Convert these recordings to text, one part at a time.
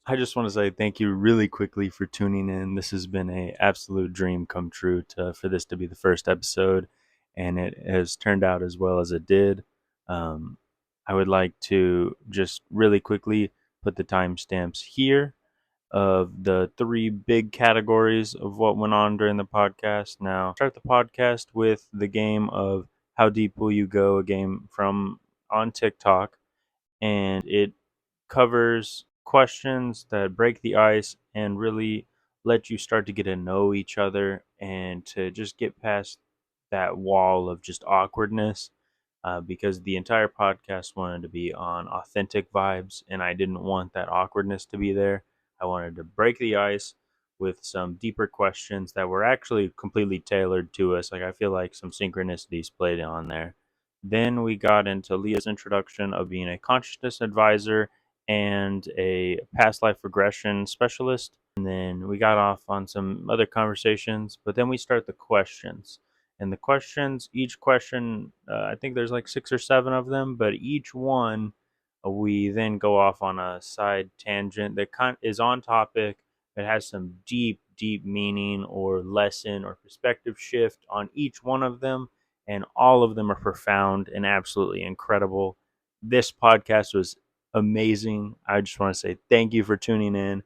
I just want to say thank you really quickly for tuning in. This has been a absolute dream come true for this to be the first episode, and it has turned out as well as it did. Um, I would like to just really quickly put the timestamps here of the three big categories of what went on during the podcast. Now, start the podcast with the game of How Deep Will You Go, a game from on TikTok, and it covers questions that break the ice and really let you start to get to know each other and to just get past that wall of just awkwardness. Because the entire podcast wanted to be on authentic vibes, and I didn't want that awkwardness to be there. I wanted to break the ice with some deeper questions that were actually completely tailored to us. Like, I feel like some synchronicities played on there. Then we got into Leah's introduction of being a consciousness advisor and a past life regression specialist. And then we got off on some other conversations, but then we start the questions. And the questions, each question, I think there's like six or seven of them, but each one we then go off on a side tangent that is on topic, that has some deep, deep meaning or lesson or perspective shift on each one of them. And all of them are profound and absolutely incredible. This podcast was amazing. I just want to say thank you for tuning in.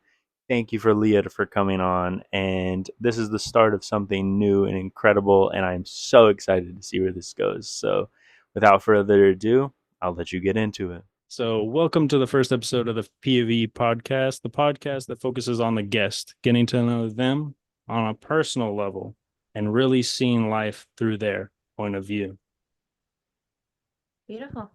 Thank you for Leah for coming on. And this is the start of something new and incredible. And I'm so excited to see where this goes. So without further ado, I'll let you get into it. So, welcome to the first episode of the POV podcast, the podcast that focuses on the guest, getting to know them on a personal level and really seeing life through their point of view. Beautiful.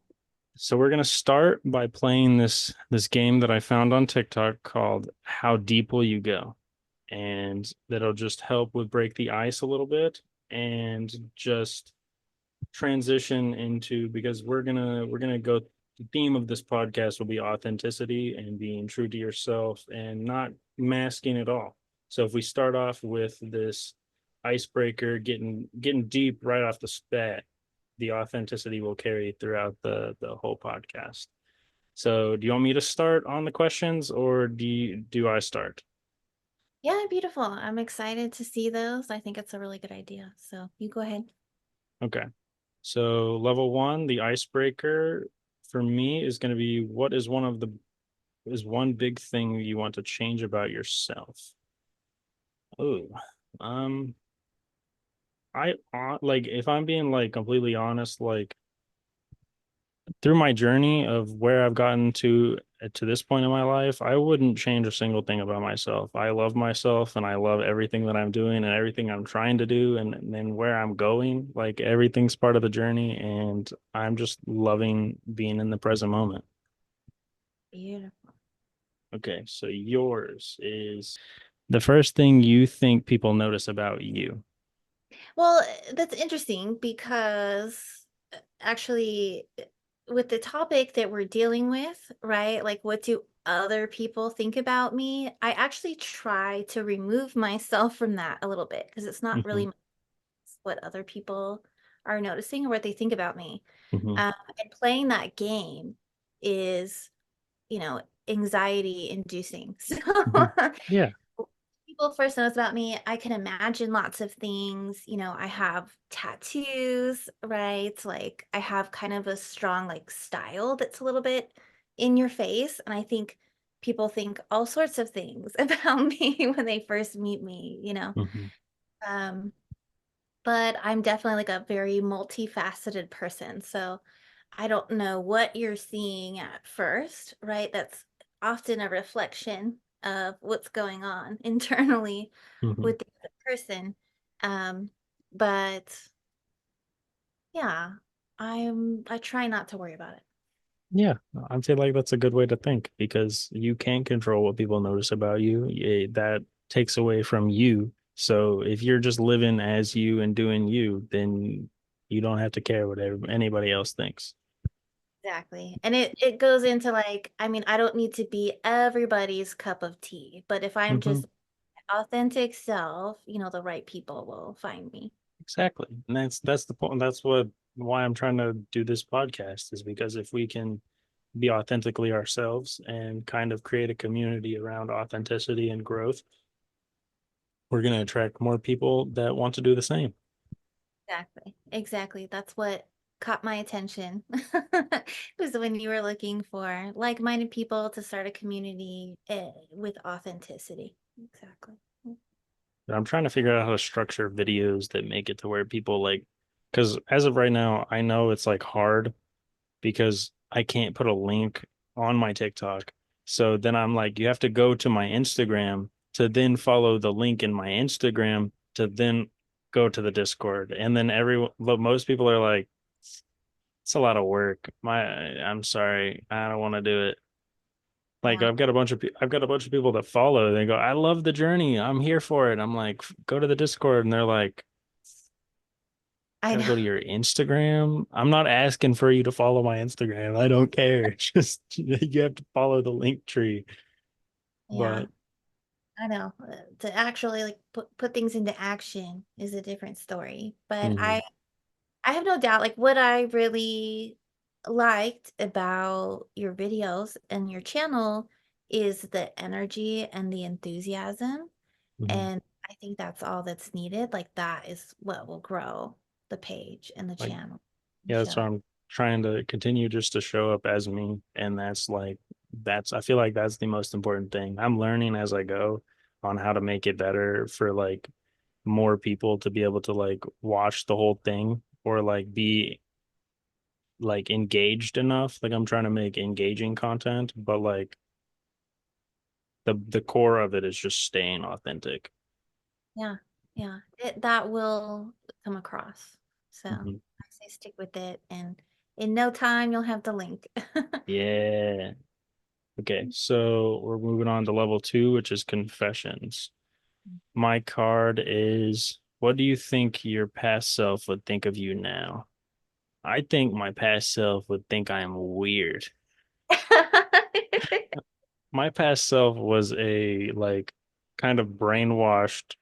So, we're going to start by playing this game that I found on TikTok called How Deep Will You Go? And that'll just help with break the ice a little bit and just transition into, because we're gonna go, the theme of this podcast will be authenticity and being true to yourself and not masking it all. So if we start off with this icebreaker, getting deep right off the bat, the authenticity will carry throughout the whole podcast. So do you want me to start on the questions, or do I start? Yeah, beautiful. I'm excited to see those. I think it's a really good idea. So you go ahead. Okay. So level one, the icebreaker for me is going to be, what is one big thing you want to change about yourself? Oh, um, I like, if I'm being like completely honest, like through my journey of where I've gotten to this point in my life, I wouldn't change a single thing about myself. I love myself and I love everything that I'm doing and everything I'm trying to do, and then where I'm going. Like, everything's part of the journey, and I'm just loving being in the present moment. Beautiful. Okay, so yours is the first thing you think people notice about you. Well, that's interesting because actually, with the topic that we're dealing with, right? Like, what do other people think about me? I actually try to remove myself from that a little bit because it's not Hmm. really what other people are noticing or what they think about me. Hmm. And playing that game is, you know, anxiety inducing. So Hmm. Yeah. people first notice about me, I can imagine lots of things. I have tattoos, right? Like I have kind of a strong like style that's a little bit in your face. And I think people think all sorts of things about me when they first meet me. Hmm. Um, but I'm definitely like a very multifaceted person. So I don't know what you're seeing at first, right? That's often a reflection of what's going on internally Hmm. with the other person. Um, but yeah, I try not to worry about it. Yeah, I'd say like that's a good way to think, because you can't control what people notice about you. That takes away from you. So if you're just living as you and doing you, then you don't have to care what anybody else thinks. Exactly. And it goes into like, I mean, I don't need to be everybody's cup of tea, but if I'm Hmm. just authentic self, the right people will find me. Exactly. And that's the point. That's why I'm trying to do this podcast, is because if we can be authentically ourselves and kind of create a community around authenticity and growth, we're going to attract more people that want to do the same. Exactly. Exactly. That's what caught my attention. Was when you were looking for like-minded people to start a community with authenticity. Exactly. But I'm trying to figure out how to structure videos that make it to where people like, because as of right now, I know it's like hard because I can't put a link on my TikTok. So then I'm like, you have to go to my Instagram to then follow the link in my Instagram to then go to the Discord. And then most people are like, it's a lot of work. I'm sorry, I don't want to do it. Like Yeah, I've got a bunch of people that follow. They go, I love the journey. I'm here for it. I'm like, go to the Discord, and they're like, I gotta know. go to your Instagram. I'm not asking for you to follow my Instagram. I don't care. Just you have to follow the link tree. Yeah, But I know. To actually like put things into action is a different story. But mhm, I have no doubt, like what I really liked about your videos and your channel is the energy and the enthusiasm. mhm. And I think that's all that's needed. Like that is what will grow the page and the Like channel and yeah, that's why show. I'm trying to continue just to show up as me. And that's like I feel like that's the most important thing. I'm learning as I go on how to make it better for like more people to be able to like watch the whole thing or like be like engaged enough. Like I'm trying to make engaging content, but like the core of it is just staying authentic. Yeah, yeah. That will come across. So Mhm. I say stick with it and in no time you'll have the link. Yeah. Okay, so we're moving on to level two, which is confessions. My card is, what do you think your past self would think of you now? I think my past self would think I am weird. My past self was a like kind of brainwashed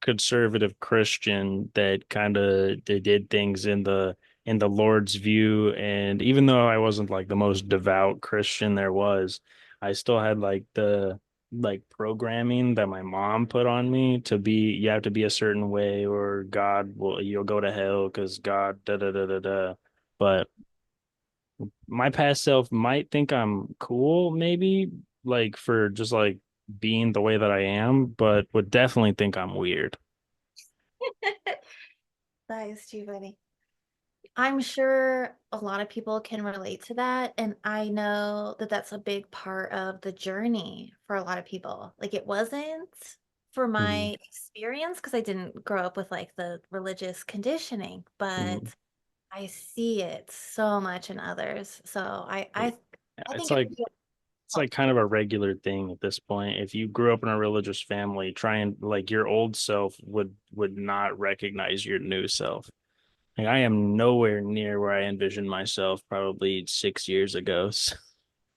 conservative Christian that kind of they did things in the Lord's view. And even though I wasn't like the most devout Christian there was, I still had like the like programming that my mom put on me to be you have to be a certain way or God will you'll go to hell because God da da da da da. But my past self might think I'm cool, maybe like for just like being the way that I am, but would definitely think I'm weird. That is too funny. I'm sure a lot of people can relate to that. And I know that that's a big part of the journey for a lot of people. Like it wasn't for Mhm, my experience because I didn't grow up with like the religious conditioning, mhm. but I see it so much in others. So Yeah, I it's think it like would be it's like kind helpful. of a regular thing at this point. If you grew up in a religious family, try and like your old self would not recognize your new self. Like I am nowhere near where I envisioned myself probably 6 years ago.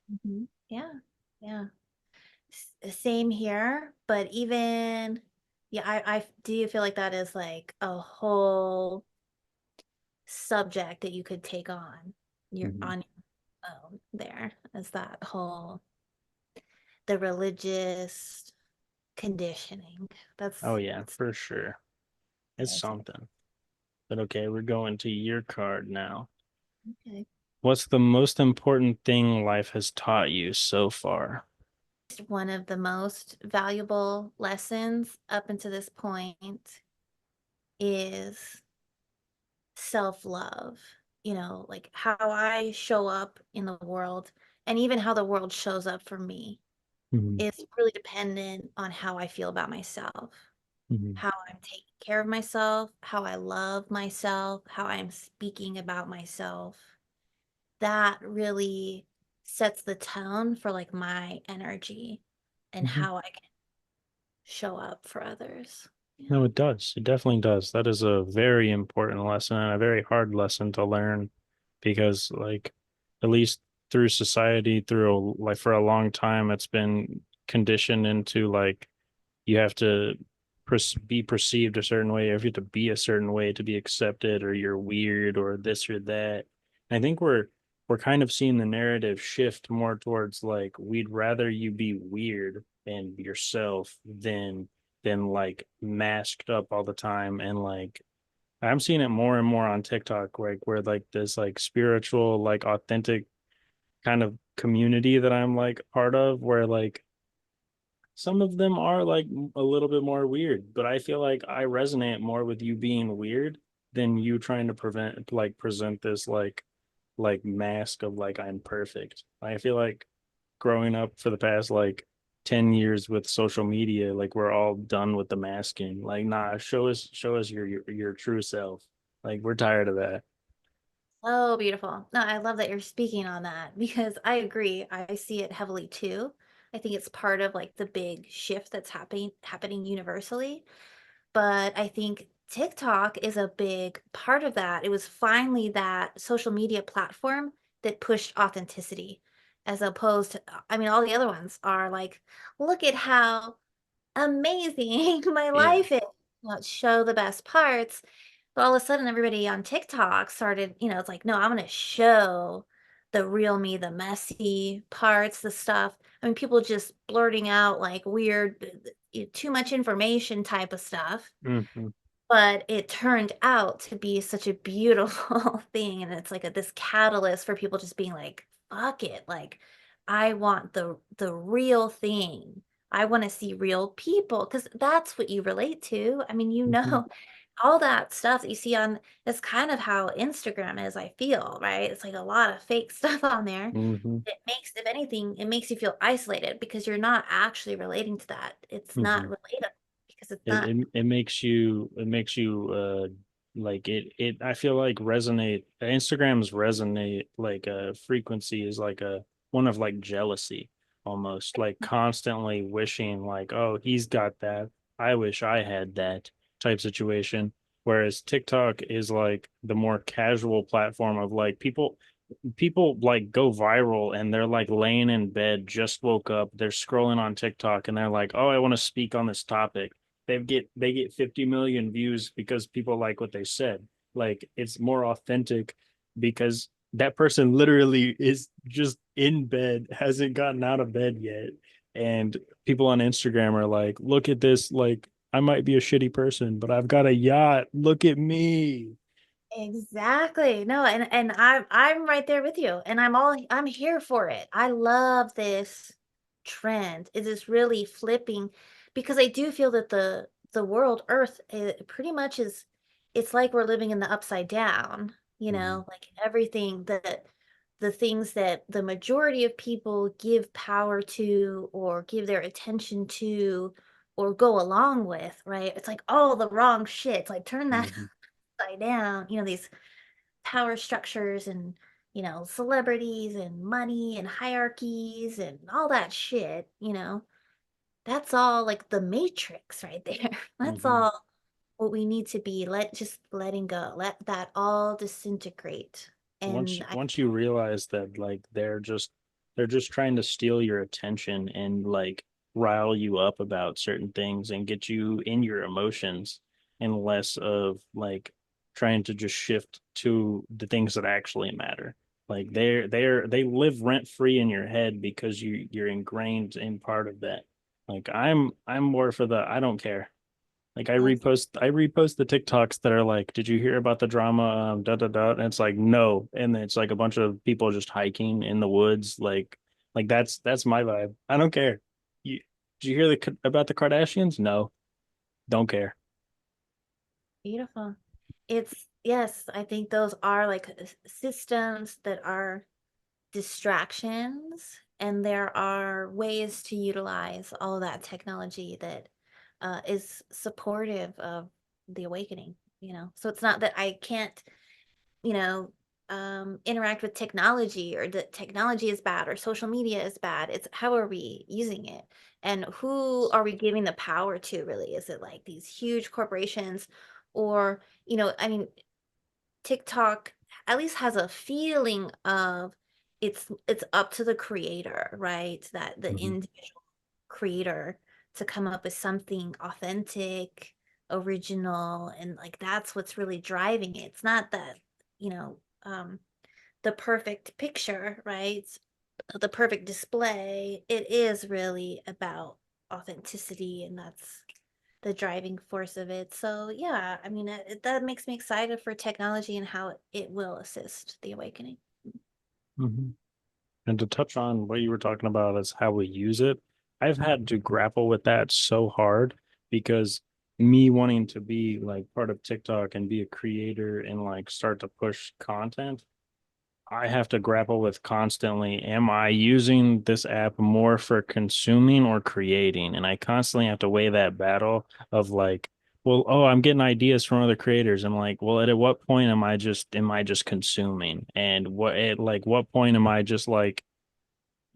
Mhm. Yeah. Yeah. Same here, but even yeah, I do you feel like that is like a whole subject that you could take on you're Mhm. on your own there is that whole the religious conditioning Oh yeah, that's for sure. It's is it. something. But okay, we're going to your card now. Okay. What's the most important thing life has taught you so far? One of the most valuable lessons up until this point is self-love, like how I show up in the world and even how the world shows up for me Mhm, is really dependent on how I feel about myself, mhm, how I'm taking care of myself, how I love myself, how I'm speaking about myself. That really sets the tone for like my energy and mhm. how I can show up for others. Yeah. No, it does. It definitely does. That is a very important lesson and a very hard lesson to learn because, like, at least through society, like for a long time, it's been conditioned into like you have to be perceived a certain way, or if you have to be a certain way to be accepted, or you're weird, or this or that. I think we're we're kind of seeing the narrative shift more towards like we'd rather you be weird and yourself than like masked up all the time. And like I'm seeing it more and more on TikTok, like where like this like spiritual, like authentic kind of community that I'm like part of, where like some of them are like a little bit more weird, but I feel like I resonate more with you being weird than you trying to present this like mask of like I'm perfect. I feel like growing up for the past like 10 years with social media, like we're all done with the masking. Like, nah, show us your true self. Like we're tired of that. Oh, beautiful. No, I love that you're speaking on that because I agree. I see it heavily too. I think it's part of like the big shift that's happening universally. But I think TikTok is a big part of that. It was finally that social media platform that pushed authenticity as opposed to, I mean, all the other ones are like, look at how amazing my Yeah. life is. Let's show the best parts. But all of a sudden, everybody on TikTok started, it's like, no, I'm going to show the real me, the messy parts, the stuff. I mean, people just blurting out like weird, too much information type of stuff. Mm-hmm. But it turned out to be such a beautiful thing. And it's like this catalyst for people just being like, fuck it. Like, I want the real thing. I want to see real people because that's what you relate to. I mean, Mm-hmm. all that stuff that you see on that's kind of how Instagram is, I feel, right? It's like a lot of fake stuff on there. Mm-hmm. It makes, if anything, it makes you feel isolated because you're not actually relating to that. It's not Mm-hmm. relatable because it's it, not. it it makes you like it I feel like resonate Instagram's resonate like frequency is like a one of like jealousy, almost like constantly wishing like, oh, he's got that, I wish I had that type situation. Whereas TikTok is like the more casual platform of like people like go viral and they're like laying in bed, just woke up, they're scrolling on TikTok and they're like, "Oh, I want to speak on this topic." They get 50 million views because people like what they said. Like it's more authentic because that person literally is just in bed, hasn't gotten out of bed yet. And people on Instagram are like, "Look at this, like I might be a shitty person, but I've got a yacht. Look at me." Exactly. No, and I'm right there with you. And I'm here for it. I love this trend. It is really flipping because I do feel that the world Earth pretty much is it's like we're living in the upside down, Mhm. like everything that the things that the majority of people give power to or give their attention to or go along with, right? It's like all the wrong shit. It's like turn that Mhm. upside down, these power structures and, celebrities and money and hierarchies and all that shit, that's all like the matrix right there. That's Mhm. all what we need to be just letting go. Let that all disintegrate. once And I once you realize that like they're just trying to steal your attention and like rile you up about certain things and get you in your emotions, and less of like trying to just shift to the things that actually matter. Like they live rent free in your head because you're ingrained in part of that. Like I'm more for the I don't care. Like Yes, I repost the TikToks that are like, did you hear about the drama? Da da da. And it's like, no. And then it's like a bunch of people just hiking in the woods. Like that's my vibe. I don't care. Did you hear about the Kardashians? No, don't care. beautiful. It's yes, I think those are like systems that are distractions, and there are ways to utilize all of that technology that is supportive of the awakening, so it's not that I can't, you know interact with technology or that technology is bad or social media is bad. It's how are we using it and who are we giving the power to, really? Is it like these huge corporations, or I mean, TikTok at least has a feeling of it's up to the creator, right? That the Mhm. individual creator to come up with something authentic, original, and like that's what's really driving it. It's not that, you know, um the perfect picture, right? The perfect display. It is really about authenticity, and that's the driving force of it. So yeah, I mean, that makes me excited for technology and how it will assist the awakening. Mhm. And to touch on what you were talking about as how we use it, I've had to grapple with that so hard because me wanting to be like part of TikTok and be a creator and like start to push content, I have to grapple with constantly, am I using this app more for consuming or creating? And I constantly have to weigh that battle of like, well, oh, I'm getting ideas from other creators. I'm like, well, at what point am I just consuming? And what point am I just like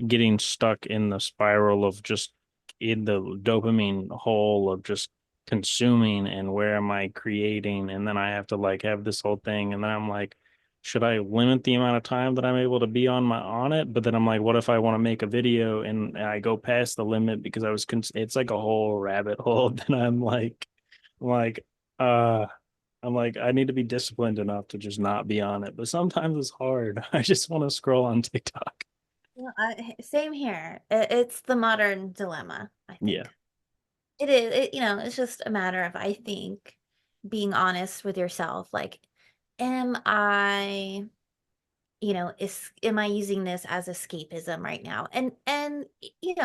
getting stuck in the spiral of just in the dopamine hole of just consuming, and where am I creating? And then I have to like have this whole thing. And then I'm like, should I limit the amount of time that I'm able to be on it? But then I'm like, what if I want to make a video and I go past the limit because it's like a whole rabbit hole. Then like, uh, I'm like, I need to be disciplined enough to just not be on it. But sometimes it's hard. I just want to scroll on TikTok. Well, same here. It's the modern dilemma, I Yeah. think. It is, it's just a matter of, I think, being honest with yourself. Like, am I, am I using this as escapism right now? You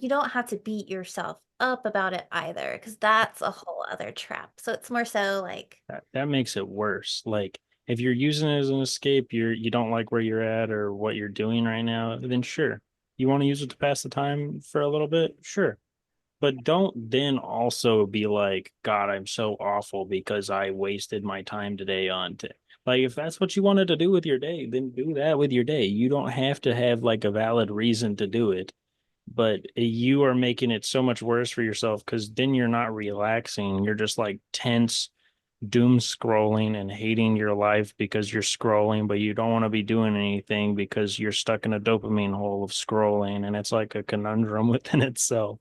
don't have to beat yourself up about it either, because that's a whole other trap. So it's more so like, That makes it worse. Like if you're using it as an escape, you don't like where you're at or what you're doing right now, then sure. You want to use it to pass the time for a little bit? Sure. But don't then also be like, God, I'm so awful because I wasted my time today on like if that's what you wanted to do with your day, then do that with your day. You don't have to have like a valid reason to do it, but you are making it so much worse for yourself because then you're not relaxing. You're just like tense doom scrolling and hating your life because you're scrolling, but you don't want to be doing anything because you're stuck in a dopamine hole of scrolling. And it's like a conundrum within itself.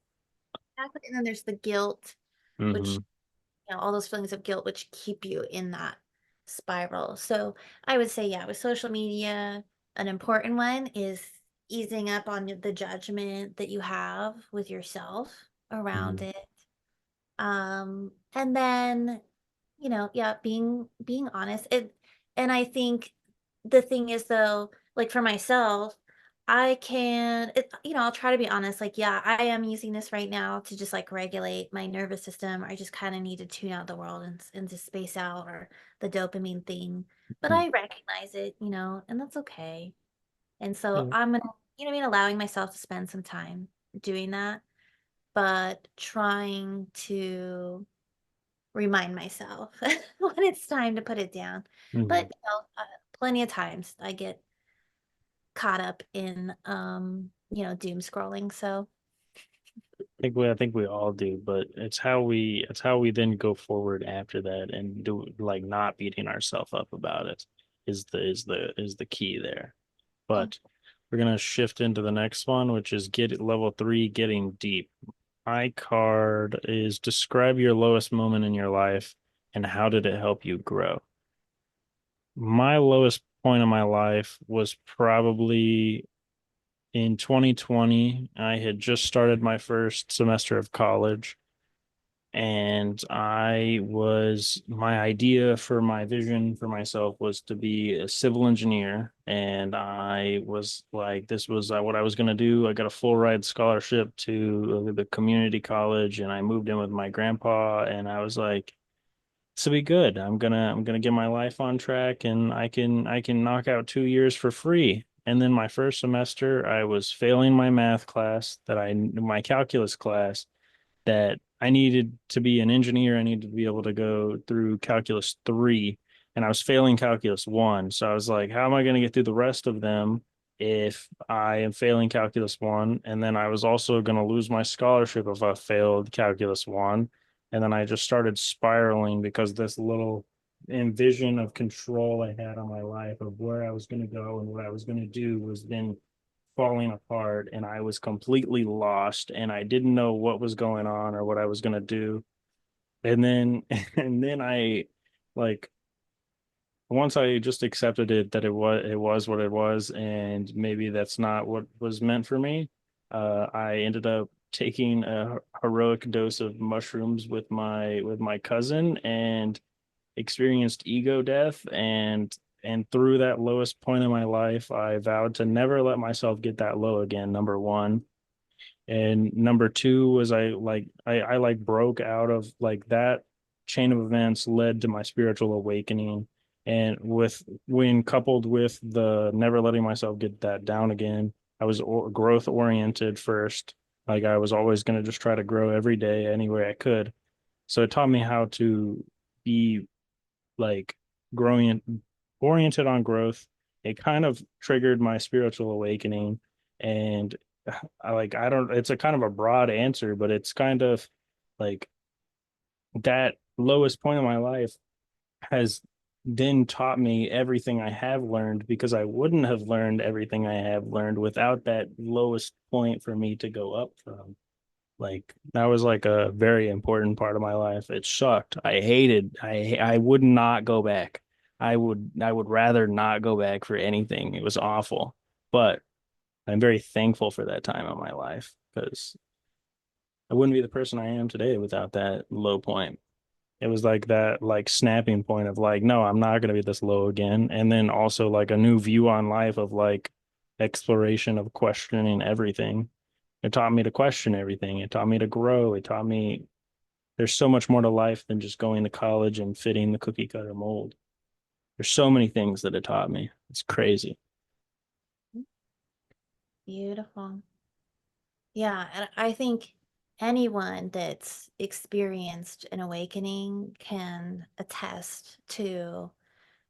exactly. And then there's the guilt, which, Hmm. all those feelings of guilt, which keep you in that spiral. So I would say, yeah, with social media, an important one is easing up on the judgment that you have with yourself around Hmm. it. And then, yeah, being honest. And I think the thing is though, like for myself, I'll try to be honest, like, yeah, I am using this right now to just like regulate my nervous system. I just kind of need to tune out the world and just space out, or the dopamine thing. But I recognize it, and that's okay. And so Yeah. I'm gonna, what I mean, allowing myself to spend some time doing that, but trying to remind myself when it's time to put it down. But Hmm. plenty of times I get caught up in doom scrolling. So I think we all do, but it's how we then go forward after that and do like not beating ourselves up about it is the key there. yeah. But we're gonna shift into the next one, which is get level 3, getting deep. My card is describe your lowest moment in your life and how did it help you grow? My lowest point in my life was probably in 2020. I had just started my first semester of college, and my idea for my vision for myself was to be a civil engineer. And I was like, this was what I was going to do. I got a full ride scholarship to the community college, and I moved in with my grandpa. And I was like, this will be good. I'm gonna get my life on track, and I can knock out 2 years for free. And then my first semester, I was failing my math class my calculus class that I needed to be an engineer. I needed to be able to go through calculus 3, and I was failing calculus 1. So I was like, how am I going to get through the rest of them if I am failing calculus 1? And then I was also going to lose my scholarship if I failed calculus 1. And then I just started spiraling because this little envision of control I had on my life of where I was going to go and what I was going to do was then falling apart, and I was completely lost, and I didn't know what was going on or what I was going to do. And then and then I like once I just accepted it that it was what it was, and maybe that's not what was meant for me. I ended up taking a heroic dose of mushrooms with my cousin and experienced ego death, and through that lowest point in my life, I vowed to never let myself get that low again, number one. And number two was I like broke out of like that chain of events led to my spiritual awakening. And with when coupled with the never letting myself get that down again, I was growth oriented first. Like I was always going to just try to grow every day any way I could. So it taught me how to be like growing oriented on growth. It kind of triggered my spiritual awakening. And I don't, it's a kind of a broad answer, but it's kind of like that lowest point in my life has then taught me everything I have learned, because I wouldn't have learned everything I have learned without that lowest point for me to go up from. Like that was like a very important part of my life. It sucked. I would not go back. I would rather not go back for anything. It was awful. But I'm very thankful for that time of my life, because I wouldn't be the person I am today without that low point. It was like that like snapping point of like, no, I'm not gonna be this low again. And then also like a new view on life of like exploration of questioning everything. It taught me to question everything. It taught me to grow. It taught me there's so much more to life than just going to college and fitting the cookie cutter mold. There's so many things that it taught me. It's crazy. Beautiful. Yeah, and I think anyone that's experienced an awakening can attest to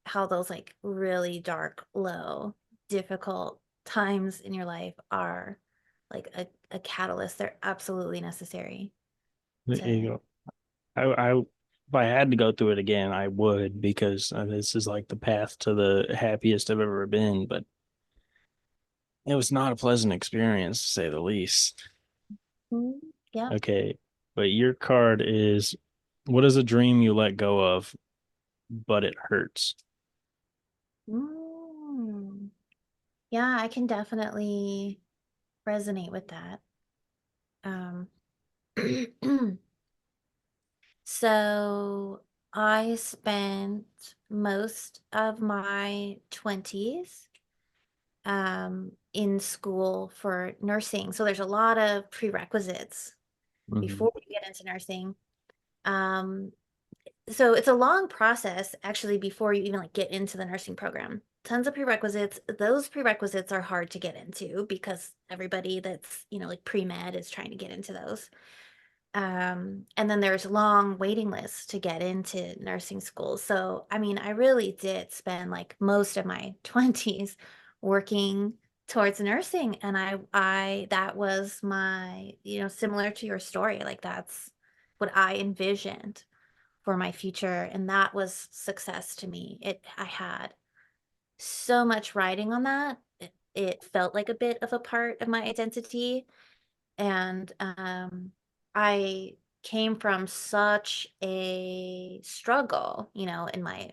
how those like really dark, low, difficult times in your life are like a catalyst. They're absolutely necessary There you to. go. If I had to go through it again, I would, because this is like the path to the happiest I've ever been. But it was not a pleasant experience, to say the least. Mm, yeah. Okay, but your card is, what is a dream you let go of, but it hurts? Mm, yeah, I can definitely resonate with that. Um, so I spent most of my 20s in school for nursing. So there's a lot of prerequisites Mhm. before you get into nursing. Um, so it's a long process actually before you even like get into the nursing program. Tons of prerequisites. Those prerequisites are hard to get into because everybody that's, like pre-med is trying to get into those. And then there's long waiting lists to get into nursing school. So, I mean, I really did spend like most of my 20s working towards nursing. And that was my, similar to your story, like that's what I envisioned for my future. And that was success to me. I had so much writing on that. It felt like a bit of a part of my identity. And I came from such a struggle, in my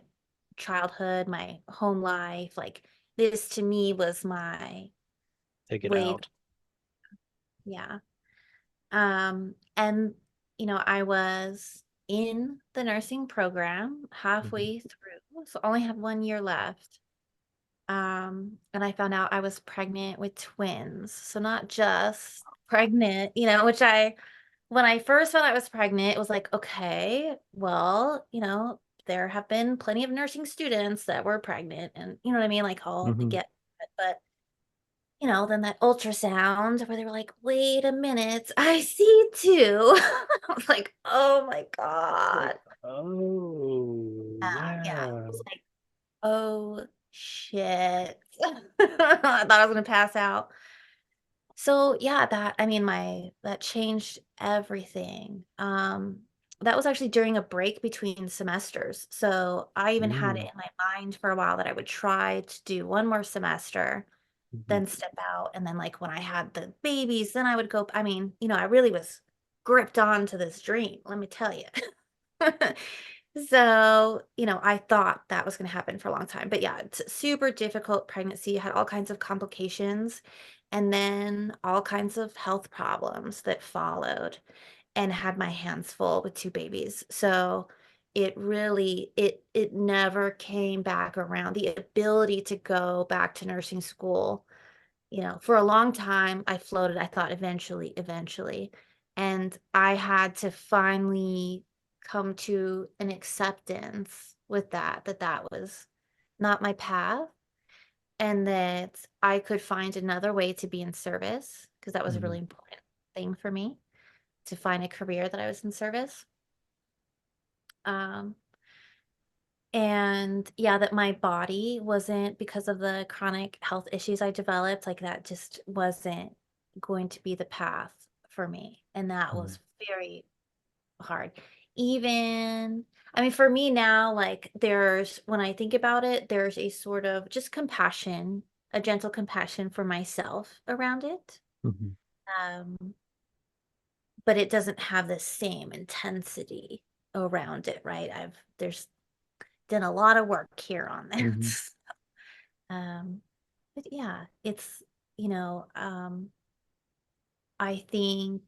childhood, my home life. Like this to me was my Take it way, out. yeah. And I was in the nursing program Mhm. halfway through, so I only had 1 year left. And I found out I was pregnant with twins. So not just pregnant, which when I first found out I was pregnant, it was like, okay, well, there have been plenty of nursing students that were pregnant and you know what I mean? Like I'll Mhm. get it. But then that ultrasound where they were like, wait a minute, I see two. I was like, oh my God. Oh, Yeah. I yeah. was like, oh shit. I thought I was gonna pass out. So yeah, I mean that changed everything. That was actually during a break between semesters. So I even had it Mm. in my mind for a while that I would try to do one more semester, Mhm. then step out, and then like when I had the babies, then I would go. I mean, I really was gripped on to this dream, let me tell you. So, I thought that was going to happen for a long time. But yeah, it's a super difficult pregnancy, had all kinds of complications, and then all kinds of health problems that followed, and had my hands full with two babies. So it never came back around. The ability to go back to nursing school, for a long time I floated. I thought eventually. And I had to finally come to an acceptance with that was not my path, and that I could find another way to be in service, because that was a Mhm. really important thing for me, to find a career that I was in service. Um, and yeah, that my body wasn't, because of the chronic health issues I developed, like that just wasn't going to be the path for me. And that Mhm. was very hard. I mean, for me now, like when I think about it, there's a sort of just compassion, a gentle compassion for myself around it. Mhm. Um, but it doesn't have the same intensity around it, right? There's done a lot of work here on that. Mhm. Um, but yeah, it's, you know, um, I think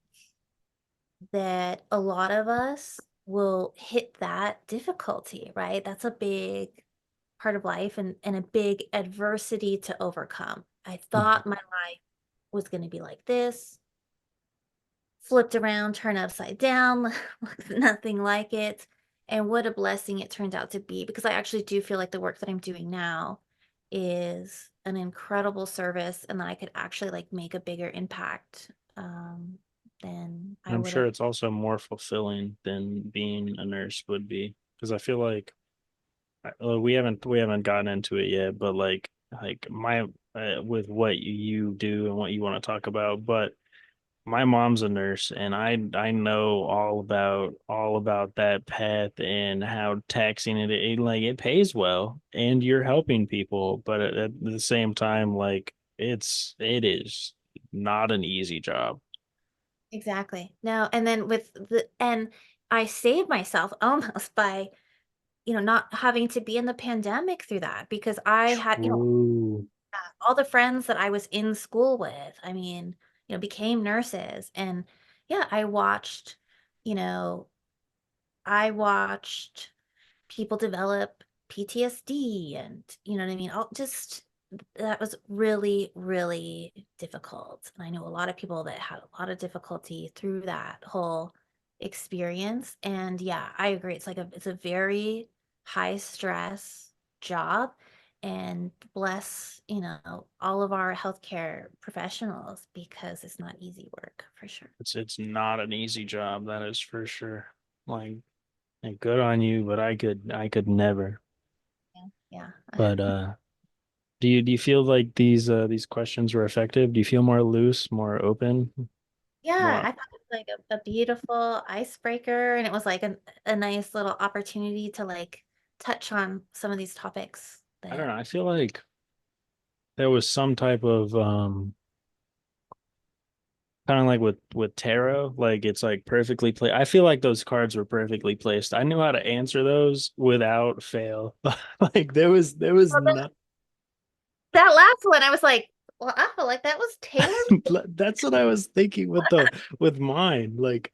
that a lot of us will hit that difficulty, right? That's a big part of life, and a big adversity to overcome. I Mhm. thought my life was going to be like this, flipped around, turned upside down, looks nothing like it. And what a blessing it turned out to be, because I actually do feel like the work that I'm doing now is an incredible service, and that I could actually like make a bigger impact than And I I'm would sure have. it's also more fulfilling than being a nurse would be, because I feel like we haven't gotten into it yet, but like my with what you do and what you want to talk about, but my mom's a nurse, and I know all about that path and how taxing like it pays well, and you're helping people, but at the same time, like it is not an easy job. Exactly. No, and then and I saved myself almost by, not having to be in the pandemic through that, because I had, True. all the friends that I was in school with, I mean, became nurses. And yeah, you know, I watched people develop PTSD, and you know what I mean? That was really, really difficult. And I know a lot of people that had a lot of difficulty through that whole experience. And yeah, I agree. It's a very high stress job. And bless, all of our healthcare professionals, because it's not easy work for sure. It's not an easy job, that is for sure. Like, and good on you, but I could never. Yeah. But do you feel like these questions were effective? Do you feel more loose, more open, Yeah, more? I thought it was like a beautiful icebreaker, and it was like a nice little opportunity to like touch on some of these topics I don't that. know. I feel like there was some type of kind of like with tarot, like it's like perfectly placed. I feel like those cards were perfectly placed. I knew how to answer those without fail. Like there was Well, not. that last one, I was like, well, I feel like that was tailor. That's what I was thinking with mine. Like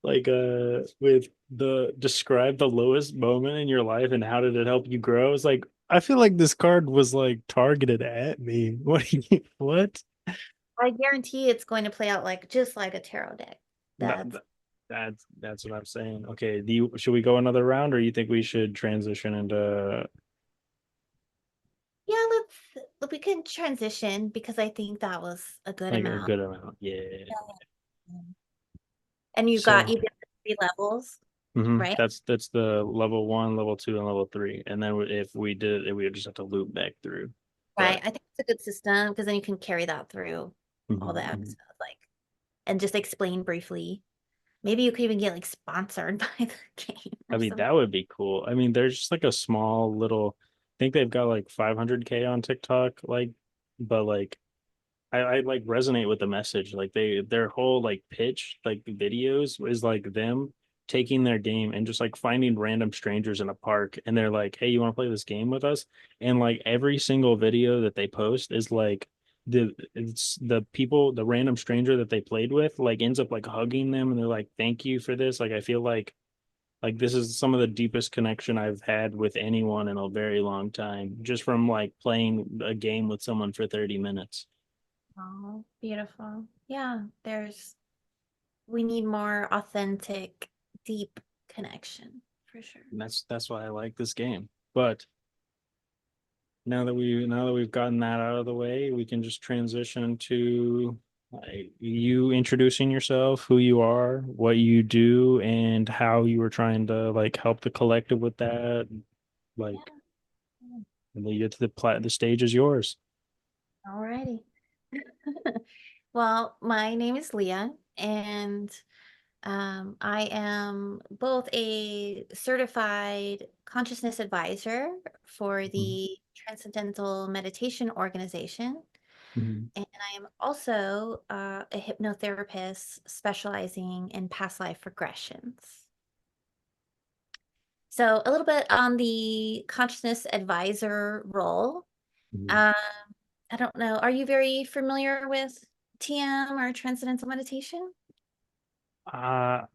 with the describe the lowest moment in your life and how did it help you grow? It's like I feel like this card was like targeted at me. What? I guarantee it's going to play out like just like a tarot deck. That, That's that- that's what I'm saying. Okay, should we go another round, or you think we should transition into Yeah, we can transition, because I think that was a good like a amount. good amount? Yeah. Mm. And you So did the three levels, right? that's the level one, level two, and level three. And then if we did it, we would just have to loop back through. Right. But I think it's a good system, because then you can carry that through all the mhm. episodes, like, and just explain briefly. Maybe you could even get like sponsored by the game I or mean, something. that would be cool. I mean, there's just like a small little, I think they've got like 500K on TikTok, like, but like, I like resonate with the message. Like their whole like pitch, like the videos is like them taking their game and just like finding random strangers in a park, and they're like, "Hey, you want to play this game with us?" And like every single video that they post is like it's the people, the random stranger that they played with, like ends up like hugging them, and they're like, "Thank you for this." Like I feel like this is some of the deepest connection I've had with anyone in a very long time, just from like playing a game with someone for 30 minutes. Oh, beautiful. Yeah, we need more authentic, deep connection for sure. And that's why I like this game. But now that we've gotten that out of the way, we can just transition to you introducing yourself, who you are, what you do, and how you were trying to like help the collective with that. Yeah. Like, and then you get to the stage is yours. Alrighty. Well, my name is Leah, and I am both a certified consciousness advisor for Mhm. the Transcendental Meditation Organization, Mhm. and I am also a hypnotherapist specializing in past life regressions. So, a little bit on the consciousness advisor role. Mhm. Um, I don't know. Are you very familiar with TM or transcendental meditation? Uh,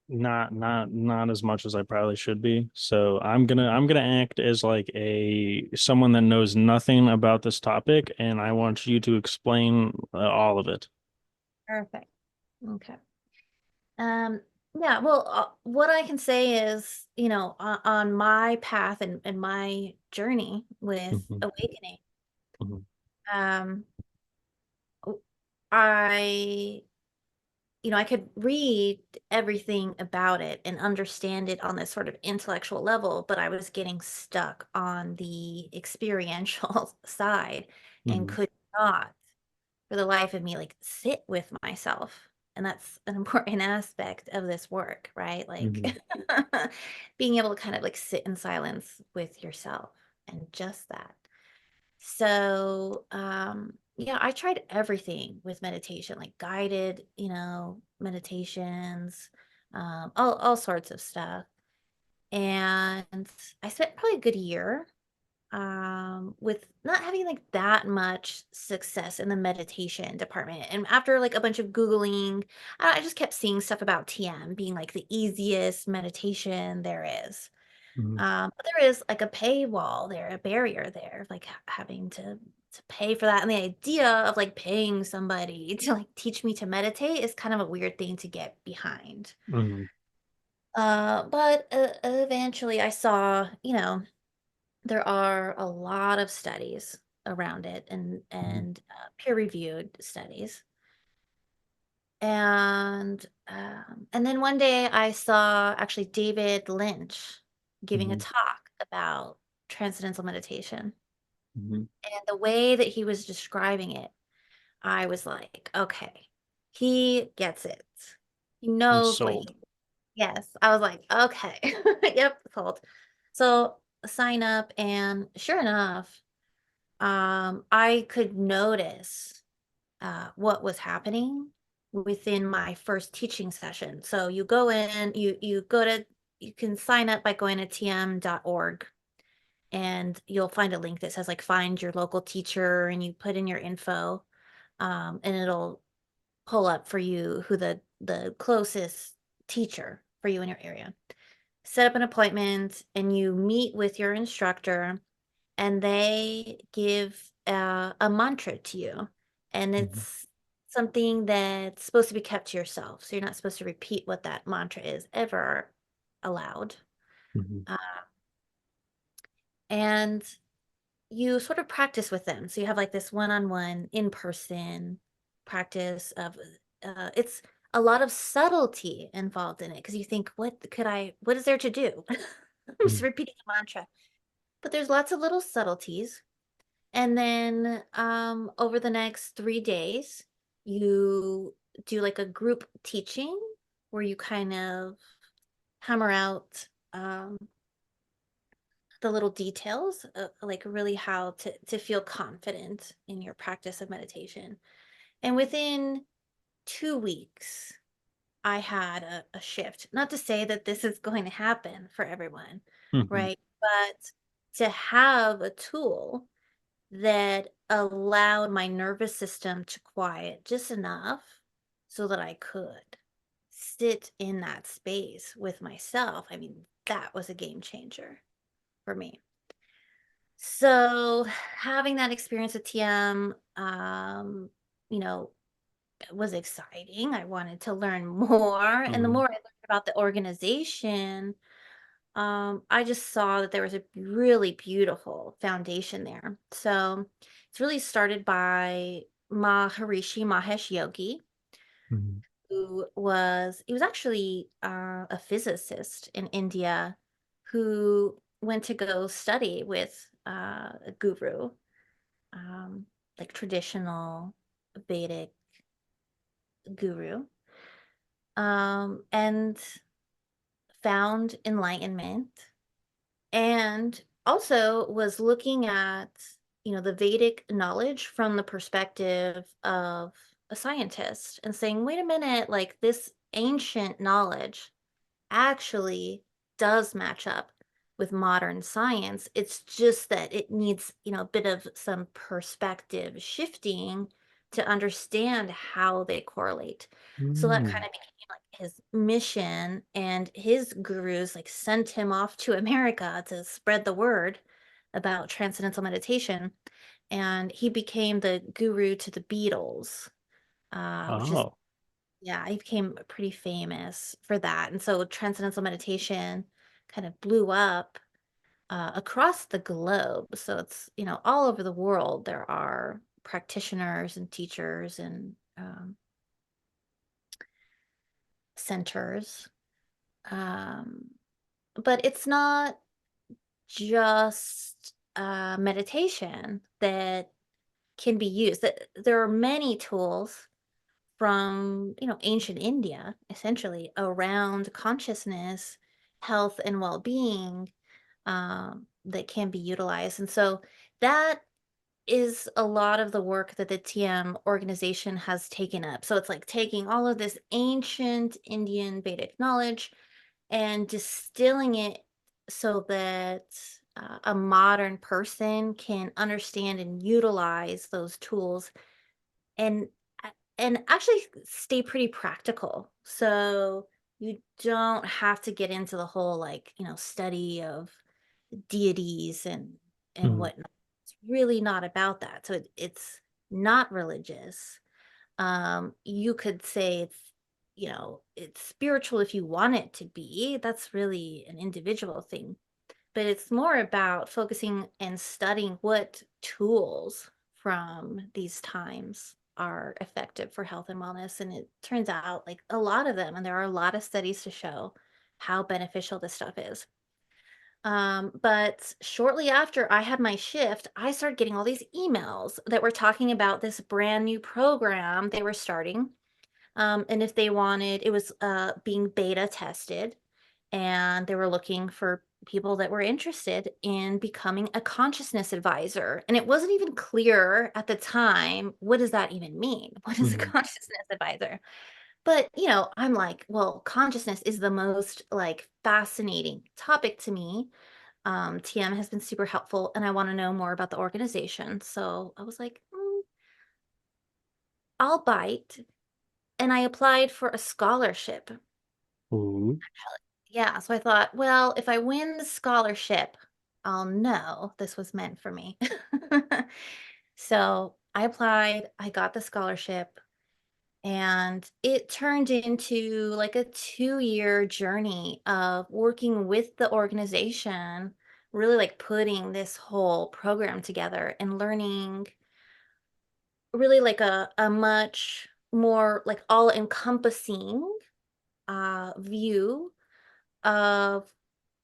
not as much as I probably should be. So I'm gonna act as like a someone that knows nothing about this topic, and I want you to explain all of it. Perfect. Okay. Um, yeah, well, what I can say is, on my path and my journey with Mhm. awakening, Mhm. um, I, I could read everything about it and understand it on this sort of intellectual level, but I was getting stuck on the experiential side and Mhm. could not for the life of me like sit with myself, and that's an important aspect of this work, right? Mhm. Like being able to kind of like sit in silence with yourself and just that. So yeah, I tried everything with meditation, like guided, meditations, all sorts of stuff. And I spent probably a good year with not having like that much success in the meditation department. And after like a bunch of googling, I just kept seeing stuff about TM being like the easiest meditation there is. Mhm. But there is like a paywall there, a barrier there, like having to pay for that. And the idea of like paying somebody to like teach me to meditate is kind of a weird thing to get behind. Mhm. But eventually I saw, there are a lot of studies around it Mhm. and peer-reviewed studies. And then one day I saw actually David Lynch giving a Mhm. talk about transcendental meditation. Mhm. And the way that he was describing it, I was like, okay, he gets it. He I'm knows what he, sold. yes. I was like, okay, yep, sold. So sign up, and sure enough, I could notice what was happening within my first teaching session. So you go in, you can sign up by going to tm.org, and you'll find a link that says like find your local teacher, and you put in your info, and it'll pull up for you who the closest teacher for you in your area. Set up an appointment, and you meet with your instructor, and they give a mantra to you. And Mhm. it's something that's supposed to be kept to yourself. So you're not supposed to repeat what that mantra is ever aloud. Mhm. Uh, and you sort of practice with them. So you have like this one-on-one in-person practice of it's a lot of subtlety involved in it because you think, what is there to do? I'm just Mhm. repeating a mantra. But there's lots of little subtleties. And then over the next 3 days, you do like a group teaching where you kind of hammer out the little details, like really how to feel confident in your practice of meditation. And within 2 weeks, I had a shift. Not to say that this is going to happen for everyone, Mhm. right? But to have a tool that allowed my nervous system to quiet just enough so that I could sit in that space with myself. I mean, that was a game changer for me. So having that experience with TM, you know, was exciting. I wanted to learn more. And the Mhm. more I learned about the organization, I just saw that there was a really beautiful foundation there. So it's really started by Maharishi Mahesh Yogi, Mhm. he was actually a physicist in India who went to go study with a guru, um, like traditional Vedic guru, and found enlightenment and also was looking at, the Vedic knowledge from the perspective of a scientist and saying, wait a minute, like this ancient knowledge actually does match up with modern science. It's just that it needs, a bit of some perspective shifting to understand how they correlate. So that kind Mm. of became like his mission, and his gurus like sent him off to America to spread the word about transcendental meditation. And he became the guru to the Beatles, which is Oh. yeah, I became pretty famous for that. And so transcendental meditation kind of blew up across the globe. So it's, all over the world, there are practitioners and teachers and centers. Um, but it's not just meditation that can be used. There are many tools from ancient India, essentially around consciousness, health, and well-being, that can be utilized. And so that is a lot of the work that the TM organization has taken up. So it's like taking all of this ancient Indian Vedic knowledge and distilling it so that a modern person can understand and utilize those tools and and actually stay pretty practical. So you don't have to get into the whole like, study of deities and Mhm. whatnot. It's really not about that. So it's not religious. You could say it's spiritual if you want it to be. That's really an individual thing, but it's more about focusing and studying what tools from these times are effective for health and wellness. And it turns out like a lot of them, and there are a lot of studies to show how beneficial this stuff is. But shortly after I had my shift, I started getting all these emails that were talking about this brand new program they were starting. And if they wanted, it was being beta tested, and they were looking for people that were interested in becoming a consciousness advisor. And it wasn't even clear at the time, what does that even mean? What is a Mhm. consciousness advisor? But, I'm like, well, consciousness is the most like fascinating topic to me. TM has been super helpful and I want to know more about the organization. So I was like, I'll bite. And I applied for a scholarship. Ooh. Yeah, so I thought, well, if I win the scholarship, I'll know this was meant for me. So I applied, I got the scholarship, and it turned into like a 2-year journey of working with the organization, really like putting this whole program together and learning really like a much more like all encompassing view of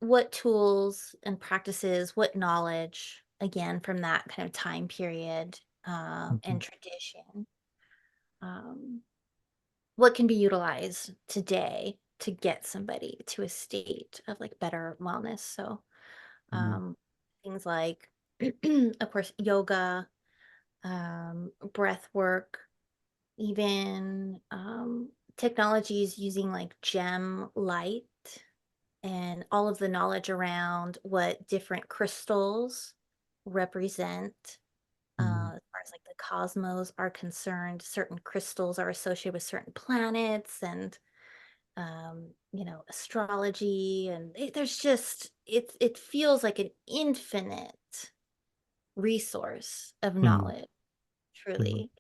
what tools and practices, what knowledge, again, from that kind of time period and Mhm. tradition, um, what can be utilized today to get somebody to a state of like better wellness. So Mhm. um, things like, of course, yoga, breath work, even technologies using like gem light and all of the knowledge around what different crystals represent. Mhm. As far as like the cosmos are concerned, certain crystals are associated with certain planets and astrology, and there's just it feels like an infinite resource of Mhm. knowledge, Mhm. truly.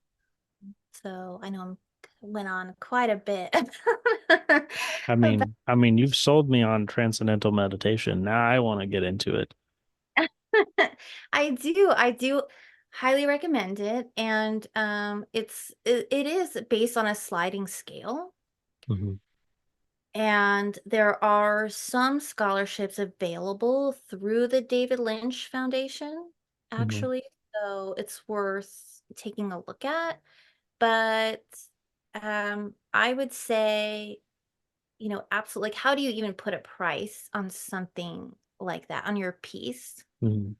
So I know I'm went on quite a bit about. I mean, you've sold me on transcendental meditation. Now I want to get into it. I do highly recommend it, and it is based on a sliding scale. Mhm. And there are some scholarships available through the David Lynch Foundation, Mhm. actually. So it's worth taking a look at. But I would say, absolutely, like, how do you even put a price on something like that, on your piece? Mhm.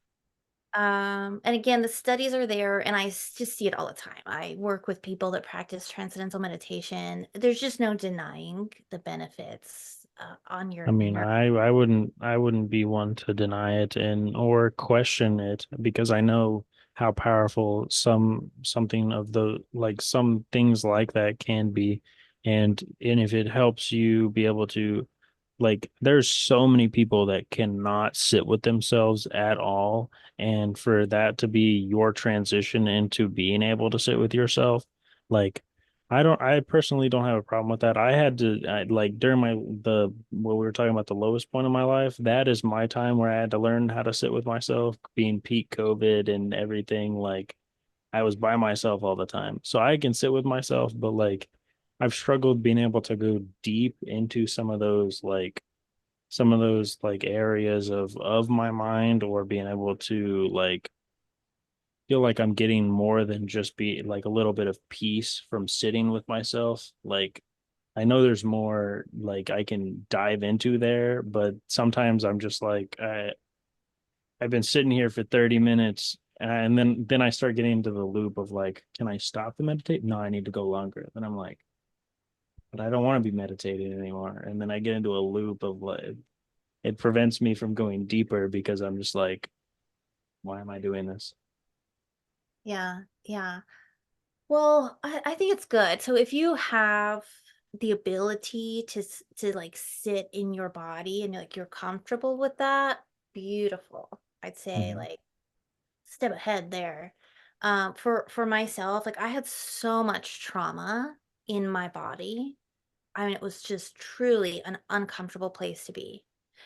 And again, the studies are there, and just see it all the time. I work with people that practice transcendental meditation. There's just no denying the benefits on I your mean, nerve. I wouldn't be one to deny it and or question it because I know how powerful something of the like some things like that can be. And if it helps you be able to like there's so many people that cannot sit with themselves at all. And for that to be your transition into being able to sit with yourself, like I personally don't have a problem with that. Like during what we were talking about the lowest point of my life, that is my time where I had to learn how to sit with myself, being peak COVID and everything. Like I was by myself all the time. So I can sit with myself, but like I've struggled being able to go deep into some of those areas of my mind or being able to like feel like I'm getting more than just be like a little bit of peace from sitting with myself. Like I know there's more like I can dive into there, but sometimes I'm just like I've been sitting here for 30 minutes and then I start getting into the loop of like, can I stop the meditate? No, I need to go longer. Then I'm like, but I don't want to be meditating anymore. And then I get into a loop of like it prevents me from going deeper because I'm just like, why am I doing this? Yeah, yeah. Well, I think it's good. So if you have the ability to like sit in your body and like you're comfortable with that, beautiful. I'd say Mhm. like step ahead there. For myself, like I had so much trauma in my body. I mean, it was just truly an uncomfortable place to be.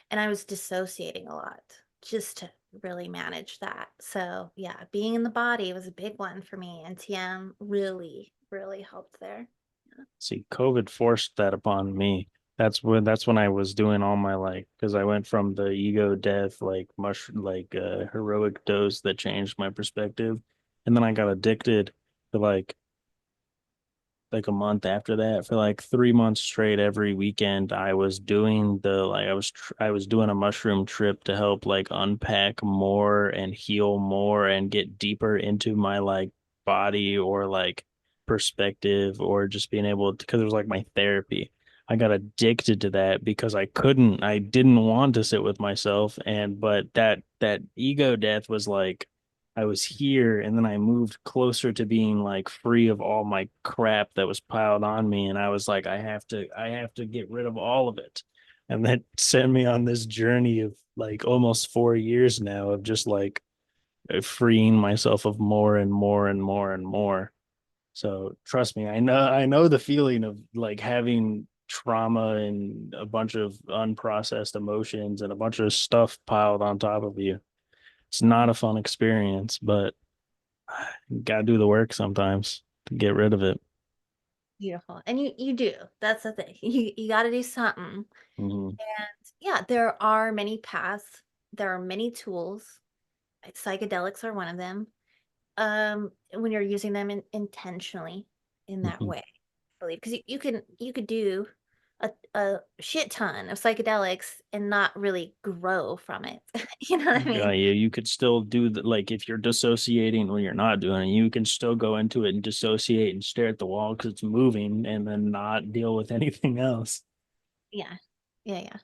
And I was dissociating a lot just to really manage that. So, yeah, being in the body was a big one for me. And TM really, really helped there. Yeah. See, COVID forced that upon me. That's when I was doing all my like because I went from the ego death heroic dose that changed my perspective, and then I got addicted to like a month after that for like 3 months straight every weekend I was doing I was doing a mushroom trip to help like unpack more and heal more and get deeper into my like body or like perspective or just being able to because it was like my therapy. I got addicted to that because I didn't want to sit with myself but that ego death was like I was here and then I moved closer to being like free of all my crap that was piled on me. And I was like, I have to get rid of all of it. And that sent me on this journey of like almost 4 years now of just like freeing myself of more and more and more and more. So trust me, I know the feeling of like having trauma and a bunch of unprocessed emotions and a bunch of stuff piled on top of you. It's not a fun experience, but you gotta do the work sometimes to get rid of it. Beautiful. And you do. That's the thing. You got to do something. Hmm. And yeah, there are many paths. There are many tools. Psychedelics are one of them. When you're using them intentionally in that Hmm. way, I believe, because you could do a shit ton of psychedelics and not really grow from it. You know what I Yeah, mean? you could still do the, like if you're dissociating when you're not doing it, you can still go into it and dissociate and stare at the wall because it's moving and then not deal with anything else. Yeah. Yeah, yeah.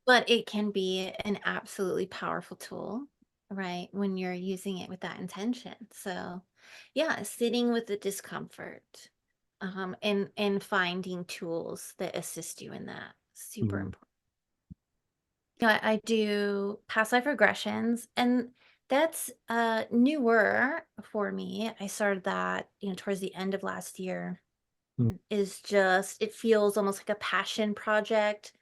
But it can be an absolutely powerful tool, right? When you're using it with that intention. So, yeah, sitting with the discomfort, and finding tools that assist you in that. Super Mhm. important. I do past life regressions, and that's newer for me. I started that, towards the end of last year. Is just it feels almost like a passion project,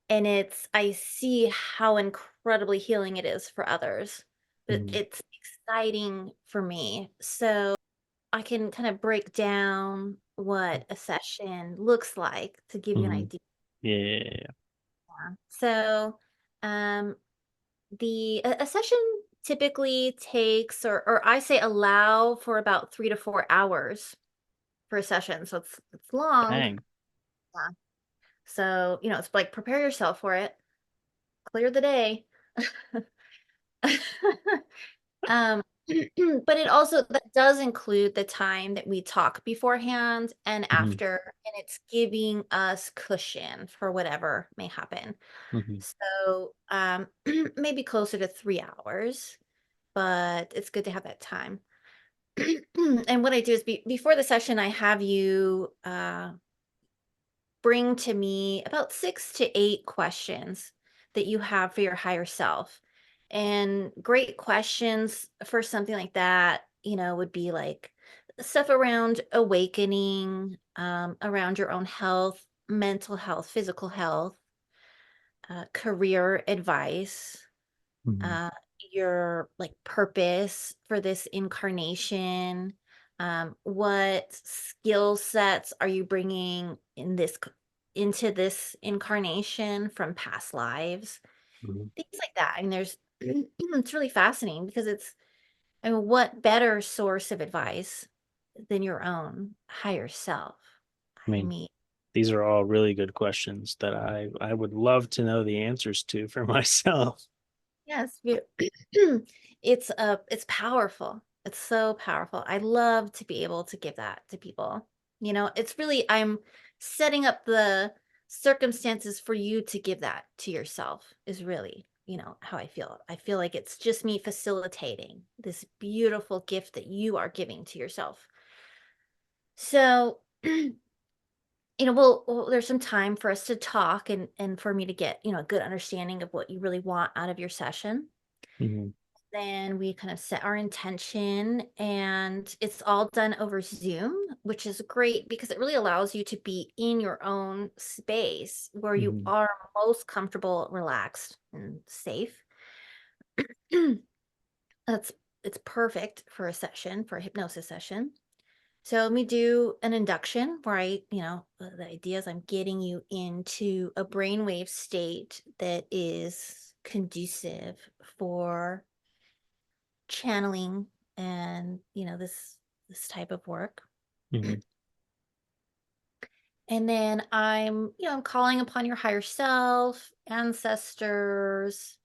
and I see how incredibly healing it is for others. But Mhm. it's exciting for me. So I can kind of break down what a session looks like to give you an Mhm. idea. Yeah. So, um, a session typically takes, or I say allow for about 3 to 4 hours for a session. So it's long. Dang. Yeah. So, it's like prepare yourself for it, clear the day. Um, but it also that does include the time that we talk beforehand and Mhm. after, and it's giving us cushion for whatever may happen. Mhm. So, maybe closer to 3 hours, but it's good to have that time. And what I do is before the session, I have you bring to me about 6 to 8 questions that you have for your higher self. And great questions for something like that, would be like stuff around awakening, around your own health, mental health, physical health, career advice, Mhm. uh, your like purpose for this incarnation. What skill sets are you bringing into this incarnation from past lives? Mhm. Things like that. And there's it's really fascinating because I mean, what better source of advice than your own higher self? I I mean, mean, these are all really good questions that I would love to know the answers to for myself. yes, it's powerful. It's so powerful. I love to be able to give that to people. It's really I'm setting up the circumstances for you to give that to yourself is really, how I feel. I feel like it's just me facilitating this beautiful gift that you are giving to yourself. So, there's some time for us to talk and for me to get, a good understanding of what you really want out of your session. Mhm. Then we kind of set our intention, and it's all done over Zoom, which is great because it really allows you to be in your own space where you Mhm. are most comfortable, relaxed, and safe. That's it's perfect for a session, for a hypnosis session. So let me do an induction where the idea is I'm getting you into a brainwave state that is conducive for channeling and this type of work. Mhm. And then I'm calling upon your higher self, ancestors,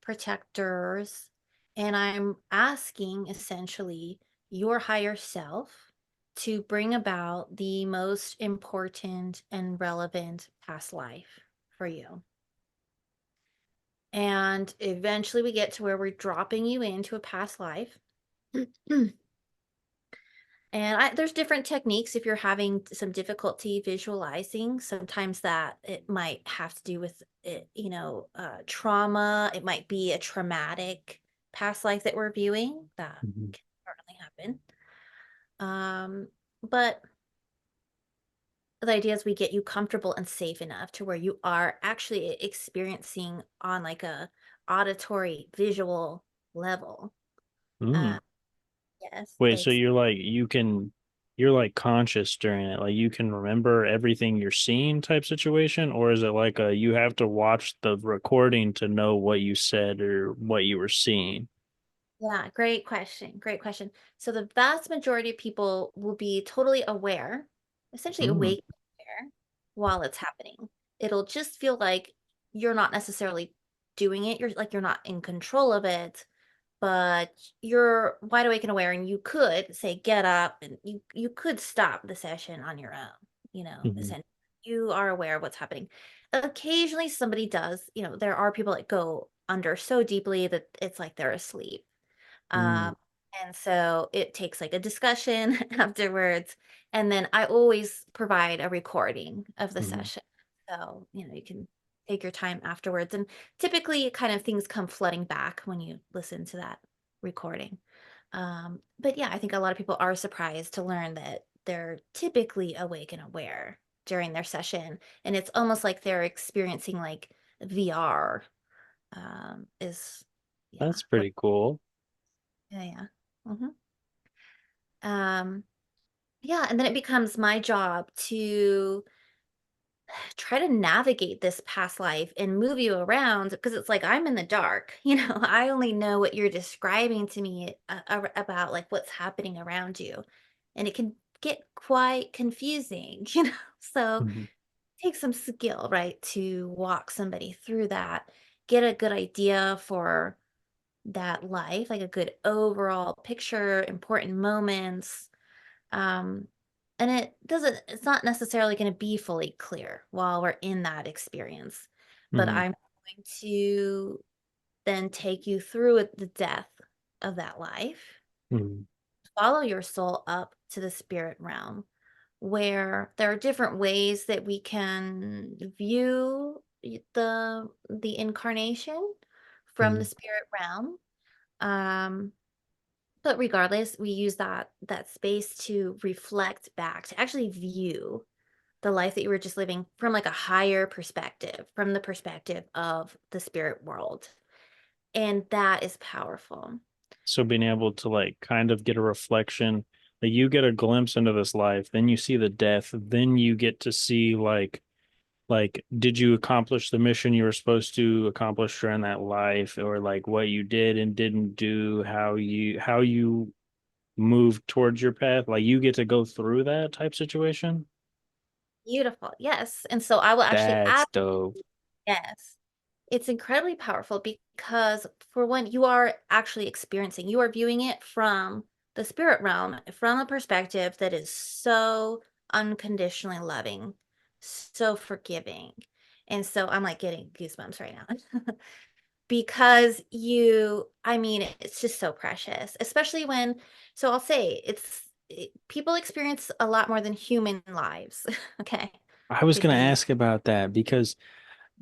protectors, and I'm asking essentially your higher self to bring about the most important and relevant past life for you. And eventually we get to where we're dropping you into a past life. And there's different techniques if you're having some difficulty visualizing. Sometimes that it might have to do with it, trauma. It might be a traumatic past life that we're viewing. That Mhm. can certainly happen. But the idea is we get you comfortable and safe enough to where you are actually experiencing on like a auditory visual level. Uh, Mm. yes, Wait, so it's you're like conscious during it, like you can remember everything you're seeing type situation, or is it like you have to watch the recording to know what you said or what you were seeing? Yeah, great question. Great question. So the vast majority of people will be totally aware, essentially Mm. awake, aware. while it's happening. It'll just feel like you're not necessarily doing it. You're not in control of it, but you're wide awake and aware, and you could say get up, and you could stop the session on your own, Mhm. essentially. You are aware of what's happening. Occasionally somebody does, there are people that go under so deeply that it's like they're asleep. Mm. Um, and so it takes like a discussion afterwards. And then I always provide a recording of the Mhm. session. So, you can take your time afterwards. And typically, kind of things come flooding back when you listen to that recording. But yeah, I think a lot of people are surprised to learn that they're typically awake and aware during their session. And it's almost like they're experiencing like VR, is, yeah, That's what, pretty cool. yeah, yeah. hmm Um, yeah, and then it becomes my job to try to navigate this past life and move you around because it's like I'm in the dark. I only know what you're describing to me about like what's happening around you. And it can get quite confusing, So Mhm. it takes some skill, right, to walk somebody through that, get a good idea for that life, like a good overall picture, important moments. Um, and it's not necessarily going to be fully clear while we're in that experience, but Mhm. I'm going to then take you through the death of that life, Mhm. follow your soul up to the spirit realm, where there are different ways that we can view the incarnation from the Mhm. spirit realm. Um, But regardless, we use that space to reflect back, to actually view the life that you were just living from like a higher perspective, from the perspective of the spirit world. And that is powerful. So being able to like kind of get a reflection, like you get a glimpse into this life, then you see the death, then you get to see like did you accomplish the mission you were supposed to accomplish during that life, or like what you did and didn't do, how you moved towards your path, like you get to go through that type situation. Beautiful. Yes. And so I will actually That's add, dope. yes. It's incredibly powerful because, for one, you are actually you are viewing it from the spirit realm, from a perspective that is so unconditionally loving, so forgiving. And so I'm like getting goosebumps right now because I mean, it's just so precious, especially so I'll say people experience a lot more than human lives. Okay. I was Could going to be. ask about that because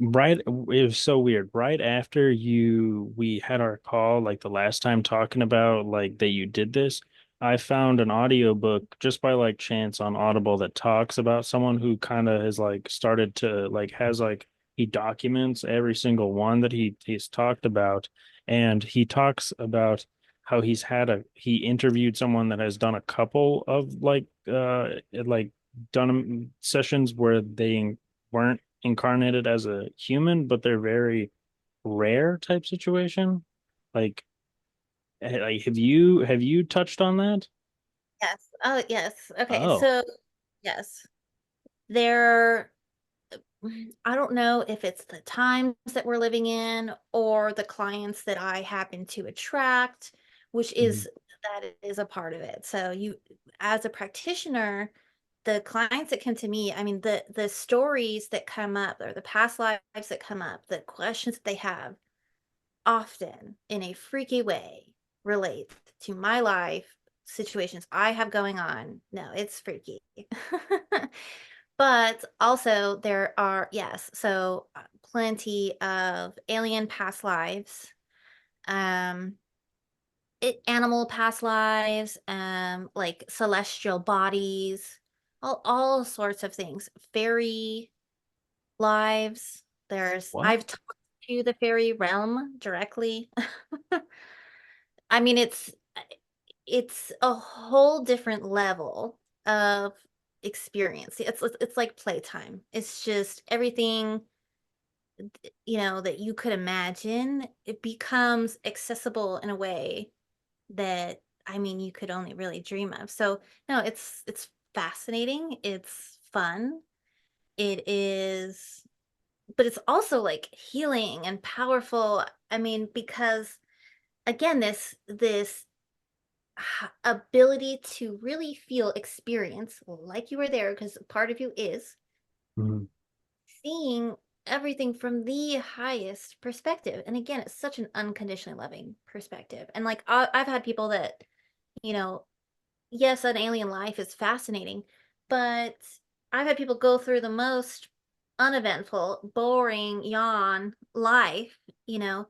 right, it was so weird. Right after we had our call, like the last time talking about like that you did this, I found an audiobook just by like chance on Audible that talks about someone who kind of has like started to like has like he documents every single one that he's talked about, and he talks about how he interviewed someone that has done a couple of like done sessions where they weren't incarnated as a human, but they're very rare type situation. Like, like have you touched on that? Yes. Oh, yes. Okay. Oh. So, yes. There I don't know if it's the times that we're living in or the clients that I happen to attract, which Mhm. is that is a part of it. So as a practitioner, the clients that come to me, I mean the stories that come up or the past lives that come up, the questions that they have often in a freaky way relate to my life, situations I have going on. No, it's freaky. But also there are, yes, so plenty of alien past lives, um, animal past lives, like celestial bodies, all sorts of things. Fairy lives. What? I've talked to the fairy realm directly. I mean, it's a whole different level of experience. It's like playtime. It's just everything, that you could imagine. It becomes accessible in a way that, I mean, you could only really dream of. So no, it's fascinating. It's fun. it is, but it's also like healing and powerful. I mean, because again, this ability to really feel experience like you were there, because part of you is Mhm. seeing everything from the highest perspective. And again, it's such an unconditionally loving perspective. And like I've had people that, you know, yes, an alien life is fascinating, but I've had people go through the most uneventful, boring, yawn life, you know,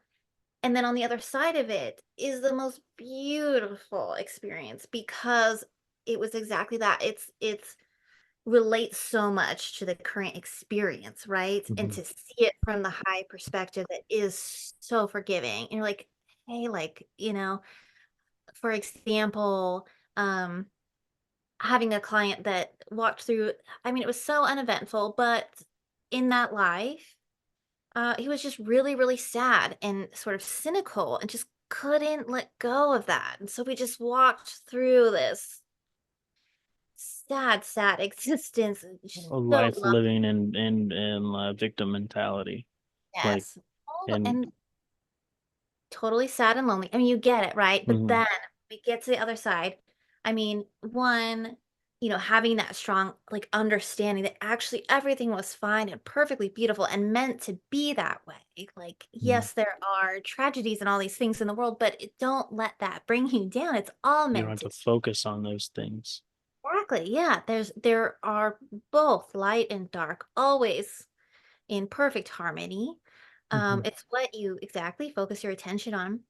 and then on the other side of it is the most beautiful experience because it was exactly that. It's relates so much to the current experience, right? And Mhm. to see it from the high perspective that is so forgiving. And you're like, hey, like, you know, for example, um, having a client that walked through, I mean, it was so uneventful, but in that life, he was just really, really sad and sort of cynical and just couldn't let go of that. And so we just walked through this sad, sad existence. And just A so life long. living in victim mentality, like, Yes. Oh, and and totally sad and lonely. I mean, you get it, right? But mhm, then we get to the other side. I mean, one, you know, having that strong like understanding that actually everything was fine and perfectly beautiful and meant to be that way. Like, mhm. yes, there are tragedies and all these things in the world, but don't let that bring you down. It's all You don't meant have to to be. focus on those things. Exactly. Yeah. There are both light and dark always in perfect harmony. Mhm. It's what you exactly focus your attention on.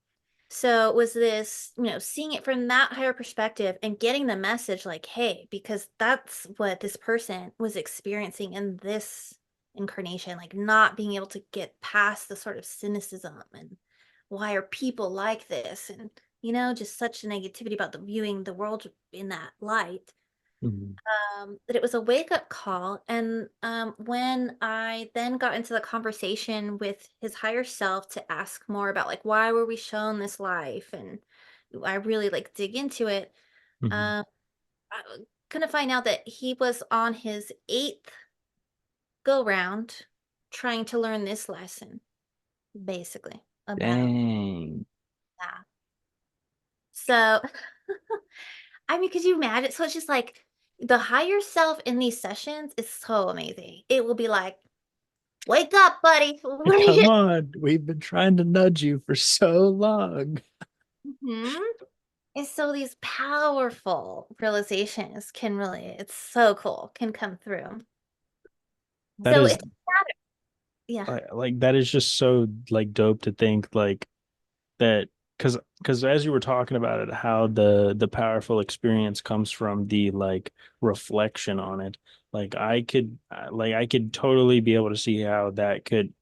So was this, you know, seeing it from that higher perspective and getting the message like, hey, because that's what this person was experiencing in this incarnation, like not being able to get past the sort of cynicism and why are people like this? And, you know, just such negativity about the viewing the world in that light, Mhm. that it was a wake up call. And when I then got into the conversation with his higher self to ask more about like why were we shown this life, and I really like dig into it, Mhm. um, I gonna find out that he was on his eighth go round trying to learn this lesson, basically about Dang. that. So, I mean, could you imagine? So it's just like the higher self in these sessions is so amazing. It will be like, wake up, buddy. Come on, we've been trying to nudge you for so long. Mhm. And so these powerful realizations can really, it's so cool, can come through. That So is it's, yeah. like that is just so like dope to think like that, because as you were talking about it, how the powerful experience comes from the like reflection on it. Like I could totally be able to see how that could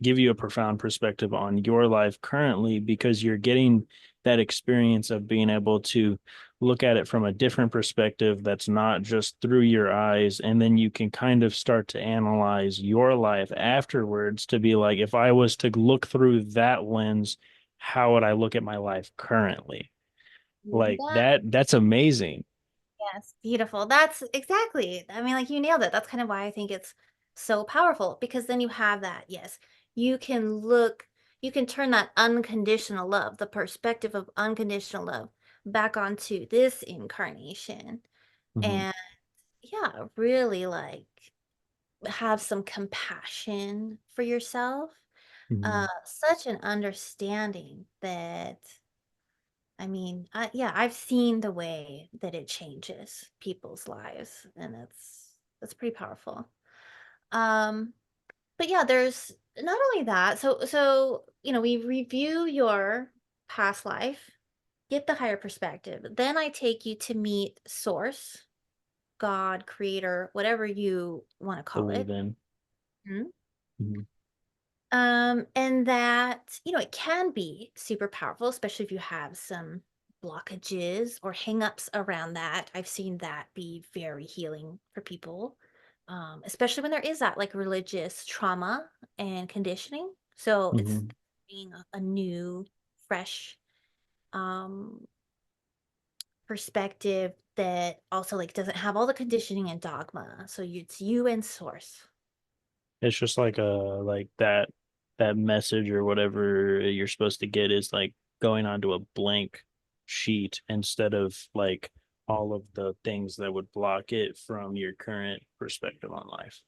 give you a profound perspective on your life currently, because you're getting that experience of being able to look at it from a different perspective that's not just through your eyes. And then you can kind of start to analyze your life afterwards to be like, if I was to look through that lens, how would I look at my life currently? Like That, that's amazing. yes, beautiful. That's exactly. I mean, like you nailed it. That's kind of why I think it's so powerful because then you have that. Yes, you can look, you can turn that unconditional love, the perspective of unconditional love, back onto this incarnation. Mhm. And yeah, really like have some compassion for yourself. Mhm. Such an understanding that, I mean, yeah, I've seen the way that it changes people's lives, and that's pretty powerful. Um, but yeah, there's not only that. So you know, we review your past life, get the higher perspective. Then I take you to meet Source, God, Creator, whatever you want to call Believe it. in. Mhm. Mhm. And that, you know, it can be super powerful, especially if you have some blockages or hangups around that. I've seen that be very healing for people, especially when there is that like religious trauma and conditioning. So it's Mhm. being a new, fresh um, perspective that also like doesn't have all the conditioning and dogma. So it's you and source. It's just like a like that message or whatever you're supposed to get is like going onto a blank sheet instead of like all of the things that would block it from your current perspective on life.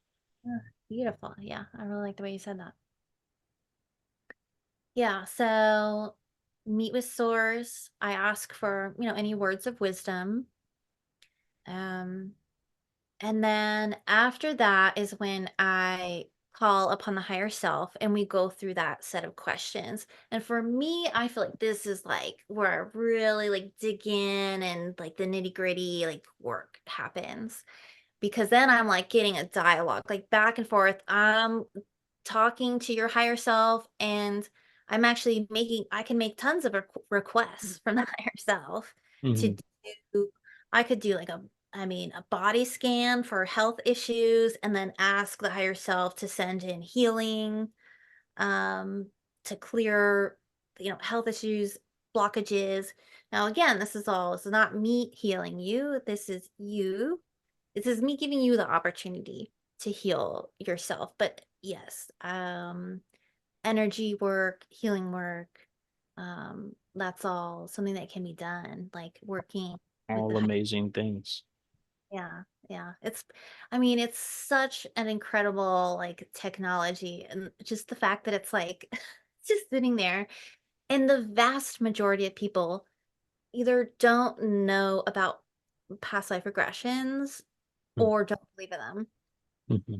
Yeah, beautiful. Yeah, I really like the way you said that. Yeah, so meet with source. I ask for, any words of wisdom. Um, and then after that is when I call upon the higher self and we go through that set of questions. And for me, I feel like this is like where I really like dig in and like the nitty-gritty like work happens. Because then I'm like getting a dialogue, like back and forth. I'm talking to your higher self, and I can make tons of requests from the higher self to Mm-hmm. do. I could do like a body scan for health issues, and then ask the higher self to send in healing, um, to clear, health issues, blockages. Now, again, this is not me healing you. This is me giving you the opportunity to heal yourself. But yes, energy work, healing work, that's all something that can be done, like working with All amazing things. yeah, yeah. I mean, it's such an incredible like technology, and just the fact that it's like it's just sitting there, and the vast majority of people either don't know about past life regressions or don't believe in them. Mm-hmm.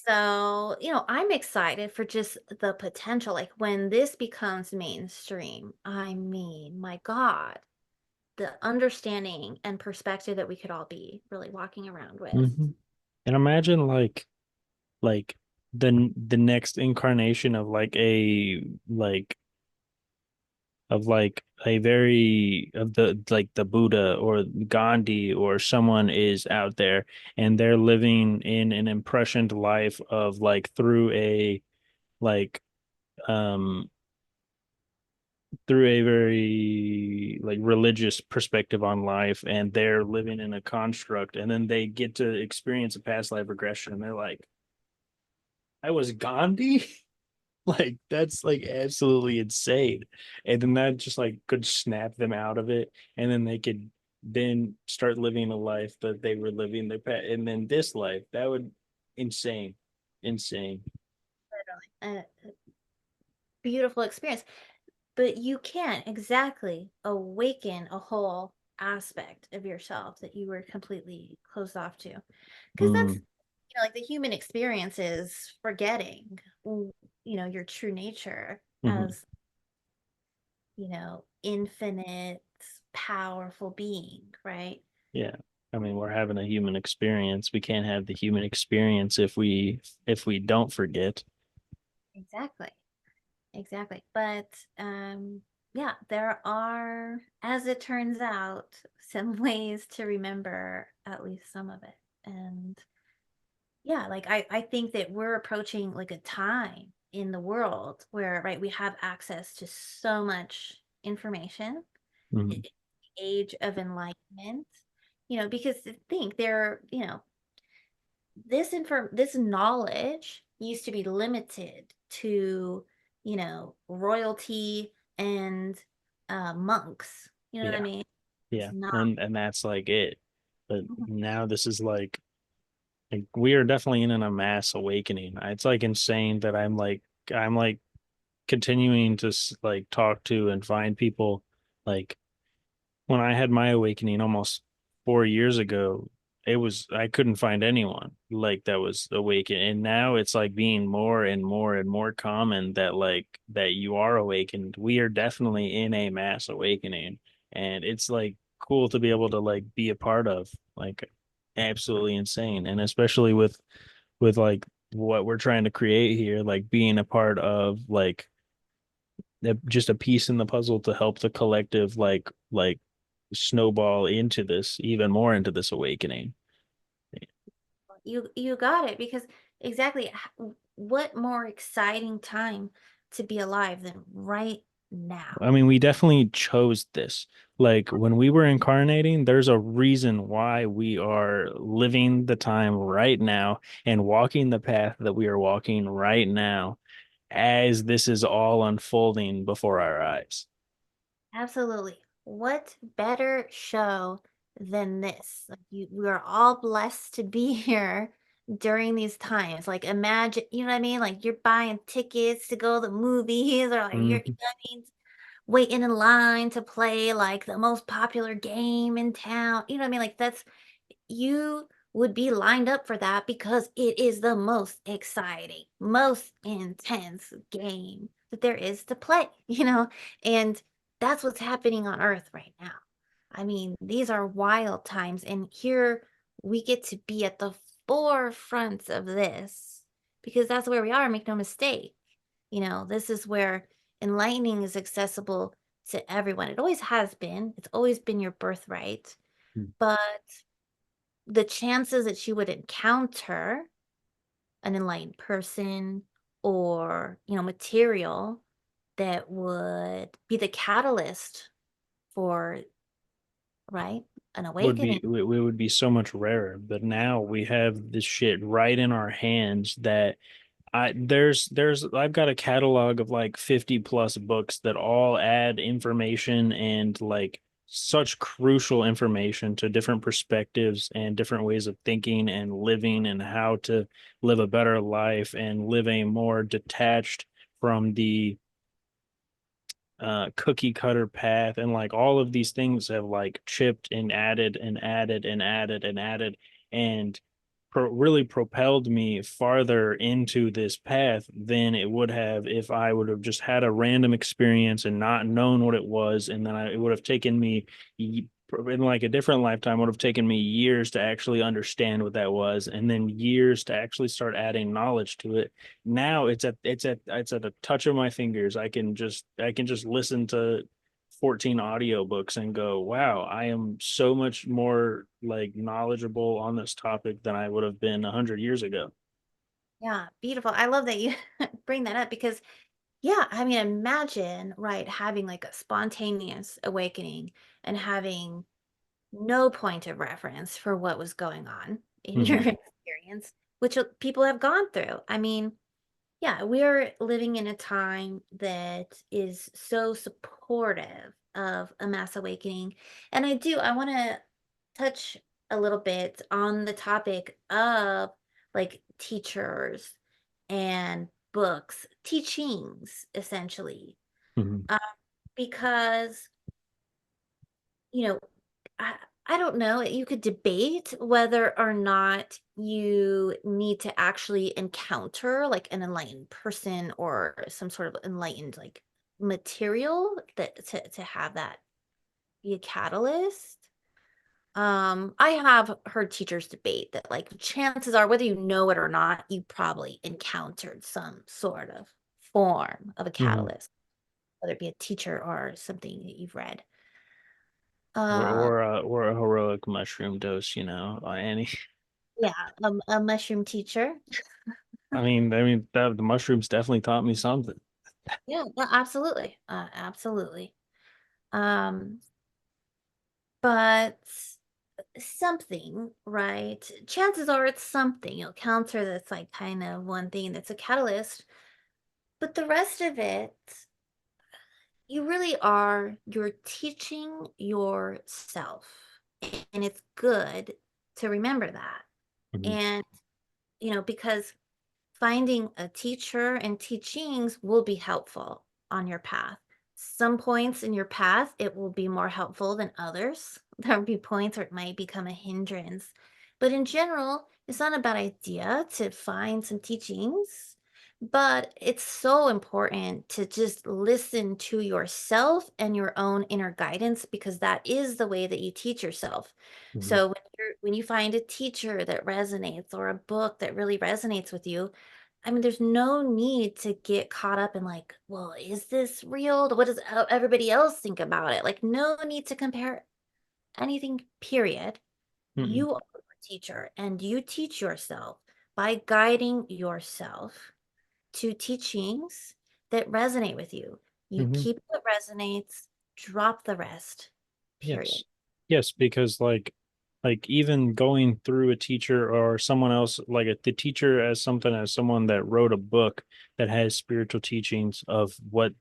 So, I'm excited for just the potential. Like when this becomes mainstream, I mean, my God, the understanding and perspective that we could all be really walking around with. Mm-hmm. And imagine like the next incarnation of like a very of the like the Buddha or Gandhi or someone is out there and they're living in an impressioned life of like like um through a very like religious perspective on life and they're living in a construct and then they get to experience a past life regression and they're like I was Gandhi. Like that's like absolutely insane. And then that just like could snap them out of it. And then they could then start living a life that they were living their past. And then this life, that would insane. Insane. A beautiful experience. But you can't exactly awaken a whole aspect of yourself that you were completely closed off to. Because that's, Mm, like the human experience is forgetting, your true nature mhm. as, infinite, powerful being, right? Yeah. I mean, we're having a human experience. We can't have the human experience if we don't forget. Exactly. Exactly. But yeah, there are, as it turns out, some ways to remember at least some of it. And yeah, like I think that we're approaching like a time in the world where, right, we have access to so much information, Mhm. age of enlightenment, because think there, this knowledge used to be limited to, royalty and monks. You know what I Yeah. mean? It's Yeah. not. And that's like it. But now this is like we are definitely in a mass awakening. It's like insane that I'm like continuing to like talk to and find people like when I had my awakening almost 4 years ago, it was I couldn't find anyone like that was awakened. And now it's like being more and more and more common that like that you are awakened. We are definitely in a mass awakening. And it's like cool to be able to like be a part of. Like absolutely insane. And especially with like what we're trying to create here, like being a part of like just a piece in the puzzle to help the collective like snowball into this even more into this awakening. You got it, because exactly what more exciting time to be alive than right now. I mean, we definitely chose this. Like when we were incarnating, there's a reason why we are living the time right now and walking the path that we are walking right now as this is all unfolding before our eyes. Absolutely. What better show than this? Like we are all blessed to be here during these times. Like imagine, you know what I mean? Like you're buying tickets to go to the movies or like you're, you Mhm. know what I mean? Waiting in line to play like the most popular game in town. You know what I mean? Like that's you would be lined up for that because it is the most exciting, most intense game that there is to play, you know? And that's what's happening on Earth right now. I mean, these are wild times, and here we get to be at the forefront of this because that's where we are, make no mistake. You know, this is where enlightening is accessible to everyone. It always has been, it's always been your birthright. But the chances that you would encounter an enlightened person or, you know, material that would be the catalyst for, right, an Would awakening. be it would be so much rarer, but now we have this shit right in our hands that there's I've got a catalog of like 50 plus books that all add information and like such crucial information to different perspectives and different ways of thinking and living and how to live a better life and live a more detached from the cookie cutter path, and like all of these things have like chipped and added and added and added and added and really propelled me farther into this path than it would have if I would have just had a random experience and not known what it was, and then it would have taken me in like a different lifetime would have taken me years to actually understand what that was, and then years to actually start adding knowledge to it. Now it's at a touch of my fingers. I can just listen to 14 audiobooks and go, wow, I am so much more like knowledgeable on this topic than I would have been 100 years ago. Yeah, beautiful. I love that you bring that up because, yeah, I mean, imagine, right, having like a spontaneous awakening and having no point of reference for what was going on in your Hmm. experience, which people have gone through. I mean, yeah, we're living in a time that is so supportive of a mass awakening. And I want to touch a little bit on the topic of like teachers and books, teachings, essentially. Hmm. Uh, because, you know, I, I don't know. You could debate whether or not you need to actually encounter like an enlightened person or some sort of enlightened like material that to have that be a catalyst. I have heard teachers debate that like chances are, whether you know it or not, you probably encountered some sort of form of a Hmm. catalyst, whether it be a teacher or something that you've read. or Um, or a, or a heroic mushroom dose, any. yeah, a mushroom teacher. I mean that the mushrooms definitely taught me something. Yeah, no, absolutely. Absolutely. Um, but something, right? Chances are it's something. You'll counter that's like kind of one thing that's a catalyst, but the rest of it, you really are, you're teaching yourself. And it's good to remember that. Mhm. And, because finding a teacher and teachings will be helpful on your path. Some points in your path, it will be more helpful than others. There will be points where it might become a hindrance. But in general, it's not a bad idea to find some teachings. But it's so important to just listen to yourself and your own inner guidance because that is the way that you teach yourself. Mhm. So when you find a teacher that resonates or a book that really resonates with you, I mean, there's no need to get caught up in like, well, is this real? What does everybody else think about it? Like, no need to compare anything, period. Mhm. You are a teacher and you teach yourself by guiding yourself to teachings that resonate with you. You Hmm. keep what resonates, drop the rest, period. Yes. Yes, because like even going through a teacher or someone else, like the teacher as something as someone that wrote a book that has spiritual teachings of what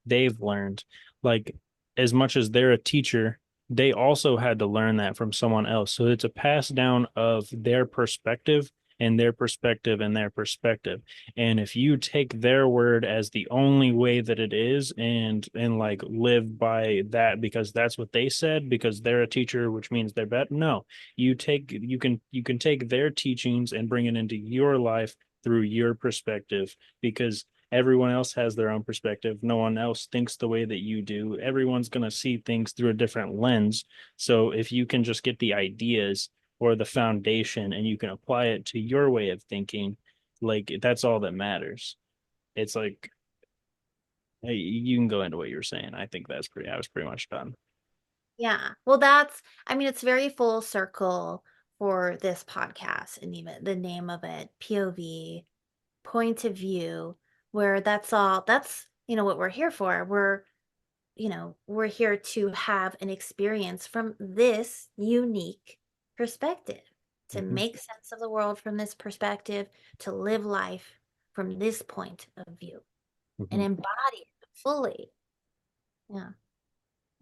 they've learned, like as much as they're a teacher, they also had to learn that from someone else. So it's a pass down of their perspective and their perspective and their perspective. And if you take their word as the only way that it is and like live by that because that's what they said because they're a teacher, which means they're better. No, you can take their teachings and bring it into your life through your perspective because everyone else has their own perspective. No one else thinks the way that you do. Everyone's going to see things through a different lens. So if you can just get the ideas or the foundation and you can apply it to your way of thinking, like that's all that matters. It's like hey, you can go into what you were saying. I think I was pretty much done. Yeah. Well, I mean, it's very full circle for this podcast and even the name of it, POV, point of view, where that's what we're here for. We're here to have an experience from this unique perspective, to Mhm, make sense of the world from this perspective, to live life from this point of view and mhm. embody it fully. Yeah.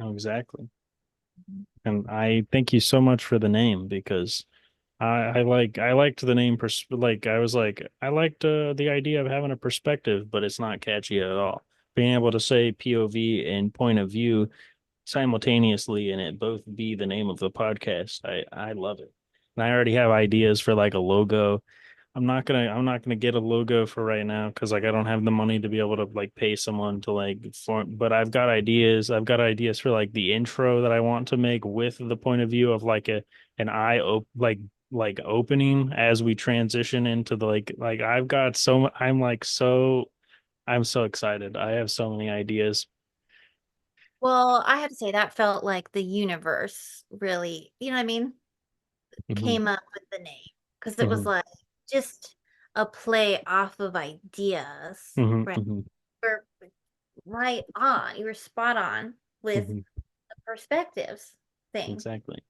No, exactly. Mhm. And I thank you so much for the name because I liked the name like I was like I liked the idea of having a perspective, but it's not catchy at all. Being able to say POV and point of view simultaneously and it both be the name of the podcast, I love it. And I already have ideas for like a logo. I'm not gonna get a logo for right now because like I don't have the money to be able to like pay someone to like form, but I've got ideas. I've got ideas for like the intro that I want to make with the point of view of like an eye op like opening as we transition into the like I've got so I'm so excited. I have so many ideas. Well, I have to say that felt like the universe really, you know what I mean, Hmm. came up with the name because it was Hmm. like just a play off of ideas, Hmm. right? Hmm. You're right on. You were spot on with Hmm. the perspectives thing. Exactly.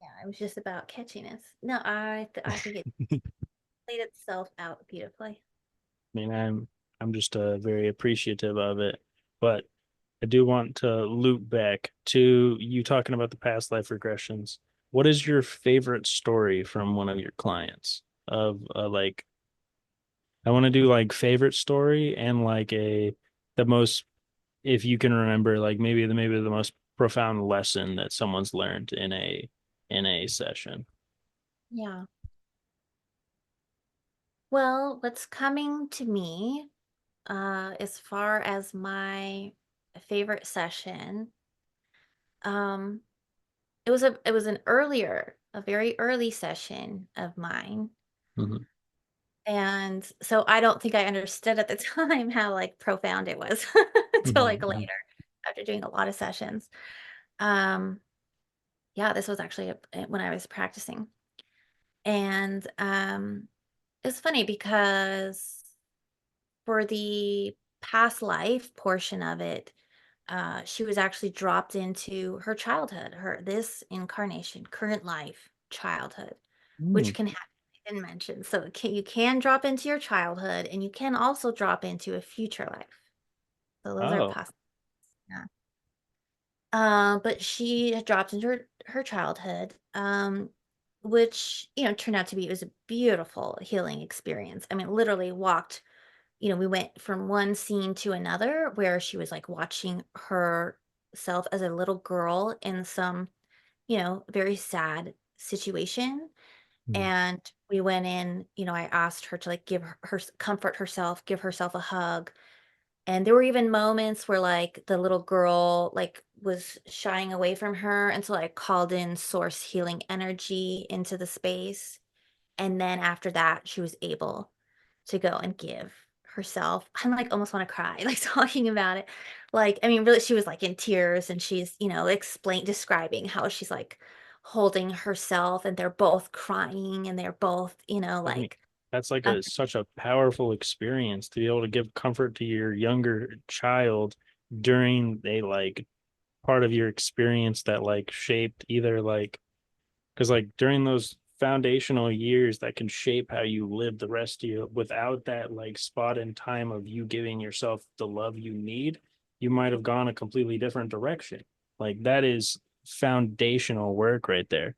Yeah, it was just about catchiness. No, I think it played itself out beautifully. Mean, I'm just very appreciative of it, but I do want to loop back to you talking about the past life regressions. What is your favorite story from one of your clients of like I want to do like favorite story and like a the most if you can remember like maybe the most profound lesson that someone's learned in a session. Yeah. Well, what's coming to me, as far as my favorite session, um, it was a very early session of mine. Mhm. And so I don't think I understood at the time how like profound it was until like Mhm. Mhm. later after doing a lot of sessions. Um, yeah, this was actually when I was practicing. And it's funny because for the past life portion of it, she was actually dropped into her childhood, her this incarnation, current life, childhood, which Mm. can happen. I didn't mention. So you can drop into your childhood, and you can also drop into a future life. So those are Oh. possible. Yeah. But she had dropped into her childhood, which turned out to be it was a beautiful healing experience. I mean, literally walked we went from one scene to another where she was like watching herself as a little girl in some, very sad situation. Mm. And we went in, I asked her to like give her comfort herself, give herself a hug. And there were even moments where like the little girl like was shying away from her. And so I called in source healing energy into the space. And then after that, she was able to go and give herself. I'm like almost want to cry, like talking about it. Like, I mean, really, she was like in tears and she's, describing how she's like holding herself and they're both crying and they're both, I mean, like, that's like uh, a such a powerful experience to be able to give comfort to your younger child during a like part of your experience that like shaped either like because like during those foundational years that can shape how you live the rest of you without that like spot in time of you giving yourself the love you need, you might have gone a completely different direction. Like that is foundational work right there.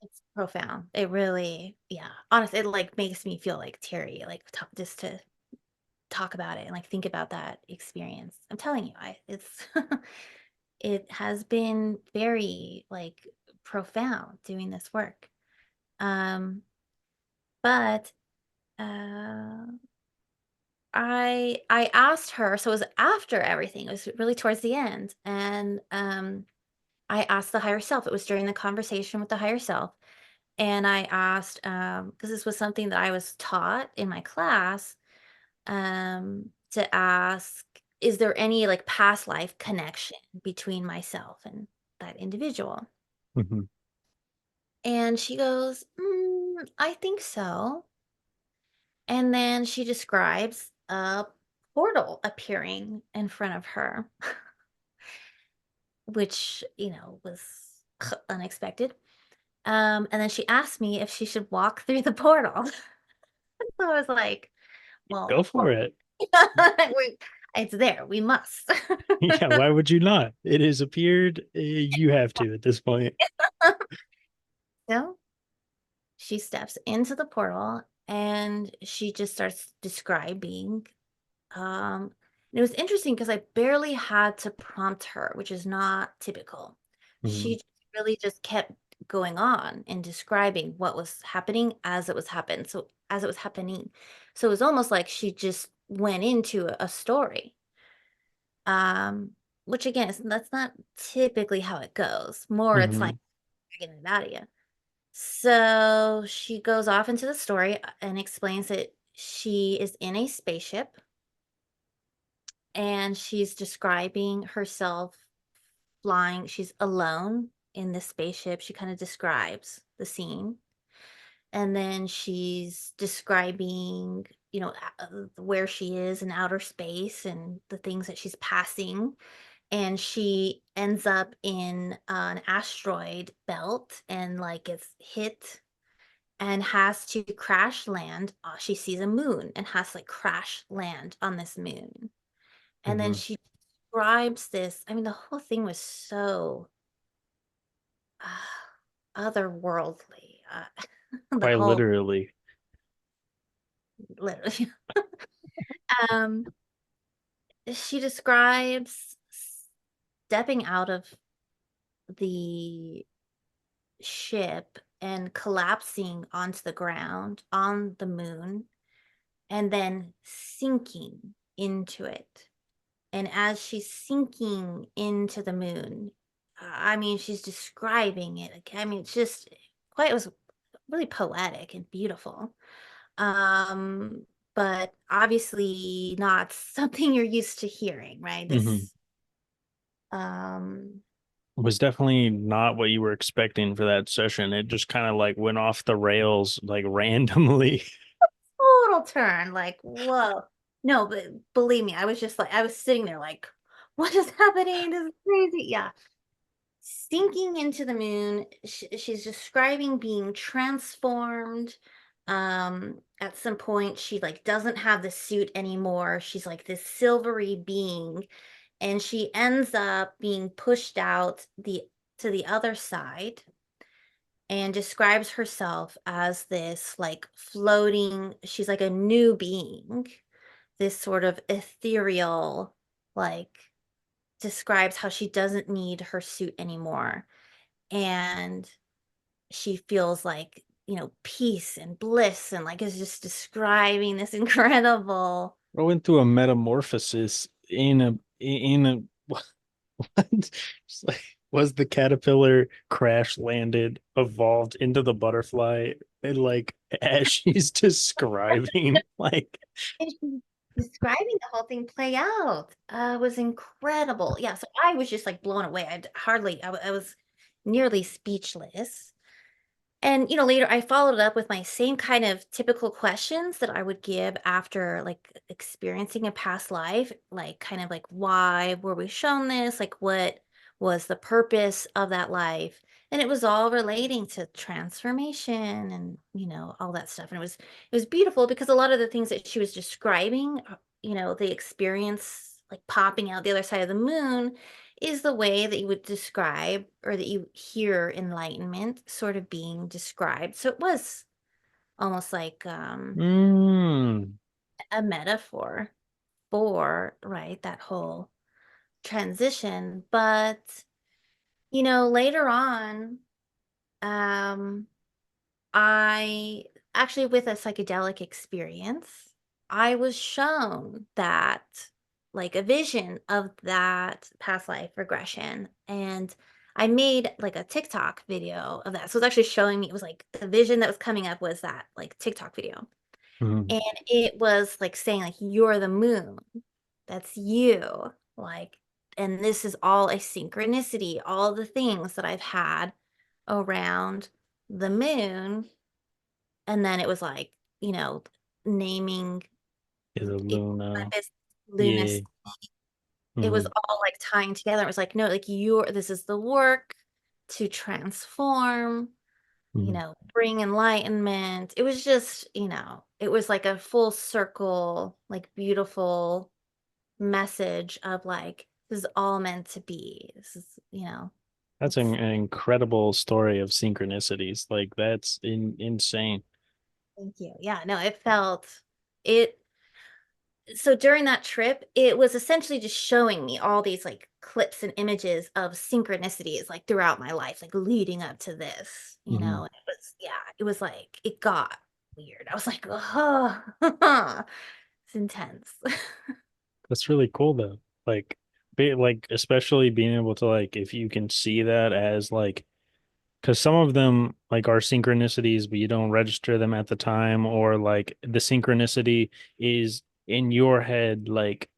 It's profound. It really, yeah. Honestly, it like makes me feel like teary, like just to talk about it and like think about that experience. I'm telling you, it's it has been very like profound doing this work. Um, but uh I asked her, so it was after everything, it was really towards the end. And I asked the higher self. It was during the conversation with the higher self. And I asked, because this was something that I was taught in my class, to ask, is there any like past life connection between myself and that individual? Mhm. And she goes, I think so. And then she describes a portal appearing in front of her, which, was unexpected. And then she asked me if she should walk through the portal. So I was like, well, Go of course. for it. It's there. We must. Yeah, why would you not? It has appeared. You have to at this point. So she steps into the portal and she just starts describing. Um, and it was interesting because I barely had to prompt her, which is not typical. Mhm. She really just kept going on and describing what was happening as it was happening. So as it was happening. So it was almost like she just went into a story. Um, which again, that's not typically how it goes. More it's like Mhm. getting it out of you. So she goes off into the story and explains that she is in a spaceship and she's describing herself flying. She's alone in this spaceship. She kind of describes the scene. And then she's describing, where she is in outer space and the things that she's passing. And she ends up in an asteroid belt and like gets hit and has to crash land. She sees a moon and has to like crash land on this moon. And then Mhm. she describes this. I mean, the whole thing was so otherworldly. The Quite whole, literally. literally. um, she describes stepping out of the ship and collapsing onto the ground on the moon and then sinking into it. And as she's sinking into the moon, I mean, she's describing it. I mean, it's just it was really poetic and beautiful. Um, but obviously not something you're used to hearing, right? Mhm. Um, Was definitely not what you were expecting for that session. It just kind of like went off the rails like randomly. total turn, like, whoa. No, but believe me, I was just like, I was sitting there like, what is happening? This is crazy. Yeah. Sinking into the moon, she's describing being transformed. At some point, she like doesn't have the suit anymore. She's like this silvery being, and she ends up being pushed out the to the other side and describes herself as this like floating, she's like a new being, this sort of ethereal, like describes how she doesn't need her suit anymore. And she feels like, peace and bliss and like is just describing this incredible. I went through a metamorphosis in a what? It's like, was the caterpillar crash landed, evolved into the butterfly, and like as she's describing, like And she's describing the whole thing play out. Was incredible. Yeah, so I was just like blown away. I was nearly speechless. And, later I followed it up with my same kind of typical questions that I would give after like experiencing a past life, like kind of like why were we shown this? Like what was the purpose of that life? And it was all relating to transformation and, all that stuff. And it was beautiful because a lot of the things that she was describing, the experience like popping out the other side of the moon is the way that you would describe or that you hear enlightenment sort of being described. So it was almost like Mm. a metaphor for, right, that whole transition. But, later on, um, I actually, with a psychedelic experience, I was shown that, like, a vision of that past life regression. And I made like a TikTok video of that. So it's actually showing me, it was like the vision that was coming up was that like TikTok video. Mhm. And it was like saying, like, you're the moon. That's you. Like, and this is all a synchronicity, all the things that I've had around the moon. And then it was like, you know, naming Is a it, Luna. this Yeah. lunacy. It was Hmm. all like tying together. It was like, no, like this is the work to transform, Hmm. bring enlightenment. It was just, it was like a full circle, like beautiful message of like, this is all meant to be. This is, That's it's, an incredible story of synchronicities. Like that's insane. thank you. Yeah, no, it so during that trip, it was essentially just showing me all these like clips and images of synchronicities like throughout my life, like leading up to this, Hmm. and it was like it got weird. I was like, oh, it's intense. That's really cool though. Like, like especially being able to like if you can see that as like because some of them like are synchronicities, but you don't register them at the time, or like the synchronicity is in your head like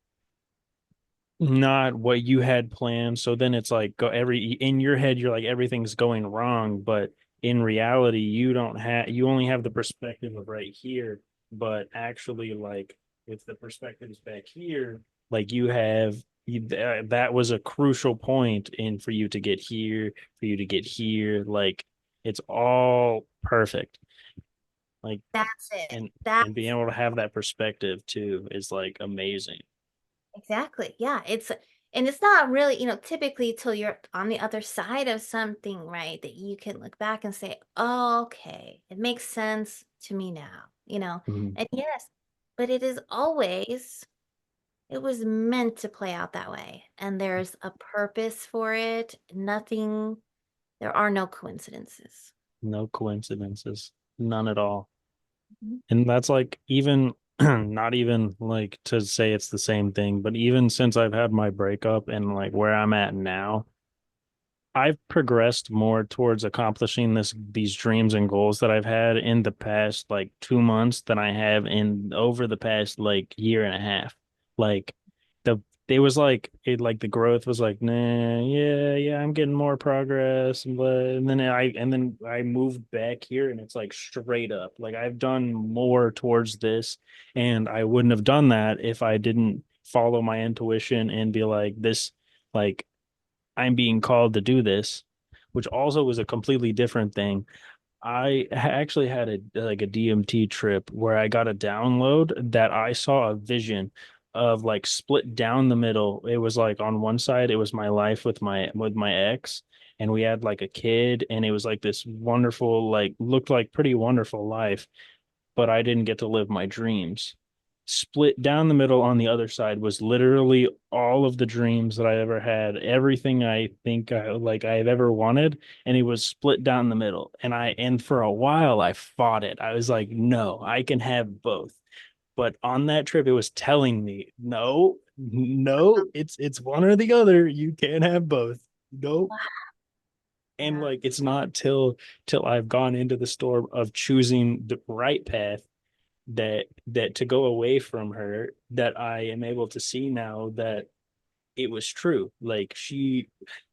not what you had planned. So then it's like go every in your head, you're like everything's going wrong, but in reality, you only have the perspective of right here. But actually, like if the perspective is back here, like that was a crucial point in for you to get here, for you to get here. Like it's all perfect. Like That's it. and That and being able to have that perspective too is like amazing. Exactly. Yeah. And it's not really, typically till you're on the other side of something, right, that you can look back and say, oh, okay, it makes sense to me now, Mhm. And yes, but it was meant to play out that way. And there's a purpose for it. There are no coincidences. No coincidences, none at all. Mhm. And that's like even not even like to say it's the same thing, but even since I've had my breakup and like where I'm at now, I've progressed more towards accomplishing these dreams and goals that I've had in the past like 2 months than I have in over the past like year and a half. Like the it was like it like the growth was like, nah, yeah, I'm getting more progress, but and then I moved back here and it's like straight up. Like I've done more towards this, and I wouldn't have done that if I didn't follow my intuition and be like this like I'm being called to do this, which also was a completely different thing. Actually had a DMT trip where I got a download that I saw a vision of like split down the middle. It was like on one side it was my life with my ex, and we had like a kid, and it was like this wonderful like looked like pretty wonderful life, but I didn't get to live my dreams. Split down the middle on the other side was literally all of the dreams that I ever had, everything I think I've ever wanted, and it was split down the middle. And for a while I fought it. I was like, no, I can have both. But on that trip, it was telling me, no, no, it's one or the other. You can't have both. Nope. Wow. And Yeah. like it's not till I've gone into the storm of choosing the right path that to go away from her that I am able to see now that it was true. Like I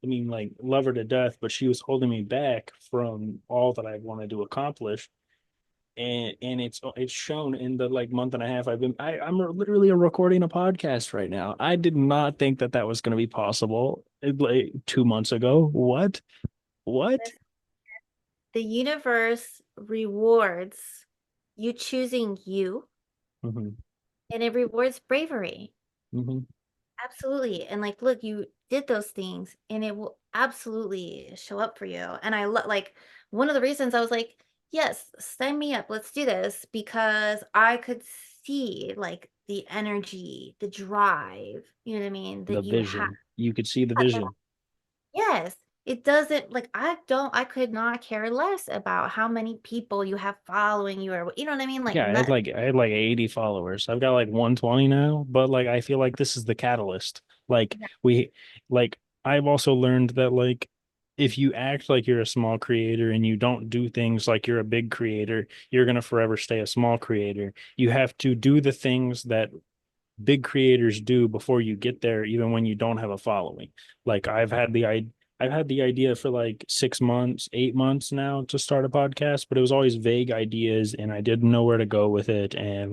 mean, like love her to death, but she was holding me back from all that I wanted to accomplish. And it's shown in the like month and a half I'm literally recording a podcast right now. I did not think that that was going to be possible like 2 months ago. What? The universe rewards you choosing you, Hmm. and it rewards bravery. Hmm. Absolutely. And like, look, you did those things and it will absolutely show up for you. And like one of the reasons I was like, yes, sign me up. Let's do this because I could see like the energy, the drive, you know what I mean, The that you have. vision. You could see the vision. Yes. It doesn't like I could not care less about how many people you have following you or you know what I mean? Like Yeah, not I had like 80 followers. I've got like 120 now, but like I feel like this is the catalyst. Like we like I've also learned that like if you act like you're a small creator and you don't do things like you're a big creator, you're gonna forever stay a small creator. You have to do the things that big creators do before you get there, even when you don't have a following. Like I've had the idea for like 6 months, 8 months now to start a podcast, but it was always vague ideas and I didn't know where to go with it. And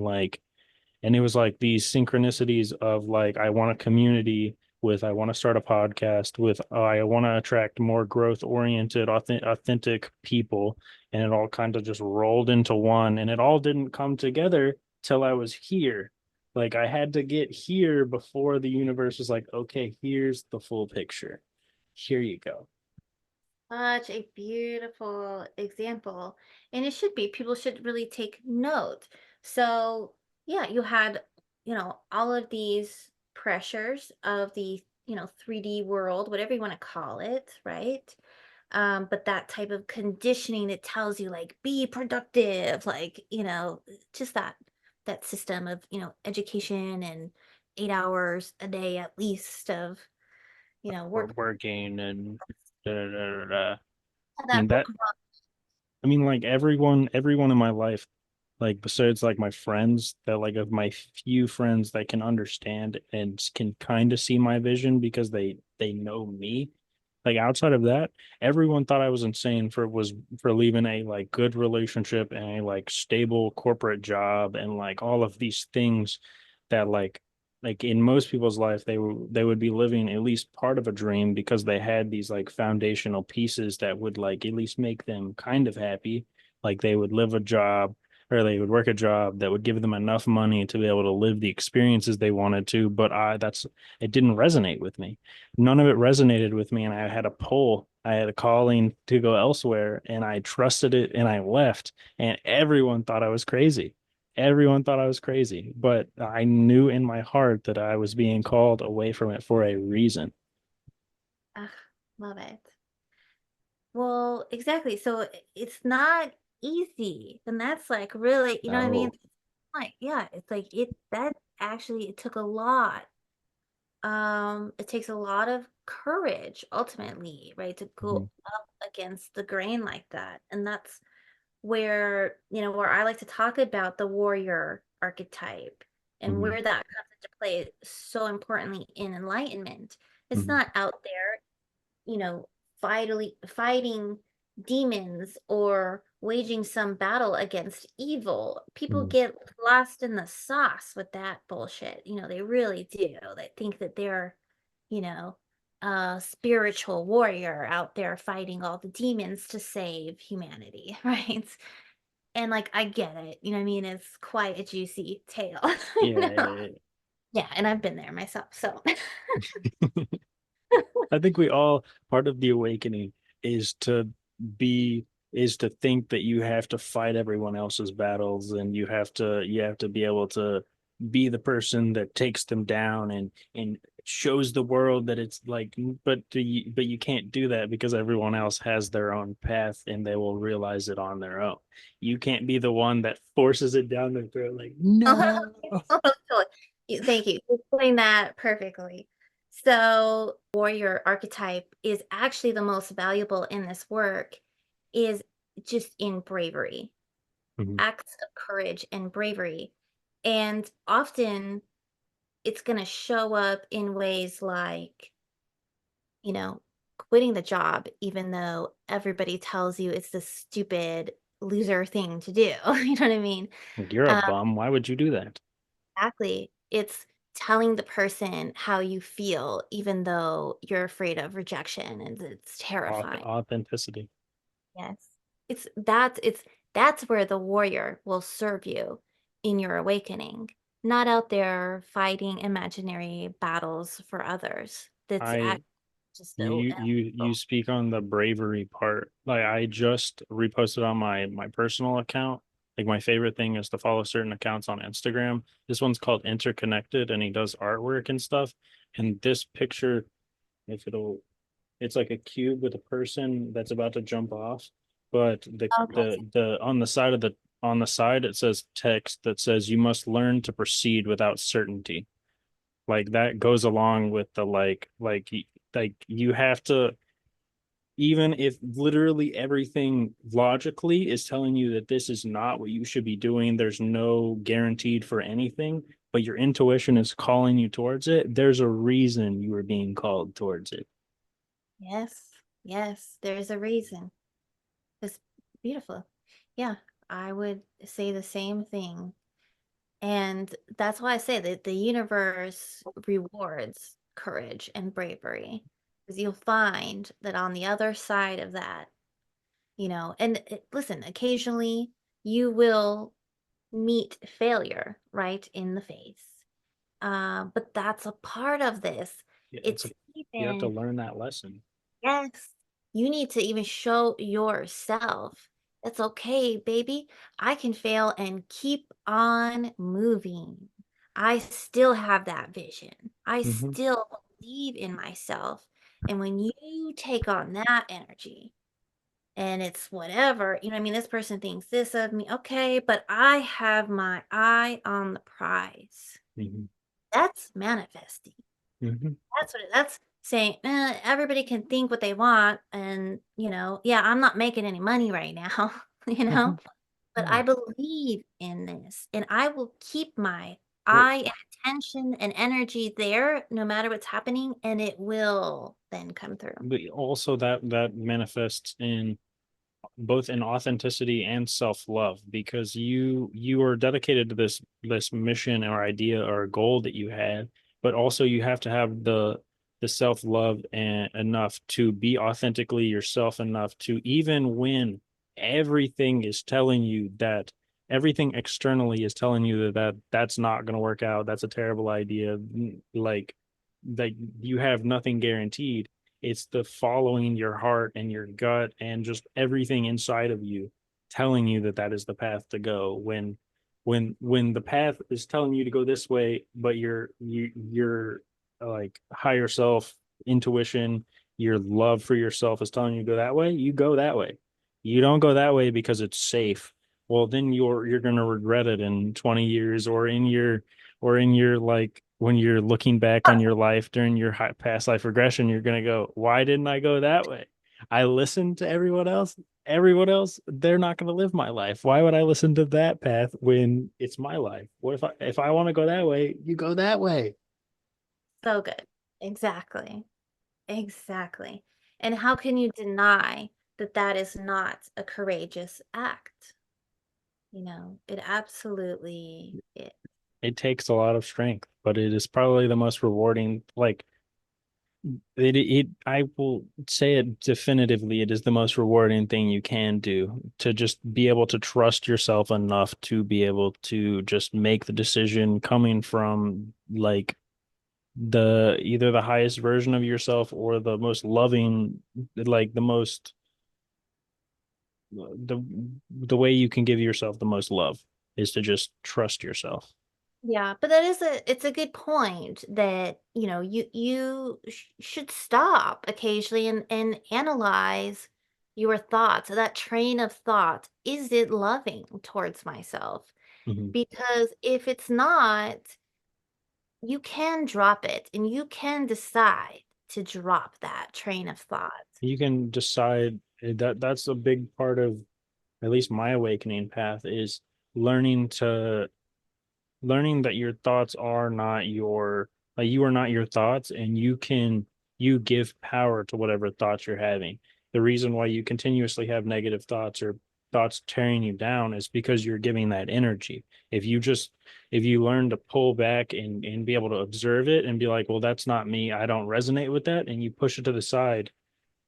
it was like these synchronicities of like I want a community with I want to start a podcast with I want to attract more growth oriented authentic people, and it all kind of just rolled into one, and it all didn't come together till I was here. Like I had to get here before the universe was like, okay, here's the full picture, here you go. such a beautiful example. And it should be. People should really take note. So, yeah, you had, all of these pressures of the, 3D world, whatever you want to call it, right? But that type of conditioning that tells you like be productive, like, just that system of, education and 8 hours a day at least of, We're work. working and da, da, da, da, da. I That mean that book. I mean, like everyone in my life, like besides like my friends, that like of my few friends that can understand and can kind of see my vision because they know me. Like outside of that, everyone thought I was insane for leaving a like good relationship and a like stable corporate job and like all of these things that like in most people's life they would be living at least part of a dream because they had these like foundational pieces that would like at least make them kind of happy, like they would live a job or they would work a job that would give them enough money to be able to live the experiences they wanted to, but I that's it didn't resonate with me. None of it resonated with me, and I had a pull, I had a calling to go elsewhere, and I trusted it and I left, and everyone thought I was crazy. Everyone thought I was crazy, but I knew in my heart that I was being called away from it for a reason. Ugh, love it. Well, exactly. So it's not easy. And that's like really, you know what I mean? No. Like, yeah, it's like that actually it took a lot. It takes a lot of courage ultimately, right? To Mhm. go up against the grain like that. And that's where I like to talk about the warrior archetype and Mhm. where that comes into play so importantly in enlightenment. It's Mhm. not out there vitally fighting demons or waging some battle against evil. People Mhm. get lost in the sauce with that bullshit. They really do. They think that they're, you know, a spiritual warrior out there fighting all the demons to save humanity, right? And like I get it. You know what I mean? It's quite a juicy tale. Yeah, yeah, Yeah, and I've been there myself. So yeah. I think we all part of the awakening is to be is to think that you have to fight everyone else's battles and you have to be able to be the person that takes them down and shows the world that it's like but you can't do that because everyone else has their own path and they will realize it on their own. You can't be the one that forces it down their throat like no. Thank you. You explained that perfectly. So, warrior archetype is actually the most valuable in this work, is just in bravery, Mhm. acts of courage and bravery. And often it's going to show up in ways like, you know, quitting the job, even though everybody tells you it's the stupid loser thing to do. You know what I mean? Like, you're a Um, bum. Why would you do that? exactly. It's telling the person how you feel, even though you're afraid of rejection and it's terrifying. Authenticity. Yes. That's where the warrior will serve you in your awakening, not out there fighting imaginary battles for others. That's I just you speak on the bravery part. Like, I just reposted on my personal account. Like, my favorite thing is to follow certain accounts on Instagram. This one's called Interconnected, and he does artwork and stuff. And this picture, if it'll it's like a cube with a person that's about to jump off, but okay. the on the side it says text that says you must learn to proceed without certainty. Like, that goes along with the like you have to, even if literally everything logically is telling you that this is not what you should be doing, there's no guaranteed for anything, but your intuition is calling you towards it. There's a reason you are being called towards it. Yes. Yes, there's a reason. It's beautiful. Yeah, I would say the same thing. And that's why I say that the universe rewards courage and bravery. Because you'll find that on the other side of that, listen, occasionally you will meet failure right in the face. But that's a part of this. Yeah, It's you have to even, learn that lesson. yes, you need to even show yourself that's okay, baby. I can fail and keep on moving. I still have that vision. I Hmm. still believe in myself. And when you take on that energy, and it's whatever, I mean, this person thinks this of me, okay, but I have my eye on the prize. Hmm. That's manifesting. Hmm. That's saying, everybody can think what they want, and yeah, I'm not making any money right now, you Hmm. know, but Yeah. I believe in this, and I will keep my Well, eye and attention and energy there no matter what's happening, and it will then come through. but also that manifests in both in authenticity and self-love, because you are dedicated to this mission or idea or goal that you had, but also you have to have the self-love and enough to be authentically yourself, enough to, even when everything is telling you that everything externally is telling you that's not going to work out, that's a terrible idea, like you have nothing guaranteed. It's the following your heart and your gut and just everything inside of you telling you that that is the path to go. When the path is telling you to go this way, but your like higher self, intuition, your love for yourself is telling you to go that way, you go that way. You don't go that way because it's safe. Well, then you're going to regret it in 20 years, or in your like when you're looking back on your life during your past life regression, you're going to go, why didn't I go that way? I listened to everyone else. Everyone else, they're not going to live my life. Why would I listen to that path when it's my life? What if I want to go that way, you go that way. So good. Exactly. Exactly. And how can you deny that that is not a courageous act? It absolutely is. It takes a lot of strength, but it is probably the most rewarding. Like, I will say it definitively, it is the most rewarding thing you can do, to just be able to trust yourself enough to be able to just make the decision coming from like the either the highest version of yourself or the most loving, like the the way you can give yourself the most love is to just trust yourself. Yeah, but it's a good point that, you should stop occasionally and analyze your thoughts. That train of thought, is it loving towards myself? Mhm. Because if it's not, you can drop it and you can decide to drop that train of thought. You can decide that that's a big part of at least my awakening path, is learning to learning that your thoughts are not your, like, you are not your thoughts, and you give power to whatever thoughts you're having. The reason why you continuously have negative thoughts or thoughts tearing you down is because you're giving that energy. If you just, if you learn to pull back and be able to observe it and be like, well, that's not me, I don't resonate with that, and you push it to the side,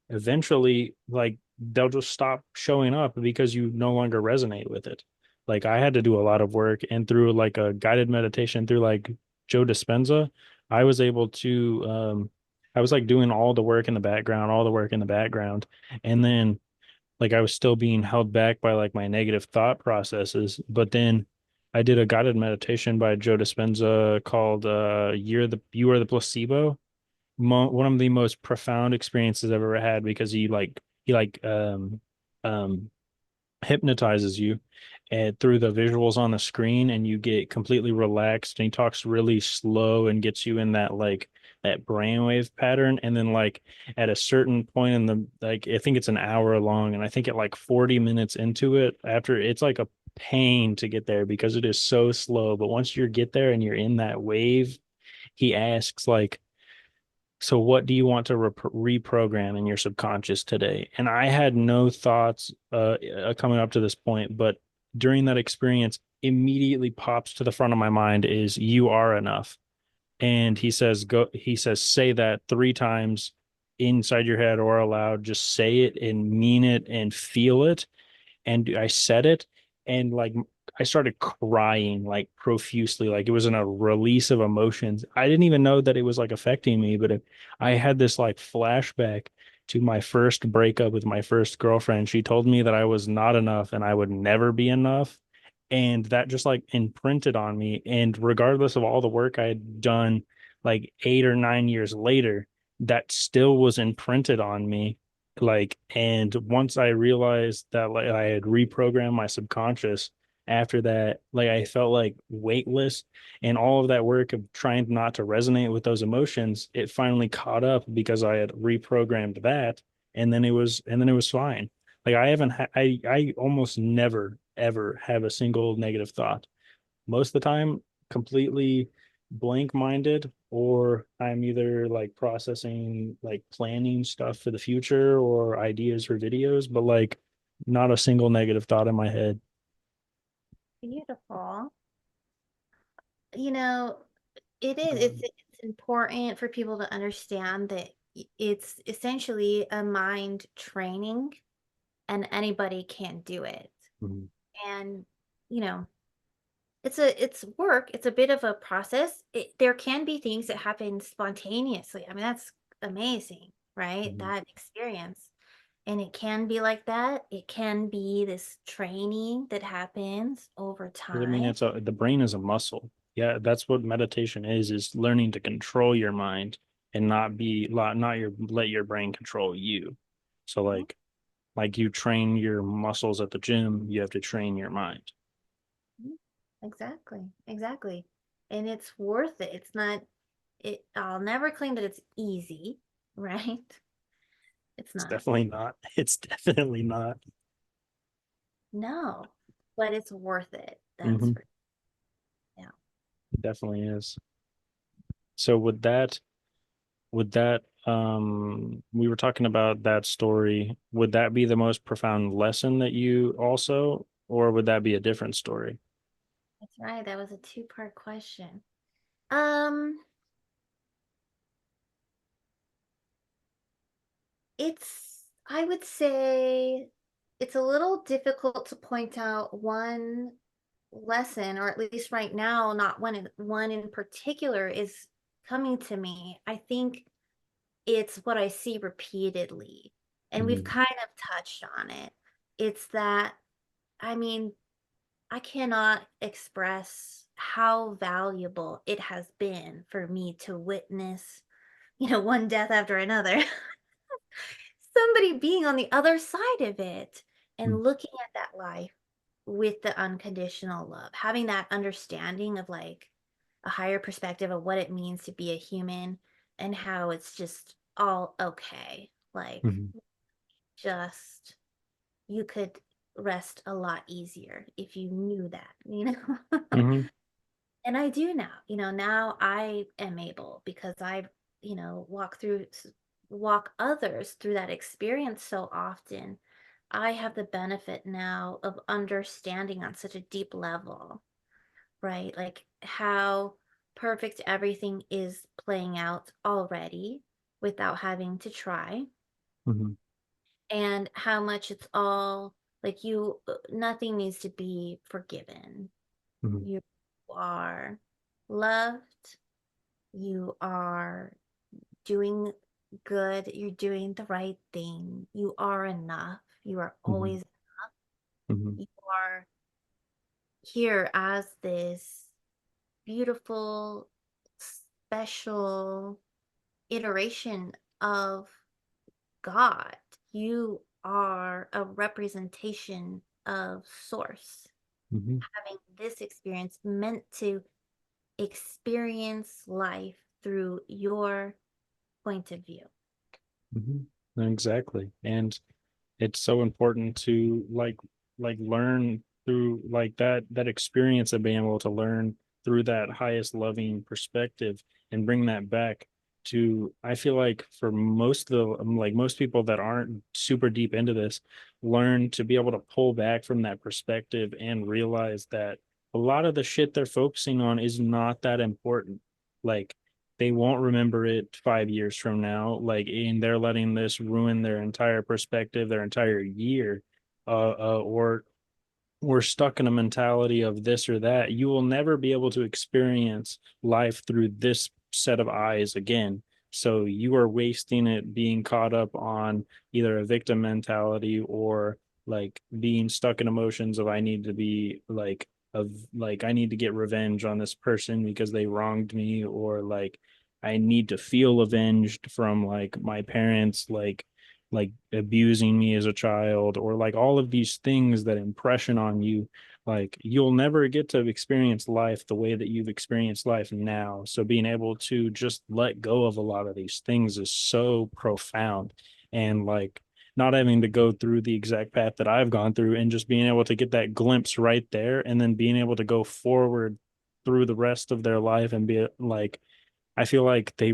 eventually, like, they'll just stop showing up because you no longer resonate with it. Like, I had to do a lot of work, and through like a guided meditation through like Joe Dispenza, I was able to I was like doing all the work in the background, all the work in the background, and then like I was still being held back by like my negative thought processes. But then I did a guided meditation by Joe Dispenza called You Are the Placebo. One of the most profound experiences I've ever had, because he um hypnotizes you and through the visuals on the screen, and you get completely relaxed, and he talks really slow and gets you in that like that brainwave pattern. And then like at a certain point in the, like, I think it's an hour long, and I think at like 40 minutes into it, after, it's like a pain to get there because it is so slow, but once you get there and you're in that wave, he asks like, so what do you want to reprogram in your subconscious today? And I had no thoughts coming up to this point, but during that experience, immediately pops to the front of my mind is you are enough. And he says, say that 3 times inside your head or aloud. Just say it and mean it and feel it. And I said it, and like I started crying like profusely, like it was in a release of emotions. I didn't even know that it was like affecting me, but I had this like flashback to my first breakup with my first girlfriend. She told me that I was not enough and I would never be enough. And that just like imprinted on me. And regardless of all the work I had done, like 8 or 9 years later, that still was imprinted on me. Like, and once I realized that like I had reprogrammed my subconscious, after that, like I felt like weightless, and all of that work of trying not to resonate with those emotions, it finally caught up because I had reprogrammed that. And then it was fine. Like I haven't I almost never ever have a single negative thought. Most of the time, completely blank minded, or I'm either like processing, like planning stuff for the future or ideas for videos, but like not a single negative thought in my head. Beautiful. You know, it is. Um, It's important for people to understand that it's essentially a mind training, and anybody can do it. mhm. And you know, it's work. It's a bit of a process. There can be things that happen spontaneously. I mean, that's amazing, right? Mhm. That experience. And it can be like that. It can be this training that happens over 'Cause I mean, time. the brain is a muscle. Yeah, that's what meditation is learning to control your mind and not your, let your brain control you. So like you train your muscles at the gym, you have to train your mind. Mhm. Exactly. Exactly. And it's worth it. It's not, I'll never claim that it's easy, right? It's It's not. definitely not. It's definitely not. No, but it's worth it. That's Hmm. for, yeah. It definitely is. So would that we were talking about that story, would that be the most profound lesson that you also, or would that be a different story? That's right. That was a two-part question. Um, I would say it's a little difficult to point out one lesson, or at least right now, not one in particular is coming to me. I think it's what I see repeatedly, and we've Hmm. kind of touched on it. It's that, I mean, I cannot express how valuable it has been for me to witness, one death after another. Somebody being on the other side of it and looking at that life with the unconditional love, having that understanding of like a higher perspective of what it means to be a human, and how it's just all okay. Like, Hmm. just you could rest a lot easier if you knew that, you know? Hmm. And I do now, now I am able because I've, walk others through that experience so often. I have the benefit now of understanding on such a deep level, right? Like how perfect everything is playing out already without having to try, Mhm, and how much it's all like nothing needs to be forgiven. mhm, You are loved, you are doing good, you're doing the right thing, you are enough, you are mhm, always, mhm, you are here as this beautiful, special iteration of God. You are a representation of Source, mhm, having this experience meant to experience life through your point of view. mhm. Exactly. And it's so important to learn through like that experience of being able to learn through that highest loving perspective and bring that back to, I feel like for most of the like most people that aren't super deep into this, learn to be able to pull back from that perspective and realize that a lot of the shit they're focusing on is not that important. Like they won't remember it 5 years from now. Like, and they're letting this ruin their entire perspective, their entire year, or we're stuck in a mentality of this or that. You will never be able to experience life through this set of eyes again. So you are wasting it being caught up on either a victim mentality or like being stuck in emotions of I need to be like of like I need to get revenge on this person because they wronged me, or like I need to feel avenged from like my parents like abusing me as a child, or like all of these things that impression on you. Like you'll never get to experience life the way that you've experienced life now. So being able to just let go of a lot of these things is so profound. And like not having to go through the exact path that I've gone through, and just being able to get that glimpse right there, and then being able to go forward through the rest of their life and be like, I feel like they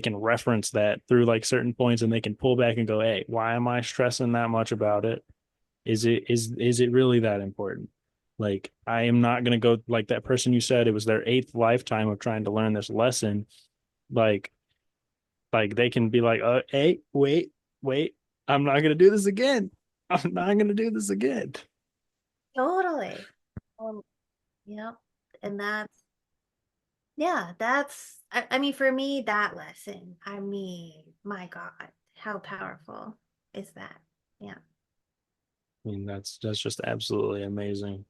can reference that through like certain points, and they can pull back and go, hey, why am I stressing that much about it? Is it really that important? Like I am not gonna go like that person you said it was their eighth lifetime of trying to learn this lesson. Like like they can be like, hey, wait, I'm not gonna do this again. I'm not gonna do this again. Totally. Um, yep. And yeah, I mean, for me, that lesson, I mean, my God, how powerful is that? Yeah. I mean, that's just absolutely amazing.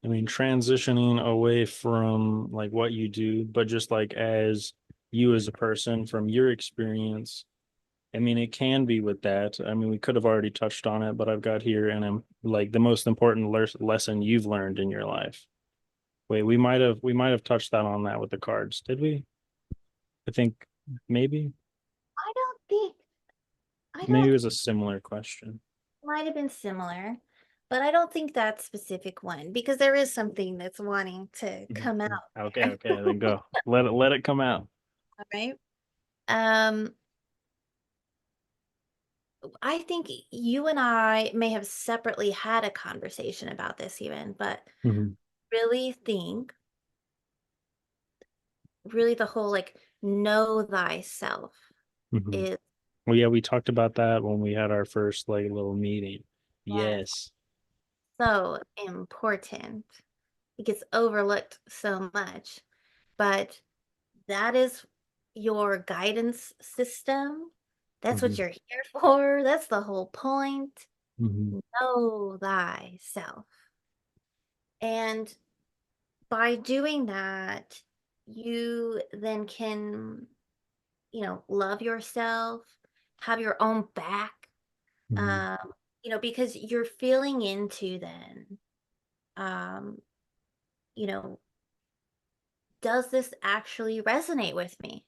I mean, transitioning away from like what you do, but just like as you as a person from your experience. I mean, it can be with that. I mean, we could have already touched on it, but I've got here and I'm like the most important lesson you've learned in your life. Wait, we might have touched that on that with the cards, did we? I think maybe I don't think, I maybe it don't, was a similar question. might have been similar, but I don't think that specific one because there is something that's wanting to come out Okay, there. okay, then go. Let it come out. All right. Um, I think you and I may have separately had a conversation about this even, but Mhm, really think, really the whole like know thyself mhm. is Well, yeah, we talked about that when we had our first like little meeting. yes, Yes. so important. It gets overlooked so much, but that is your guidance system. That's what Mhm, you're here for. That's the whole point. mhm, Know thyself. And by doing that, you then can, love yourself, have your own back, mhm, um, because you're feeling into then, um, you know, does this actually resonate with me?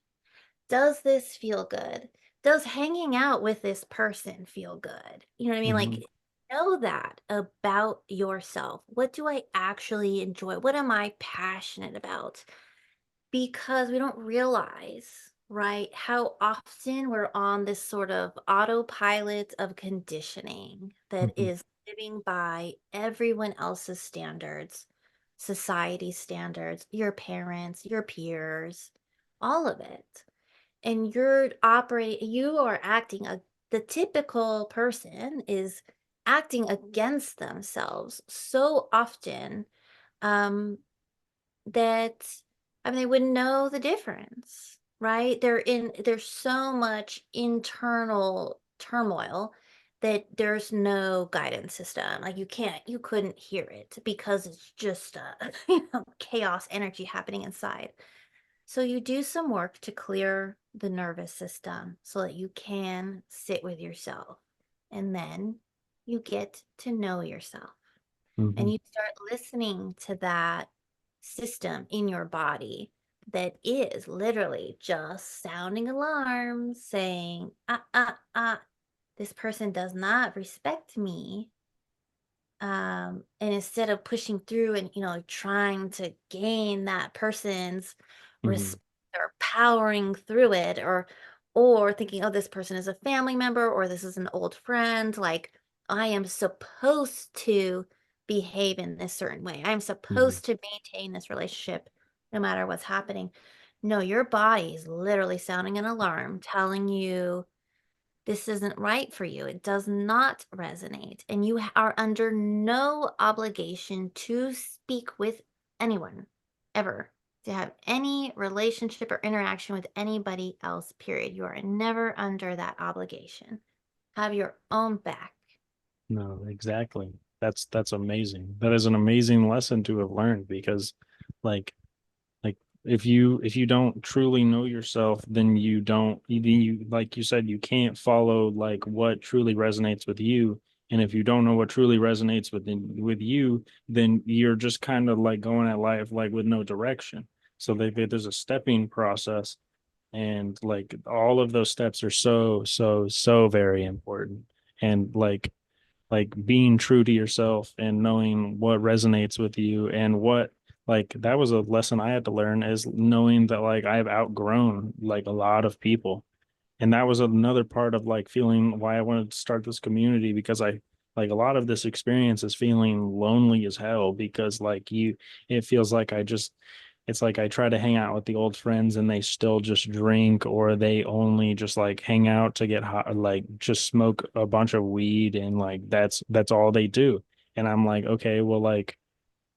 Does this feel good? Does hanging out with this person feel good? You know what I mean? mhm, Like, know that about yourself. What do I actually enjoy? What am I passionate about? Because we don't realize, right, how often we're on this sort of autopilot of conditioning that Mhm. is living by everyone else's standards, society standards, your parents, your peers, all of it. And you are acting, the typical person is acting against themselves so often, um, that I mean, they wouldn't know the difference, right? There's so much internal turmoil that there's no guidance system. Like you couldn't hear it because it's just chaos energy happening inside. So you do some work to clear the nervous system so that you can sit with yourself. And then you get to know yourself and Mhm. you start listening to that system in your body that is literally just sounding alarms saying, this person does not respect me. And instead of pushing through and, trying to gain that person's Mhm. respect or powering through it, or thinking, oh, this person is a family member or this is an old friend, like I am supposed to behave in this certain way. I'm Mhm. supposed to maintain this relationship no matter what's happening. No, your body is literally sounding an alarm telling you this isn't right for you. It does not resonate. And you are under no obligation to speak with anyone ever, to have any relationship or interaction with anybody else, period. You are never under that obligation. Have your own back. No, exactly. That's amazing. That is an amazing lesson to have learned because like like if you don't truly know yourself, then you don't you like you said, you can't follow like what truly resonates with you. And if you don't know what truly resonates with you, then you're just kind of like going at life like with no direction. So there's a stepping process, and like all of those steps are so very important. And like being true to yourself and knowing what resonates with you and what, like that was a lesson I had to learn, is knowing that like I've outgrown like a lot of people. And that was another part of like feeling why I wanted to start this community, because I like a lot of this experience is feeling lonely as hell, because like it feels like it's like I try to hang out with the old friends and they still just drink, or they only just like hang out to get hot, like just smoke a bunch of weed, and like that's all they do. And I'm like, okay, well, like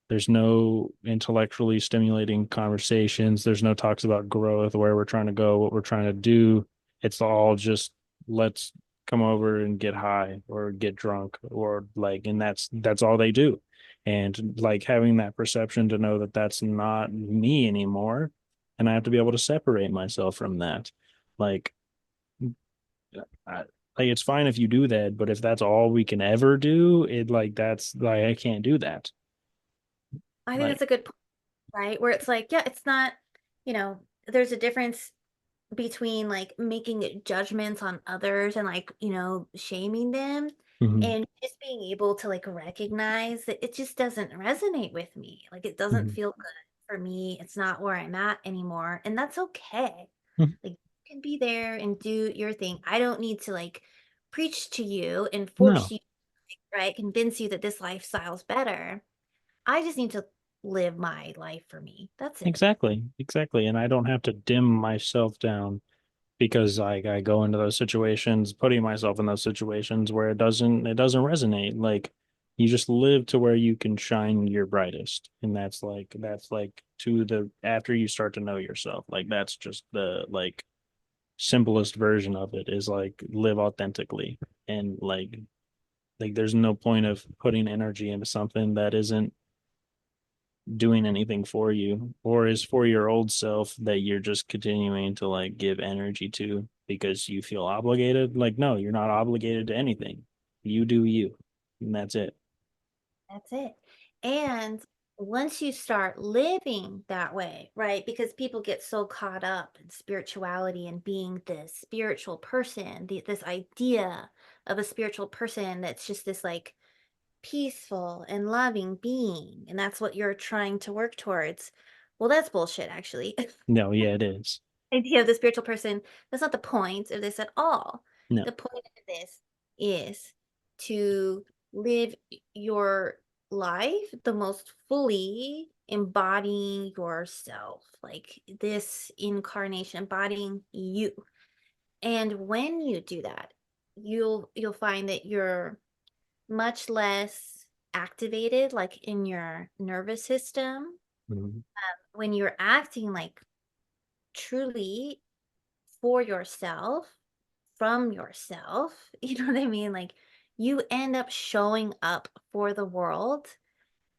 there's no intellectually stimulating conversations. There's no talks about growth, where we're trying to go, what we're trying to do. It's all just let's come over and get high or get drunk, or like, and that's all they do. And like having that perception to know that that's not me anymore, and I have to be able to separate myself from that. Like, I, like it's fine if you do that, but if that's all we can ever do, it like that's like I can't do that. I think Like, that's a good point, right? Where it's like, yeah, it's not, you know, there's a difference between like making judgments on others and like, shaming them mhm, and just being able to like recognize that it just doesn't resonate with me. Like it doesn't mhm, feel good for me. It's not where I'm at anymore. And that's okay. mhm. Like you can be there and do your thing. I don't need to like preach to you and force No, you, right? Convince you that this lifestyle's better. I just need to live my life for me. That's it. exactly, exactly. And I don't have to dim myself down because I go into those situations, putting myself in those situations where it doesn't resonate. Like you just live to where you can shine your brightest. And that's like to the after you start to know yourself. Like that's just the like simplest version of it, is like live authentically. And like there's no point of putting energy into something that isn't doing anything for you, or is for your old self that you're just continuing to like give energy to because you feel obligated. Like, no, you're not obligated to anything. You do you, and that's it. That's it. And once you start living that way, right? Because people get so caught up in spirituality and being this spiritual person, this idea of a spiritual person that's just this like peaceful and loving being, and that's what you're trying to work towards. Well, that's bullshit, actually. No, yeah, it is. Idea of the spiritual person. That's not the point of this at all. No. The point of this is to live your life the most fully embodying yourself, like this incarnation, embodying you. And when you do that, you'll find that you're much less activated, like in your nervous system. Mhm. When you're acting like truly for yourself, from yourself, you know what I mean? Like you end up showing up for the world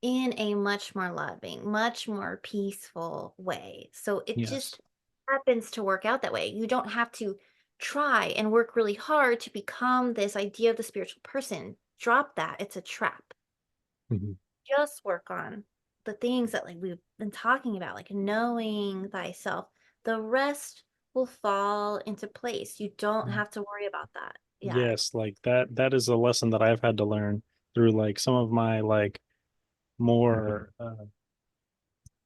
in a much more loving, much more peaceful way. So it Yes. just happens to work out that way. You don't have to try and work really hard to become this idea of the spiritual person. Drop that. It's a trap. Mhm. Just work on the things that like we've been talking about, like knowing thyself. The rest will fall into place. You don't have to worry about that. Yeah. Yes, like that is a lesson that I've had to learn through like some of my like more I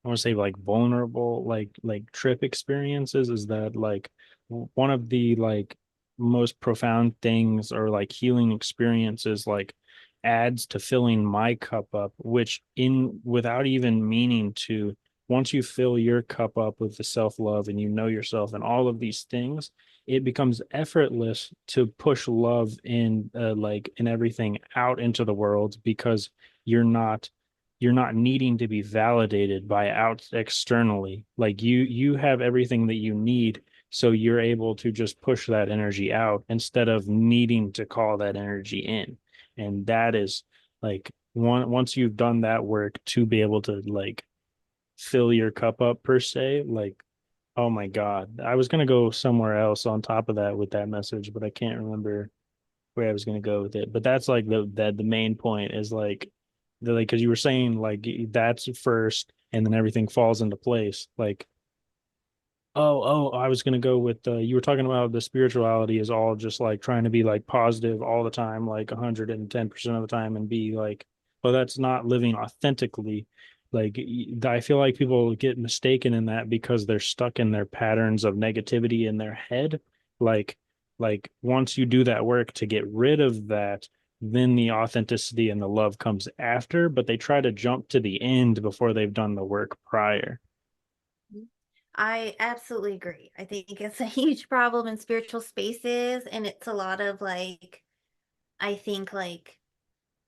want to say like vulnerable like trip experiences is that like one of the like most profound things or like healing experiences like adds to filling my cup up, which in without even meaning to, once you fill your cup up with the self-love and you know yourself and all of these things, it becomes effortless to push love in like in everything out into the world because you're not you're not needing to be validated by out externally. Like you have everything that you need, so you're able to just push that energy out instead of needing to call that energy in. And that is like once you've done that work to be able to like fill your cup up per se, like oh my God. I was gonna go somewhere else on top of that with that message, but I can't remember where I was going to go with it. But that's like the main point is like the like because you were saying like that's first and then everything falls into place. Like I was gonna go with you were talking about the spirituality is all just like trying to be like positive all the time, like 110% of the time, and be like, well, that's not living authentically. Like I feel like people get mistaken in that because they're stuck in their patterns of negativity in their head. Like like once you do that work to get rid of that, then the authenticity and the love comes after, but they try to jump to the end before they've done the work prior. I absolutely agree. I think it's a huge problem in spiritual spaces, and it's a lot of like, I think like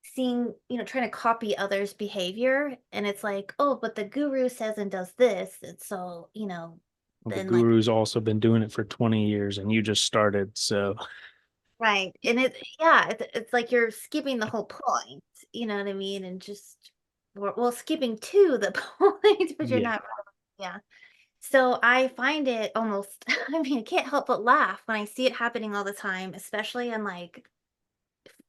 seeing, trying to copy others' behavior. And it's like, oh, but the guru says and does this. And so, Well, the then like, guru's also been doing it for 20 years and you just started. So, right. And yeah, it's like you're skipping the whole point. You know what I mean? And just, well, skipping to the point, but you're yeah. not, yeah. So I find it almost, I mean, I can't help but laugh when I see it happening all the time, especially on like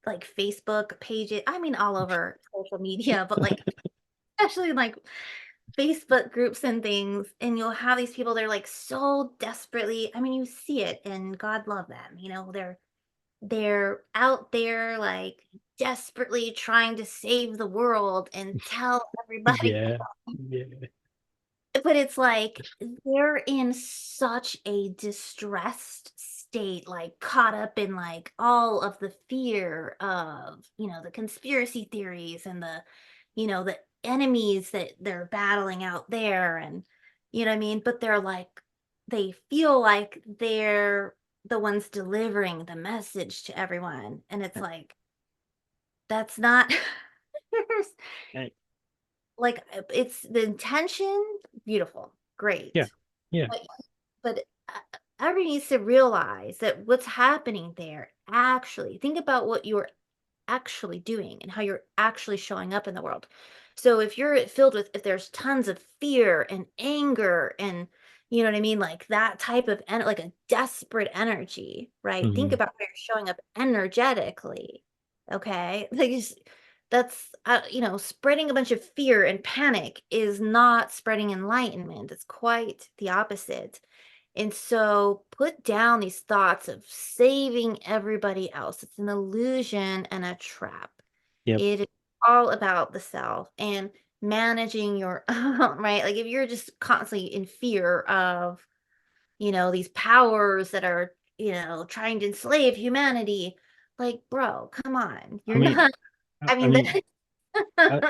Facebook pages. I mean, all over social media, but like especially in like Facebook groups and things. And you'll have these people, they're like so desperately, I mean, you see it and God love them, they're out there like desperately trying to save the world and tell everybody. Yeah. Yeah. But it's like they're in such a distressed state, like caught up in like all of the fear of, the conspiracy theories and the enemies that they're battling out there. And you know what I mean? But they're like, they feel like they're the ones delivering the message to everyone. And it's like, that's not Hey, like it's the intention, beautiful, yeah. great. Yeah. But everybody needs to realize that what's happening there, actually think about what you're actually doing and how you're actually showing up in the world. So if you're filled with, if there's tons of fear and anger and you know what I mean, like that type of like a desperate energy, right? Think Hmm. about how you're showing up energetically. Okay, like that's spreading a bunch of fear and panic is not spreading enlightenment. It's quite the opposite. And so put down these thoughts of saving everybody else. It's an illusion and a trap. Yep. It is all about the self and managing your right? Like if you're just constantly in fear of, these powers that are, trying to enslave humanity, like, bro, come on. I You're mean, not, I I mean, mean,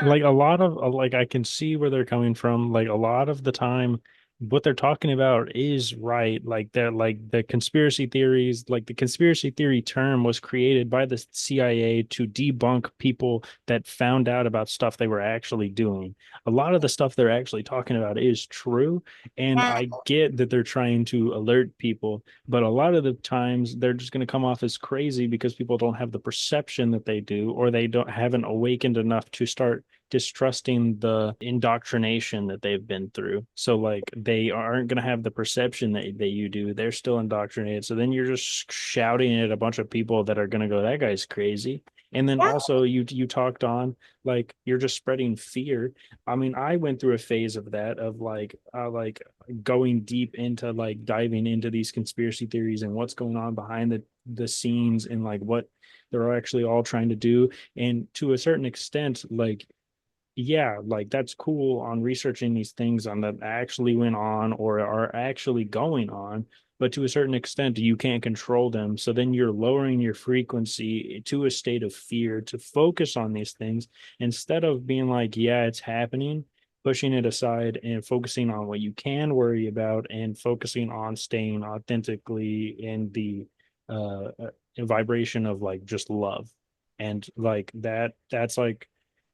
like a lot of like I can see where they're coming from. Like a lot of the time, what they're talking about is right. Like they're like the conspiracy theories, like the conspiracy theory term was created by the CIA to debunk people that found out about stuff they were actually doing. A lot of the stuff they're actually talking about is true, and yeah, I get that they're trying to alert people, but a lot of the times they're just going to come off as crazy because people don't have the perception that they do, or they don't haven't awakened enough to start distrusting the indoctrination that they've been through. So like they aren't going to have the perception that you do. They're still indoctrinated. So then you're just shouting at a bunch of people that are going to go, that guy's crazy. And then yeah, also you talked on like you're just spreading fear. I mean, I went through a phase of that of like going deep into like diving into these conspiracy theories and what's going on behind the scenes and like what they're actually all trying to do. And to a certain extent, like yeah, like that's cool on researching these things on that actually went on or are actually going on, but to a certain extent, you can't control them. So then you're lowering your frequency to a state of fear to focus on these things instead of being like, yeah, it's happening, pushing it aside and focusing on what you can worry about and focusing on staying authentically in the vibration of like just love. And like that's like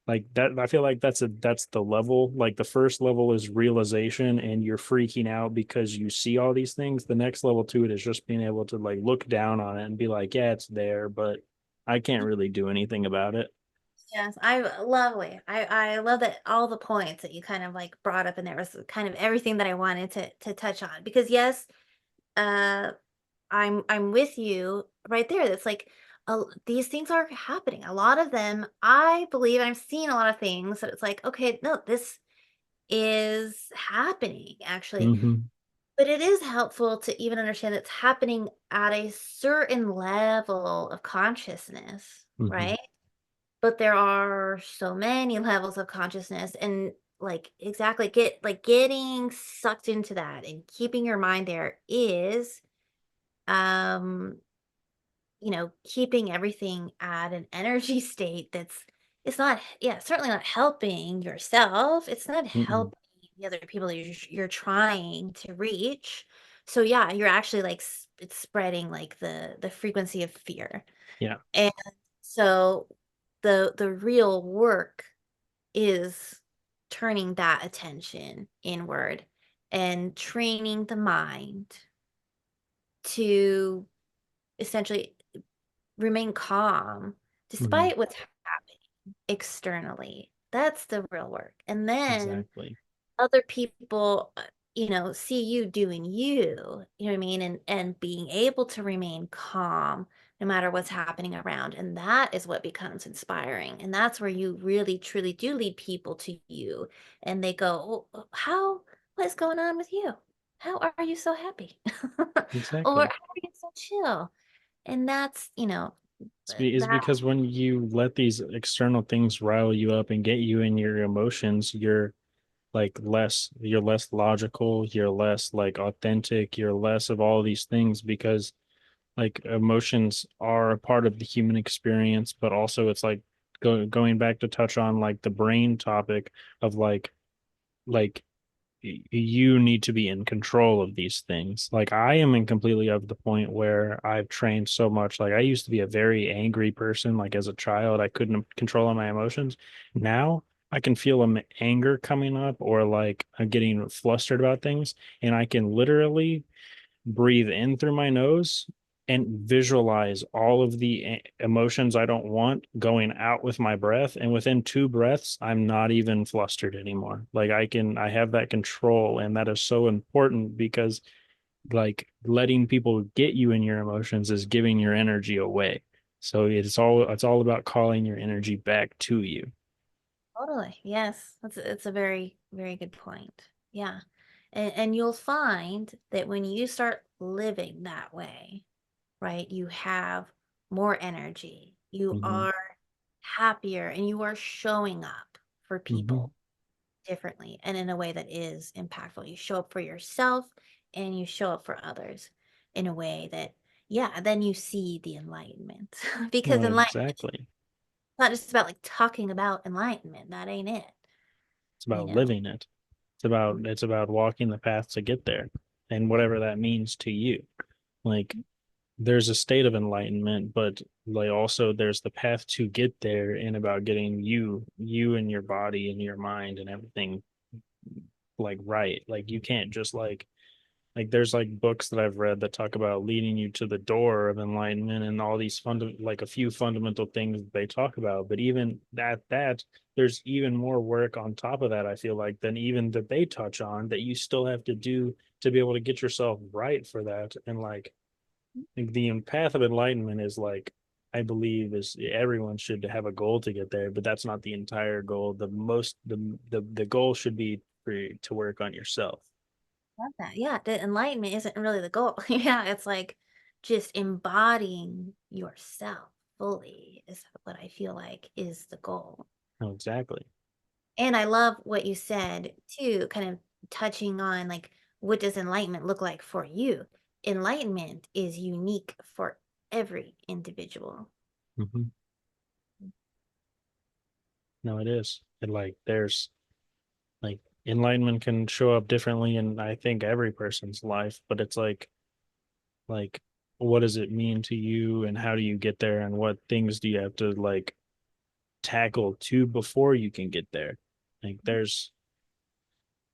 that I feel like that's the level. Like the first level is realization and you're freaking out because you see all these things. The next level to it is just being able to like look down on it and be like, yeah, it's there, but I can't really do anything about it. yes, lovely. I love that all the points that you kind of like brought up in there was kind of everything that I wanted to touch on because yes, uh I'm with you right there. It's like these things are happening. A lot of them, I believe, and I've seen a lot of things that it's like, okay, no, this is happening actually. Hmm. But it is helpful to even understand it's happening at a certain level of consciousness, Hmm. right? But there are so many levels of consciousness and like exactly getting sucked into that and keeping your mind there is um keeping everything at an energy state that's it's not yeah, certainly not helping yourself. It's not Hmm. helping the other people that you're trying to reach. So yeah, you're actually like it's spreading like the frequency of fear. Yeah. And so the real work is turning that attention inward and training the mind to essentially remain calm Hmm. despite what's happening externally. That's the real work. And then Exactly. other people, see you doing you know what I mean? And being able to remain calm no matter what's happening around. And that is what becomes inspiring. And that's where you really truly do lead people to you. And they go, "Oh, what is going on with you? How are you so happy? Or how Exactly. are you so chill?" And that's, It's that because when you let these external things rile you up and get you in your emotions, you're less logical, you're less like authentic, you're less of all these things because like emotions are a part of the human experience, but also it's like going back to touch on like the brain topic of like you need to be in control of these things. Like I am in completely of the point where I've trained so much. Like I used to be a very angry person. Like as a child, I couldn't control my emotions. Now I can feel anger coming up or like I'm getting flustered about things, and I can literally breathe in through my nose and visualize all of the emotions I don't want going out with my breath. And within two breaths, I'm not even flustered anymore. Like I have that control. And that is so important because like letting people get you in your emotions is giving your energy away. So it's all about calling your energy back to you. totally. Yes. It's a very, very good point. Yeah. And you'll find that when you start living that way, right, you have more energy. You Hmm. are happier, and you are showing up for Mm-hmm. people differently and in a way that is impactful. You show up for yourself and you show up for others in a way that, yeah, then you see the enlightenment. Because Well, enlightenment is exactly. not just about like talking about enlightenment. That ain't it, It's you about know? living it. It's about walking the path to get there, and whatever that means to you. Like there's a state of enlightenment, but like also there's the path to get there, and about getting you and your body and your mind and everything like right. Like you can't just like there's like books that I've read that talk about leading you to the door of enlightenment and all these like a few fundamental things that they talk about. But even that there's even more work on top of that, I feel like, than even that they touch on that you still have to do to be able to get yourself right for that. And like the path of enlightenment is like I believe is everyone should have a goal to get there, but that's not the entire goal. The goal should be to work on yourself. Love that. Yeah, the enlightenment isn't really the goal. Yeah, it's like just embodying yourself fully is what I feel like is the goal. Oh, exactly. And I love what you said too, kind of touching on like what does enlightenment look like for you? Enlightenment is unique for every individual. Mm-hmm. No, it is. And like there's like enlightenment can show up differently in I think every person's life, but it's like what does it mean to you and how do you get there and what things do you have to like tackle to before you can get there? Like there's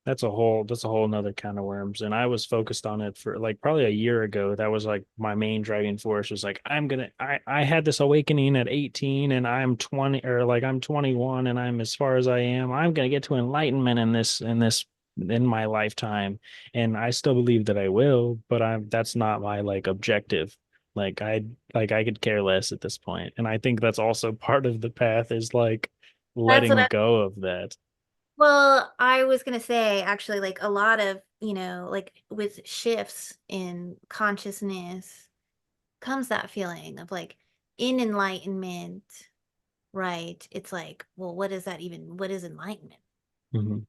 that's a whole nother kind of worms. And I was focused on it for like probably a year ago. That was like my main driving force was like, I had this awakening at 18 and I'm 20 or like I'm 21 and I'm as far as I am. I'm gonna get to enlightenment in my lifetime. And I still believe that I will, but that's not my like objective. Like I could care less at this point. And I think that's also part of the path is like That's what letting go of that. well, I was gonna say actually like a lot of, like with shifts in consciousness comes that feeling of like in enlightenment, right? It's like, well, what is enlightenment? Mhm.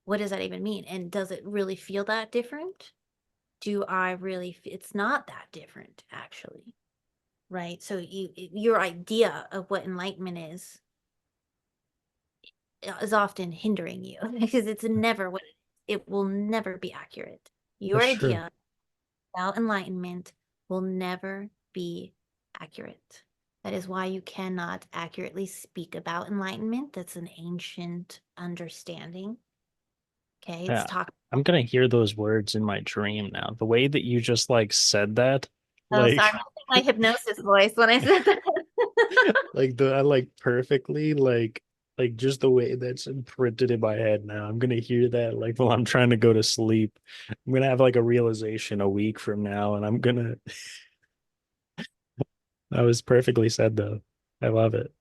What does that even mean? And does it really feel that different? Do I really, it's not that different actually, right? So your idea of what enlightenment is often hindering you because it's never what it will never be accurate. Your That's true. idea about enlightenment will never be accurate. That is why you cannot accurately speak about enlightenment. That's an ancient understanding. Okay, it's Yeah. talk. I'm gonna hear those words in my dream now. The way that you just like said that, Oh, sorry, like my hypnosis voice when I said that. like the I like perfectly like just the way that's imprinted in my head now. I'm gonna hear that like while I'm trying to go to sleep. I'm gonna have like a realization a week from now, and I'm gonna that was perfectly said though. I love it.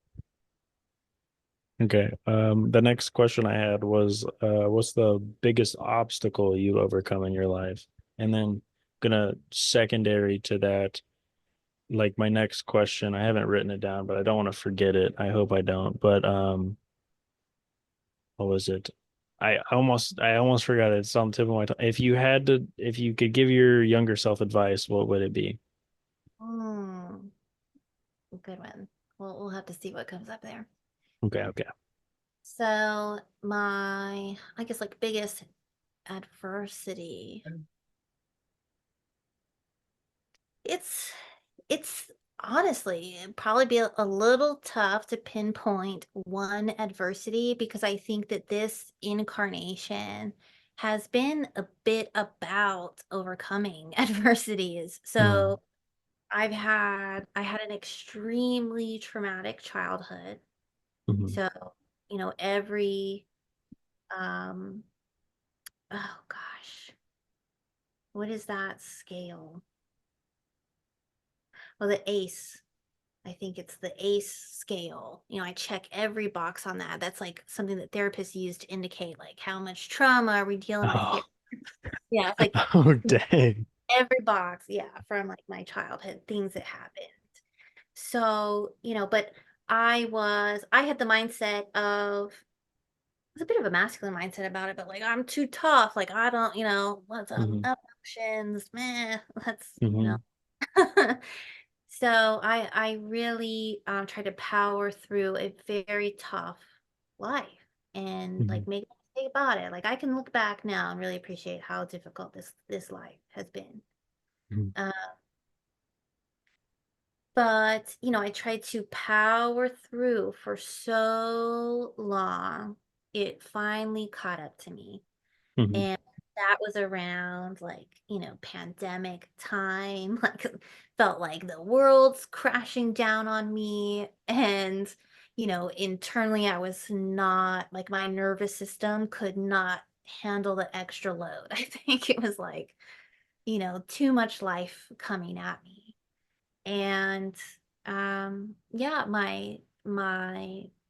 Okay. The next question I had was, what's the biggest obstacle you overcome in your life? And then gonna secondary to that, like my next question, I haven't written it down, but I don't want to forget it. I hope I don't. But what was it? I almost forgot it. It's on the tip of my tongue. If you could give your younger self advice, what would it be? Hmm, good one. Well, we'll have to see what comes up there. Okay, okay. So my, I guess like biggest adversity. It's it's honestly it'd probably be a little tough to pinpoint one adversity because I think that this incarnation has been a bit about overcoming adversities. Mm, So I had an extremely traumatic childhood. mhm, So, every um oh gosh, what is that scale? Well, the ACE. I think it's the ACE scale. I check every box on that. That's like something that therapists use to indicate like how much trauma are we dealing with here. Oh, Yeah, it's like oh dang. every box, yeah, from like my childhood, things that happened. So, but I had the mindset of, it's a bit of a masculine mindset about it, but like I'm too tough. Like I don't, what's up Mm-hmm. emotions, meh. Let's, Mm-hmm. So I really try to power through a very tough life and Mm-hmm. like make a mistake about it. Like I can look back now and really appreciate how difficult this life has been. Mm-hmm. Uh, but I tried to power through for so long. It finally caught up to me. Mm-hmm. And that was around like, pandemic time. Like felt like the world's crashing down on me. And, internally I was not like my nervous system could not handle the extra load. I think it was like, too much life coming at me. And yeah, my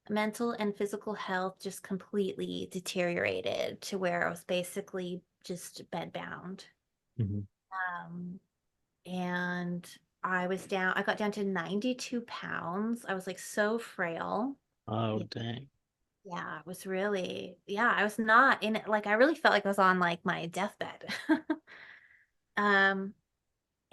mental and physical health just completely deteriorated to where I was basically just bedbound. Mm-hmm. Um, and I got down to 92 pounds. I was like so frail. Oh, Yeah, dang. yeah, it was really, yeah, I was not in it. Like, I really felt like I was on like my deathbed. Um,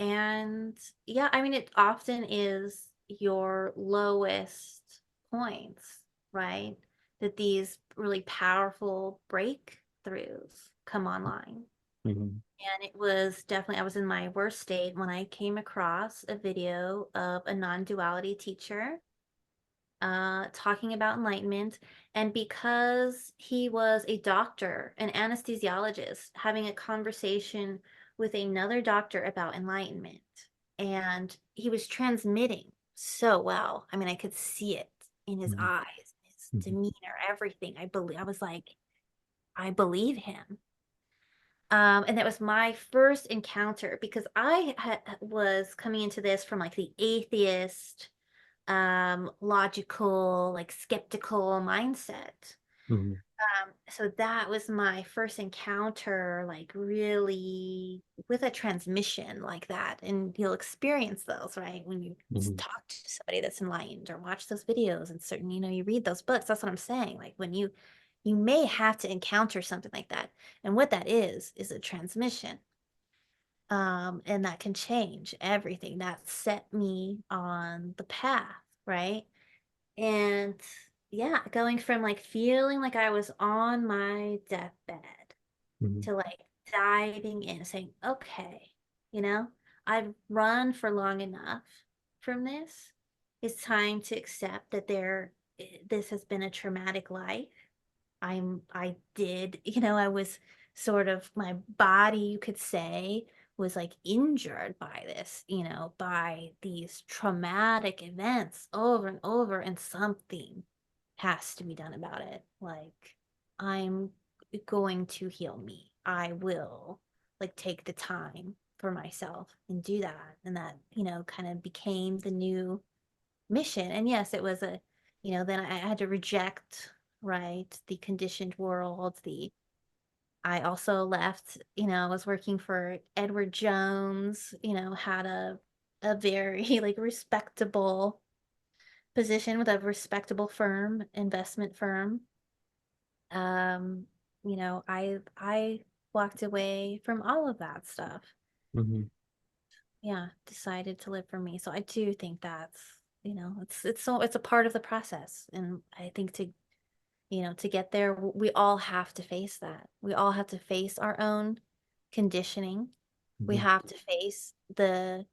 And yeah, I mean, it often is your lowest points, right? That these really powerful breakthroughs come online. Mm-hmm. And it was definitely, I was in my worst state when I came across a video of a non-duality teacher talking about enlightenment. And because he was a doctor, an anesthesiologist, having a conversation with another doctor about enlightenment, and he was transmitting so well. I mean, I could see it in his Mm-hmm. eyes, his Mm-hmm. demeanor, everything. I was like, I believe him. And that was my first encounter because was coming into this from like the atheist logical, like skeptical mindset. Mm-hmm. So that was my first encounter, like really with a transmission like that. And you'll experience those, right? When you Mm-hmm. talk to somebody that's enlightened or watch those videos and certain, you read those books. That's what I'm saying. Like when you may have to encounter something like that. And what that is a transmission. And that can change everything. That set me on the path, right? And yeah, going from like feeling like I was on my deathbed Mm-hmm. to like diving in, saying, okay, you know, I've run for long enough from this. It's time to accept that this has been a traumatic life. I did, I was sort of my body, you could say, was like injured by this, by these traumatic events over and over, and something has to be done about it. Like, I'm going to heal me. I will like take the time for myself and do that. And that, kind of became the new mission. And yes, it was then I had to reject, right, the conditioned world. I also left, I was working for Edward Jones, had a very like respectable position with a respectable firm, investment firm. Um, I walked away from all of that stuff. Mm-hmm. Yeah, decided to live for me. So I do think that's, it's a part of the process. And I think to get there, we all have to face that. We all have to face our own conditioning. We Mm-hmm. have to face the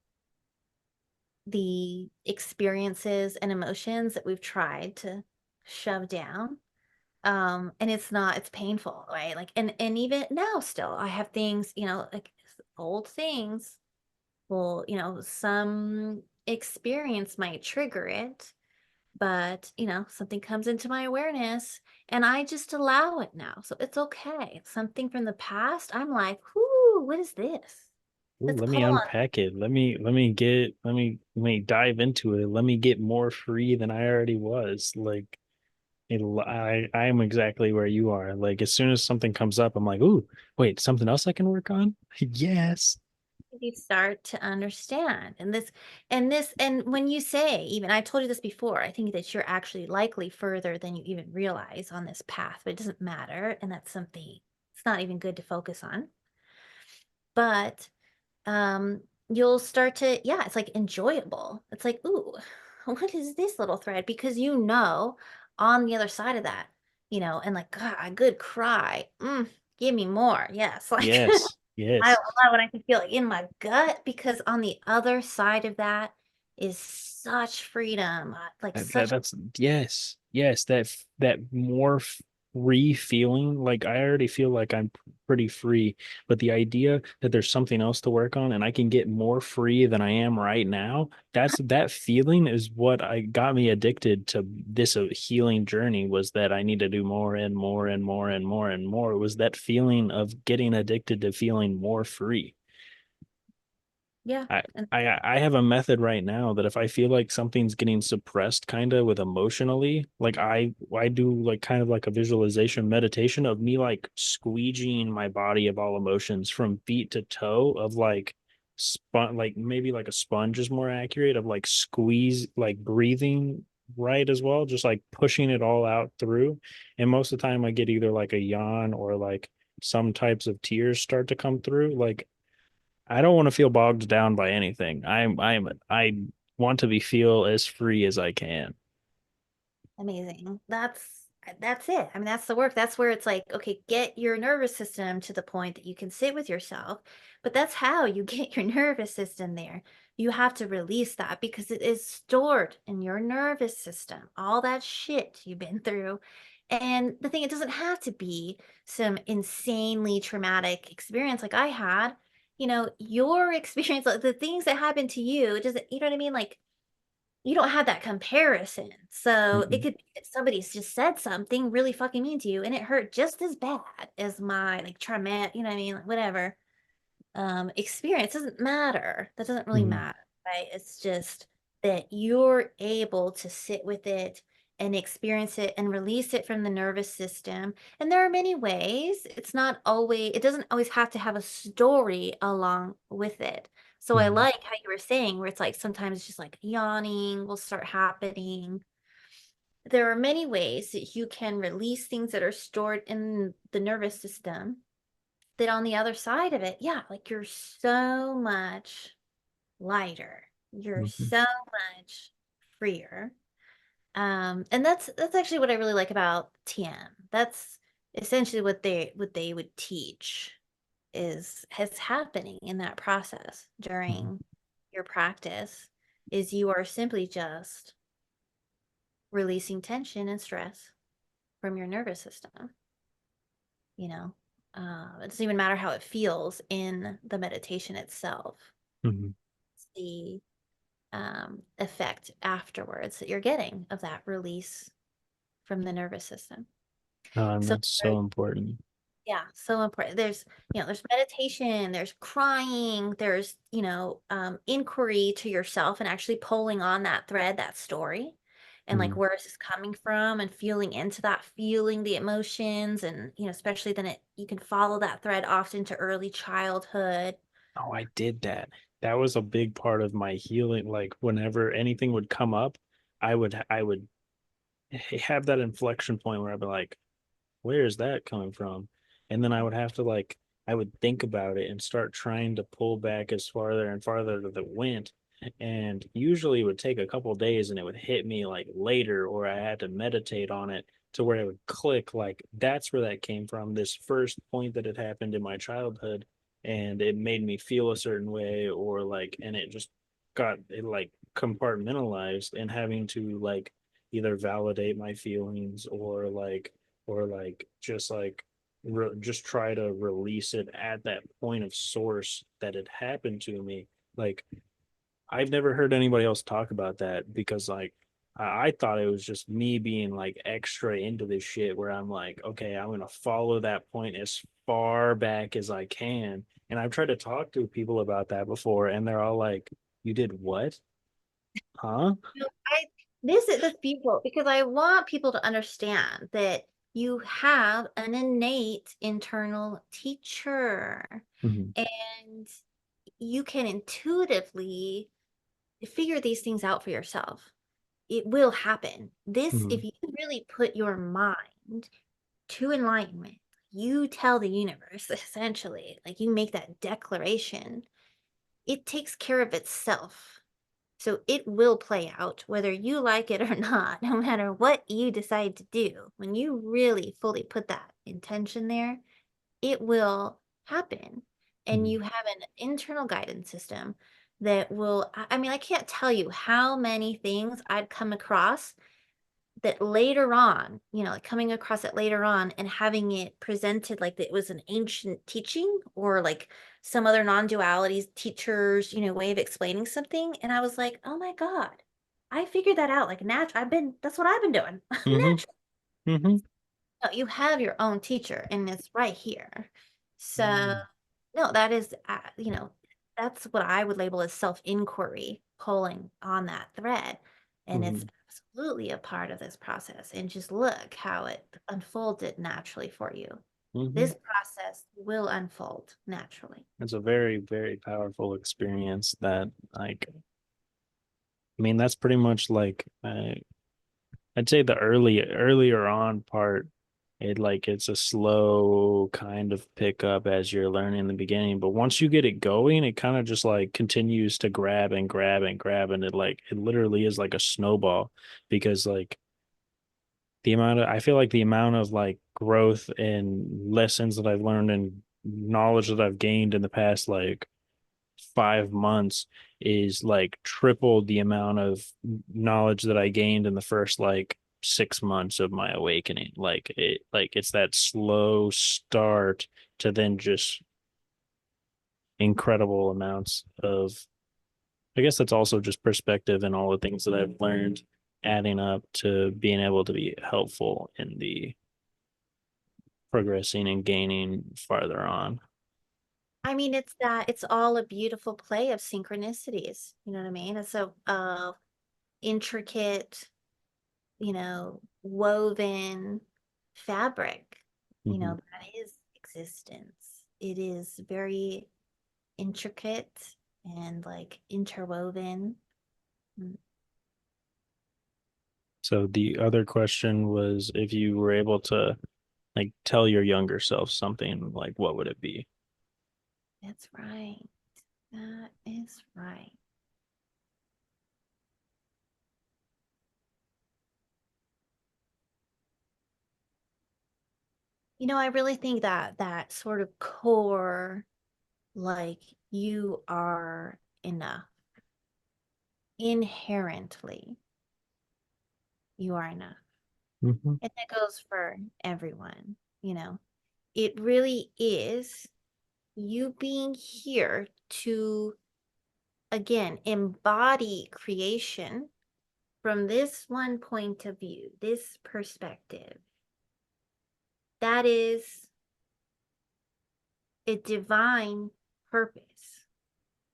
experiences and emotions that we've tried to shove down. And it's painful, right? Like and even now still I have things, like old things. Well, some experience might trigger it, but something comes into my awareness and I just allow it now. So it's okay. Something from the past, I'm like, whoo, what is this? Ooh, Let's let me pull on. unpack it. Let me dive into it. Let me get more free than I already was. Like I am exactly where you are. Like as soon as something comes up, I'm like, ooh, wait, something else I can work on? Yes. you start to understand. And when you say, even I told you this before, I think that you're actually likely further than you even realize on this path, but it doesn't matter. And that's something it's not even good to focus on. But um you'll start to, yeah, it's like enjoyable. It's like, ooh, what is this little thread? Because on the other side of that, and like, God, a good cry. Give me more. Yes. Like Yes. I Yes. love when I can feel it in my gut, because on the other side of that is such freedom. Like such That's yes, yes. That more free feeling. Like I already feel like I'm pretty free, but the idea that there's something else to work on and I can get more free than I am right now. That feeling is what I got me addicted to this healing journey. Was that I need to do more and more and more and more and more. It was that feeling of getting addicted to feeling more free. yeah. I And I have a method right now that if I feel like something's getting suppressed kind of with emotionally, like I do like kind of like a visualization meditation of me like squeegeeing my body of all emotions from feet to toe of like like maybe like a sponge is more accurate of like squeeze like breathing right as well, just like pushing it all out through. And most of the time I get either like a yawn or like some types of tears start to come through. Like I don't want to feel bogged down by anything. I want to be feel as free as I can. amazing. That's it. I mean, that's the work. That's where it's like, okay, get your nervous system to the point that you can sit with yourself. But that's how you get your nervous system there. You have to release that because it is stored in your nervous system, all that shit you've been through. And the thing, it doesn't have to be some insanely traumatic experience like I had. Your experience, like the things that happened to you, it doesn't, you know what I mean? Like, you don't have that comparison. So it Mhm. could be that somebody's just said something really fucking mean to you and it hurt just as bad as my like traumatic, you know what I mean? Like whatever experience doesn't matter. That doesn't really Mhm. matter, right? It's just that you're able to sit with it and experience it and release it from the nervous system. And there are many ways. It doesn't always have to have a story along with it. So I Mhm. like how you were saying, where it's like sometimes it's just like yawning will start happening. There are many ways that you can release things that are stored in the nervous system, that on the other side of it, yeah, like you're so much lighter. You're Mhm. so much freer. And that's actually what I really like about TM. That's essentially what they would teach is happening in that process Mhm. during your practice, is you are simply just releasing tension and stress from your nervous system, you know. It doesn't even matter how it feels in the meditation itself. Mhm. It's the effect afterwards that you're getting of that release from the nervous system. And So that's so important. yeah, so important. There's meditation, there's crying, there's, inquiry to yourself and actually pulling on that thread, that story, and like Mhm. where is this coming from, and feeling into that, feeling the emotions, and especially then you can follow that thread often to early childhood. Oh, I did that. That was a big part of my healing. Like whenever anything would come up, I would have that inflection point where I'd be like, where is that coming from? And then I would have to like, I would think about it and start trying to pull back as farther and farther that it went. And usually it would take a couple days and it would hit me like later, or I had to meditate on it to where it would click. Like that's where that came from. This first point that had happened in my childhood, and it made me feel a certain way, or like, and it just got it like compartmentalized and having to like either validate my feelings or like just try to release it at that point of source that it happened to me. Like I've never heard anybody else talk about that because like I thought it was just me being like extra into this shit where I'm like, okay, I'm gonna follow that point as far back as I can. And I've tried to talk to people about that before, and they're all like, "You did what? Huh?" I this is this beautiful, because I want people to understand that you have an innate internal teacher, Mhm. and you can intuitively figure these things out for yourself. It will happen. This, Mm-hmm. if you really put your mind to enlightenment, you tell the universe essentially, like you make that declaration, it takes care of itself. So it will play out whether you like it or not, no matter what you decide to do. When you really fully put that intention there, it will happen. And Mm-hmm. you have an internal guidance system that will, I mean, I can't tell you how many things I'd come across that later on, like coming across it later on and having it presented like it was an ancient teaching or like some other non-duality teacher's, way of explaining something. And I was like, oh my God, I figured that out. Like that's what I've been doing. Mm-hmm. Naturally. Mm-hmm. No, you have your own teacher and it's right here. So, Mm-hmm. no, that is, that's what I would label as self-inquiry, pulling on that thread. And it's absolutely a part of this process. And just look how it unfolded naturally for you. Mm-hmm. This process will unfold naturally. It's a very, very powerful experience that, like, I mean, that's pretty much like, I'd say the earlier on part, it's a slow kind of pickup as you're learning in the beginning. But once you get it going, it kind of just like continues to grab and grab and grab. And it literally is like a snowball because like I feel like the amount of like growth and lessons that I've learned and knowledge that I've gained in the past like 5 months is like triple the amount of knowledge that I gained in the first like 6 months of my awakening. It's that slow start to then just incredible amounts of, I guess that's also just perspective and all the things that I've learned adding up to being able to be helpful in the progressing and gaining farther on. I mean, it's all a beautiful play of synchronicities. You know what I mean? It's a intricate, woven fabric, Mm-hmm. that is existence. It is very intricate and like interwoven. Mm. So the other question was if you were able to like tell your younger self something, like what would it be? That's right. That is right. I really think that that sort of core, like you are enough. Inherently, you are enough. Mm-hmm. And that goes for everyone, you know. It really is you being here to, again, embody creation from this one point of view, this perspective. That is a divine purpose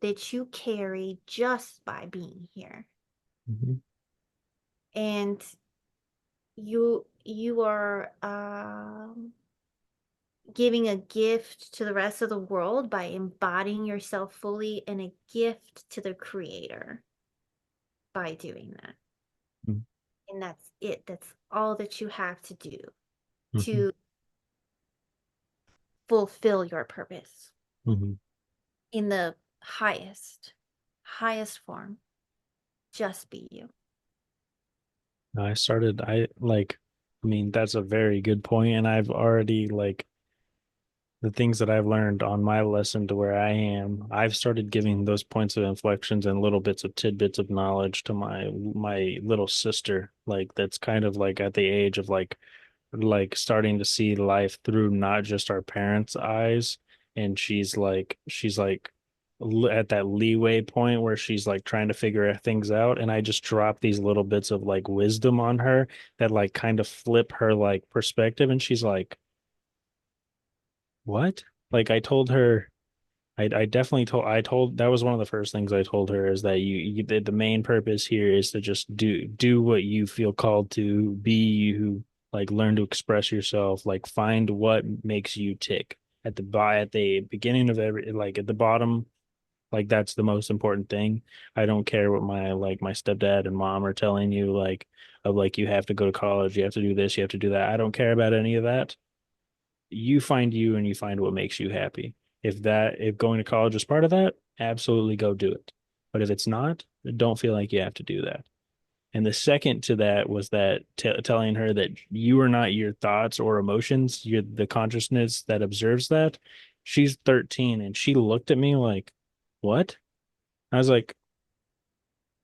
that you carry just by being here. Mm-hmm. And you are giving a gift to the rest of the world by embodying yourself fully and a gift to the creator by doing that. And that's it. That's all that you have to do Mm-hmm. to fulfill your purpose Mm-hmm. in the highest form. Just be you. I mean, that's a very good point, and I've already like the things that I've learned on my lesson to where I am, I've started giving those points of inflections and little bits of tidbits of knowledge to my little sister, like that's kind of like at the age of like starting to see life through not just our parents' eyes. And she's like at that leeway point where she's like trying to figure things out. And I just drop these little bits of like wisdom on her that like kind of flip her like perspective. And she's like, what? Like I told her, I definitely told that was one of the first things I told her is that the main purpose here is to just do what you feel called to be you, like learn to express yourself, like find what makes you tick at the beginning of every, like at the bottom Like that's the most important thing. I don't care what my stepdad and mom are telling you, like, of like you have to go to college, you have to do this, you have to do that. I don't care about any of that. You find you and you find what makes you happy. If going to college is part of that, absolutely go do it. But if it's not, don't feel like you have to do that. And the second to that was that telling her that you are not your thoughts or emotions, you're the consciousness that observes that. She's 13 and she looked at me like, "What?" I was like,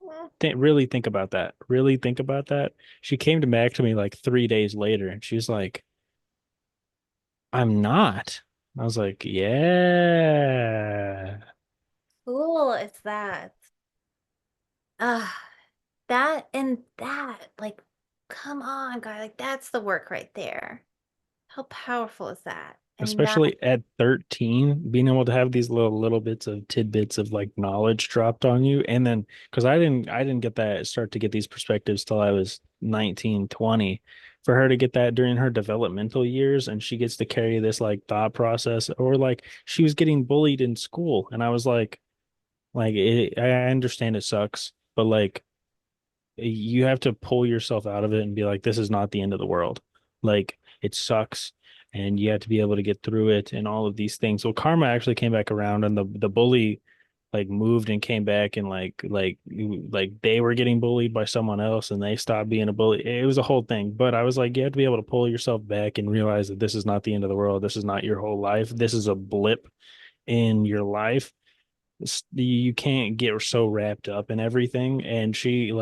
Mm. Really think about that. Really think about that." She came back to me like 3 days later and she's like, "I'm not." I was like, "Yeah." Cool is that? Ah, that and that, like, come on, guy, like that's the work right there. How powerful is that? I mean, that Especially at 13, being able to have these little bits of tidbits of like knowledge dropped on you. And then because I didn't get that start to get these perspectives till I was 19, 20. For her to get that during her developmental years, and she gets to carry this like thought process, or like she was getting bullied in school, and I was I understand it sucks, but like you have to pull yourself out of it and be like, this is not the end of the world. Like it sucks, and you have to be able to get through it and all of these things. So karma actually came back around, and the bully like moved and came back, and like they were getting bullied by someone else and they stopped being a bully. It was a whole thing. But I was like, you have to be able to pull yourself back and realize that this is not the end of the world. This is not your whole life. This is a blip in your life. You can't get so wrapped up in everything. And she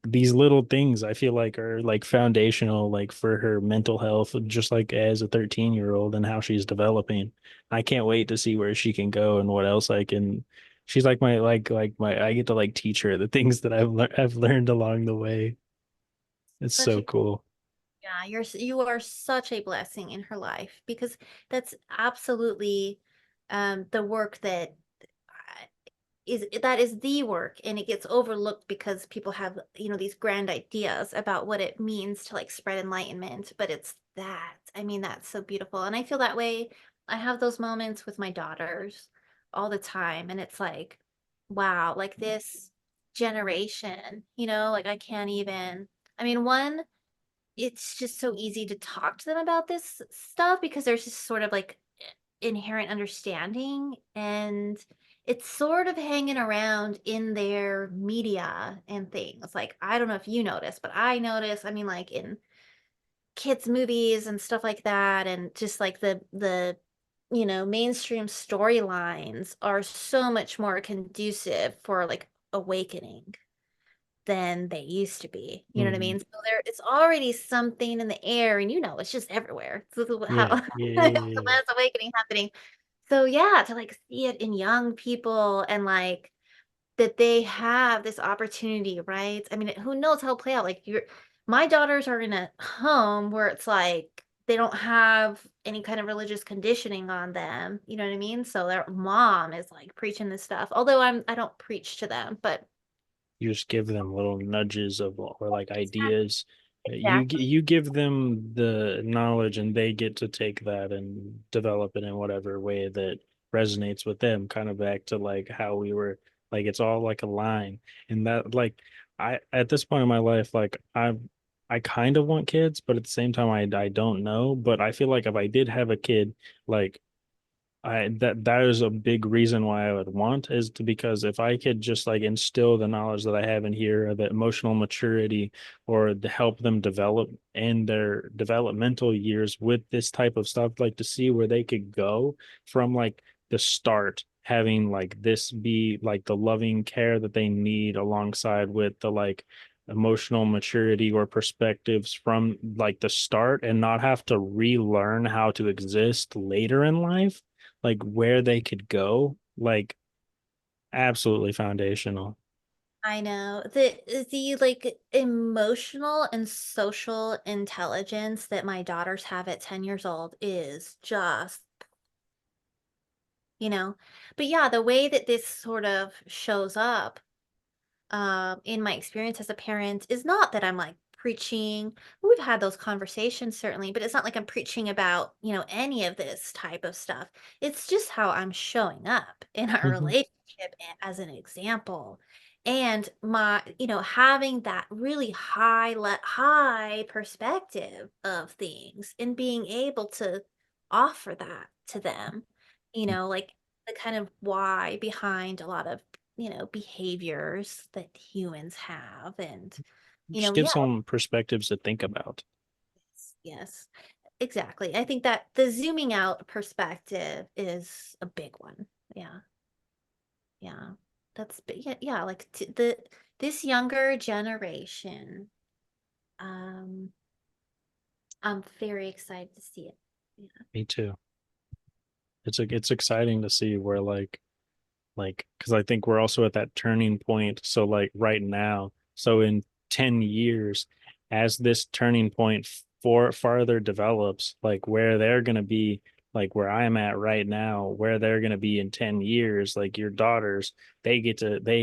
these little things I feel like are like foundational like for her mental health, just like as a 13-year-old and how she's developing. I can't wait to see where she can go and what else I can. She's like my I get to like teach her the things that I've learned along the way. It's such so a cool. yeah, you are such a blessing in her life because that's absolutely the work that that is the work, and it gets overlooked because people have, these grand ideas about what it means to like spread enlightenment, but it's that. I mean, that's so beautiful. And I feel that way. I have those moments with my daughters all the time, and it's like, wow, like this generation, like I can't even. I mean, one, it's just so easy to talk to them about this stuff because there's just sort of like inherent understanding, and it's sort of hanging around in their media and things. Like, I don't know if you notice, but I notice, I mean, like in kids movies and stuff like that, and just like the mainstream storylines are so much more conducive for like awakening than they used to be. You know what I Mhm. mean? So it's already something in the air, and it's just everywhere. This is how Yeah, yeah, yeah, the yeah, yeah. mass awakening happening. So yeah, to like see it in young people and like that they have this opportunity, right? I mean, who knows how it'll play out? Like my daughters are in a home where it's like they don't have any kind of religious conditioning on them. You know what I mean? So their mom is like preaching this stuff. Although I don't preach to them, but You just give them little nudges of or like ideas. exactly. You give them the knowledge and they get to take that and develop it in whatever way that resonates with them. Kind of back to like how we were like it's all like a line. And that like I at this point in my life like I kind of want kids, but at the same time I don't know. But I feel like if I did have a kid, like that is a big reason why I would want is to because if I could just like instill the knowledge that I have in here, the emotional maturity, or to help them develop in their developmental years with this type of stuff, like to see where they could go from like the start, having like this be like the loving care that they need alongside with the like emotional maturity or perspectives from like the start and not have to relearn how to exist later in life, like where they could go, like absolutely foundational. I know. The like emotional and social intelligence that my daughters have at 10 years old is just, you know. But yeah, the way that this sort of shows up in my experience as a parent is not that I'm like preaching. We've had those conversations certainly, but it's not like I'm preaching about, any of this type of stuff. It's just how I'm showing up in our Hmm. relationship as an example. And having that really high perspective of things and being able to offer that to them, like the kind of why behind a lot of, behaviors that humans have. And, Just give yeah, some perspectives to think about. yes, exactly. I think that the zooming out perspective is a big one. Yeah. Yeah. That's big. Yeah, yeah, like this younger generation. Um, I'm very excited to see it. Yeah. Me too. It's exciting to see where because I think we're also at that turning point. So like right now, so in 10 years, as this turning point for farther develops, like where they're going to be, like where I'm at right now, where they're going to be in 10 years, like your daughters, they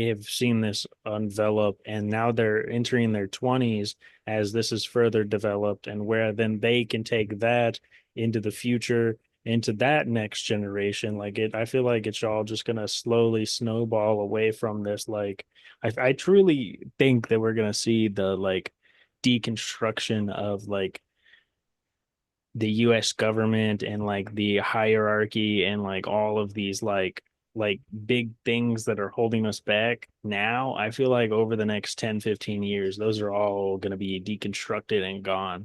have seen this envelop and now they're entering their 20s as this is further developed, and where then they can take that into the future, into that next generation. I feel like it's all just gonna slowly snowball away from this. I truly think that we're gonna see the deconstruction of the US government and like the hierarchy and like all of these big things that are holding us back now. I feel like over the next 10-15 years, those are all going to be deconstructed and gone.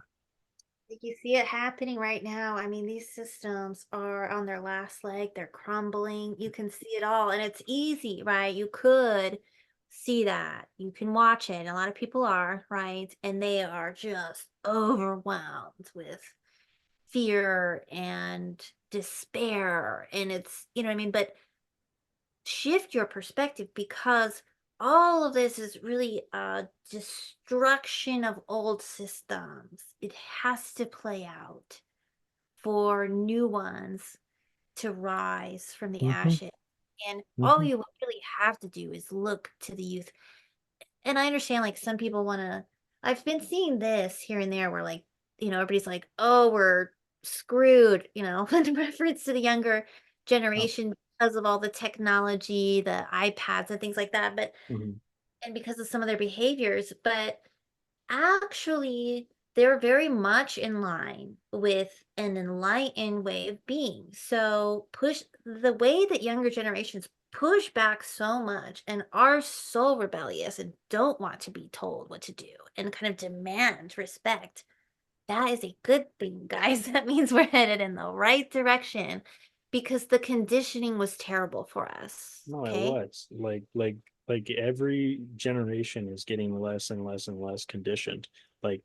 Like, you see it happening right now. I mean, these systems are on their last leg. They're crumbling. You can see it all, and it's easy, right? You could see that. You can watch it. A lot of people are, right? And they are just overwhelmed with fear and despair. And it's, you know what I mean? But shift your perspective, because all of this is really a destruction of old systems. It has to play out for new ones to rise from the Hmm. ashes. And all Hmm. you really have to do is look to the youth. And I understand, like, some people want to, I've been seeing this here and there where, like, everybody's like, oh, we're screwed, in reference to the younger Oh. generation because of all the technology, the iPads and things like that. But, Mhm. and because of some of their behaviors, but actually, they're very much in line with an enlightened way of being. So, push the way that younger generations push back so much and are so rebellious and don't want to be told what to do and kind of demand respect. That is a good thing, guys. That means we're headed in the right direction because the conditioning was terrible for us. No, it Okay. was like every generation is getting less and less and less conditioned. Like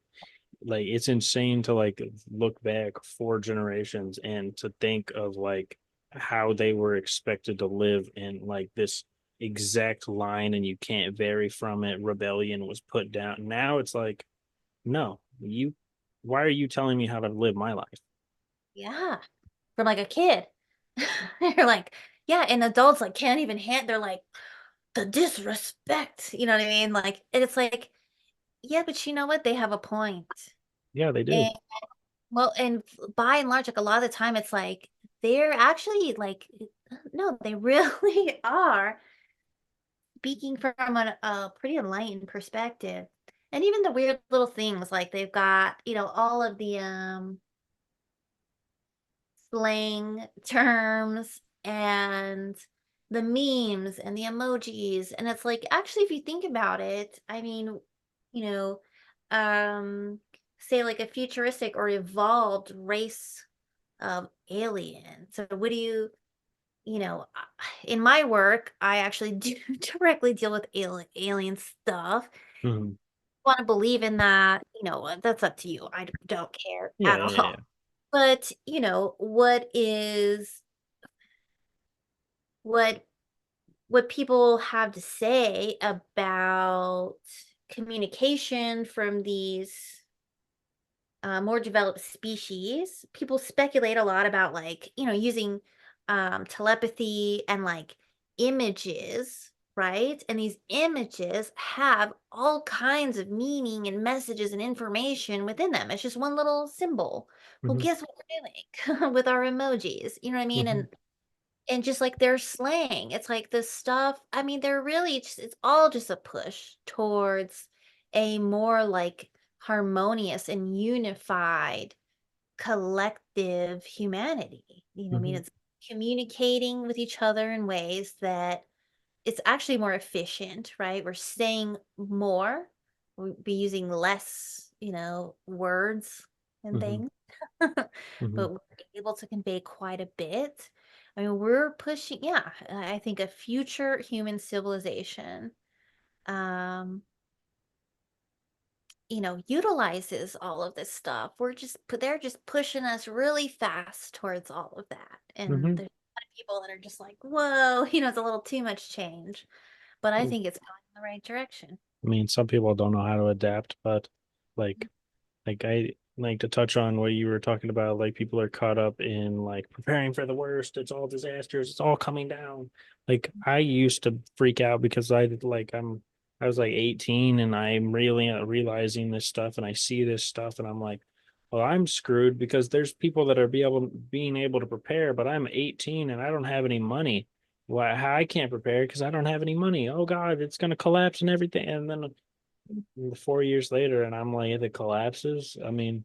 it's insane to look back 4 generations and to think of how they were expected to live in this exact line, and you can't vary from it. Rebellion was put down. Now it's like, no, why are you telling me how to live my life? Yeah. From like a kid. You're like, yeah, and adults like can't even they're like, the disrespect, you know what I mean? Like, and it's like, yeah, but you know what? They have a point. Yeah, they do. And well, and by and large, like a lot of the time it's like they're actually like, no, they really are speaking from a pretty enlightened perspective. And even the weird little things, like they've got, all of the slang terms and the memes and the emojis. And it's like, actually, if you think about it, I mean, you know, um, say like a futuristic or evolved race of alien. So what do in my work, I actually do directly deal with alien stuff. Mhm. Want to believe in that, that's up to you. I don't care Yeah, at yeah, all. yeah. But, what what people have to say about communication from these more developed species. People speculate a lot about, like, using telepathy and like images. right? And these images have all kinds of meaning and messages and information within them. It's just one little symbol. Well, Hmm. guess what we're doing with our emojis? You know what I mean? Hmm. And just like their slang, it's like this stuff. I mean, they're really just, it's all just a push towards a more like harmonious and unified collective humanity. You know what I mean? Hmm. It's communicating with each other in ways that it's actually more efficient, right? We're saying more, we'll be using less, words and Hmm. things, Hmm. but we're able to convey quite a bit. I mean, we're pushing, yeah, I think a future human civilization, um, utilizes all of this stuff. They're just pushing us really fast towards all of that. And Hmm. there's a lot of people that are just like, whoa, it's a little too much change. But I think it's going in the right direction. I mean, some people don't know how to adapt, but like I like to touch on what you were talking about. Like people are caught up in like preparing for the worst. It's all disasters. It's all coming down. Like I used to freak out because I was like 18 and I'm really realizing this stuff and I see this stuff and I'm like, well, I'm screwed because there's people that are being able to prepare, but I'm 18 and I don't have any money. Why I can't prepare because I don't have any money. Oh God, it's gonna collapse and everything. And then 4 years later and I'm like, if it collapses, I mean,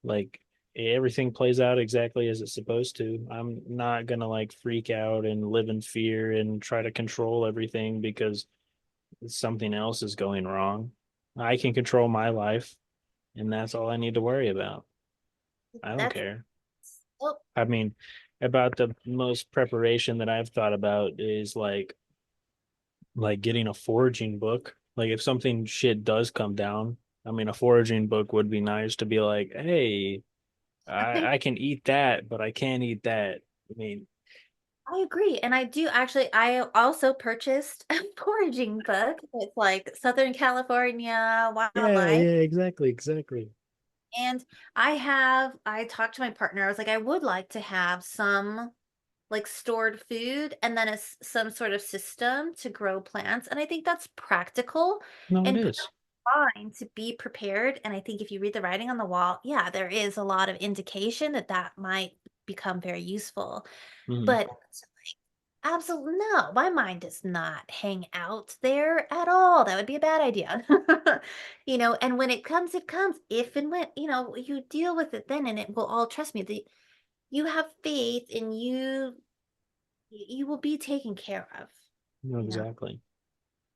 like everything plays out exactly as it's supposed to. I'm not gonna like freak out and live in fear and try to control everything because something else is going wrong. I can control my life, and that's all I need to worry about. I don't That's care. oh, I mean, about the most preparation that I've thought about is like getting a foraging book. Like if something shit does come down, I mean, a foraging book would be nice to be like, hey, I can eat that, but I can't eat that. I mean, I agree. And I do actually, I also purchased a foraging book. It's like Southern California yeah, wildlife. yeah, exactly, exactly. And I talked to my partner. I was like, I would like to have some like stored food and then some sort of system to grow plants. And I think that's practical No, it and is. fine to be prepared. And I think if you read the writing on the wall, yeah, there is a lot of indication that that might become very useful. Mhm. But absolutely no, my mind does not hang out there at all. That would be a bad idea. And when it comes, it comes. If and when, you deal with it then and it will all trust me. You have faith and you will be taken care of. No, You know, exactly.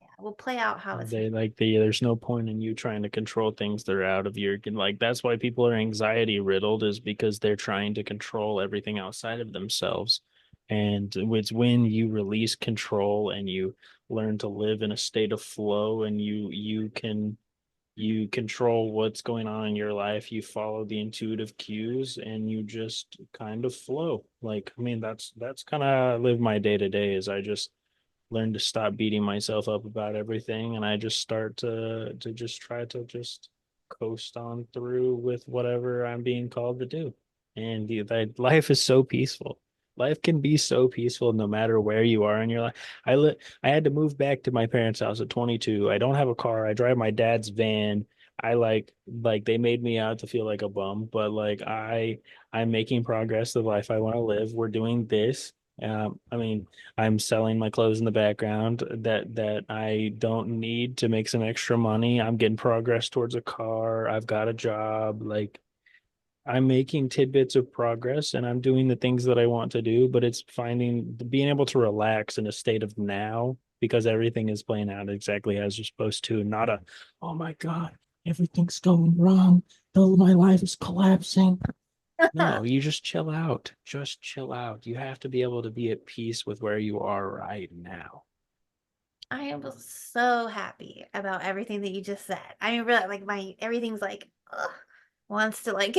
yeah, it will play out how it's meant. There's no point in you trying to control things that are out of your like that's why people are anxiety riddled is because they're trying to control everything outside of themselves. And it's when you release control and you learn to live in a state of flow and you control what's going on in your life, you follow the intuitive cues and you just kind of flow. Like I mean that's kind of live my day to day is I just learn to stop beating myself up about everything and I just start to just try to just coast on through with whatever I'm being called to do. And that life is so peaceful. Life can be so peaceful no matter where you are in your life. I had to move back to my parents' house at 22. I don't have a car. I drive my dad's van. I like they made me out to feel like a bum, but like I'm making progress the life I want to live. We're doing this. I mean, I'm selling my clothes in the background that I don't need to make some extra money. I'm getting progress towards a car. I've got a job. Like I'm making tidbits of progress and I'm doing the things that I want to do, but it's being able to relax in a state of now because everything is playing out exactly as you're supposed to, not oh my God, everything's going wrong. My life is collapsing. No, you just chill out. Just chill out. You have to be able to be at peace with where you are right now. I am so happy about everything that you just said. I mean, really, like my everything's like ugh, wants to like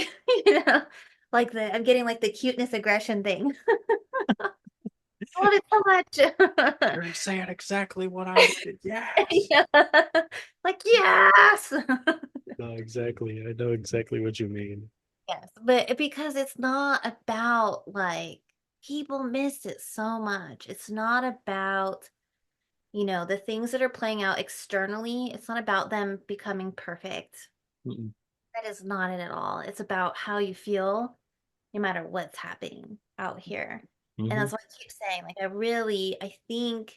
like I'm getting like the cuteness aggression thing. I love it so much. You're saying exactly what I did. Yes. Yeah. Like yes. No, exactly. I know exactly what you mean. Yes, but because it's not about like people miss it so much. It's not about The things that are playing out externally, it's not about them becoming perfect. Mm-mm. That is not it at all. It's about how you feel no matter what's happening out here. And Mm-hmm. that's what I keep saying. Like, I think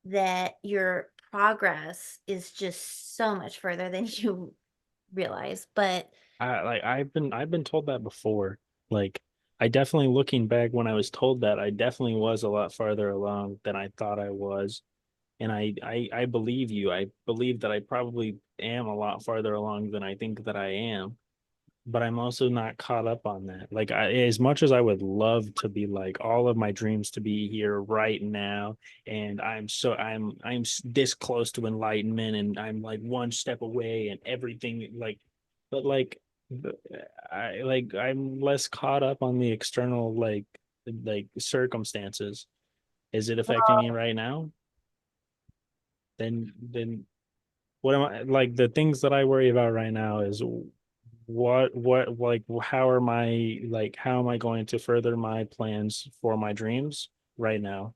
that your progress is just so much further than you realize. But I've been told that before. Like I definitely looking back when I was told that, I definitely was a lot farther along than I thought I was. And I believe you. I believe that I probably am a lot farther along than I think that I am, but I'm also not caught up on that. Like as much as I would love to be like all of my dreams to be here right now, and I'm this close to enlightenment, and I'm like one step away, and everything like, but like, I'm less caught up on the external like circumstances. Is it affecting me right now? Then what am I like the things that I worry about right now is what like how am I going to further my plans for my dreams right now?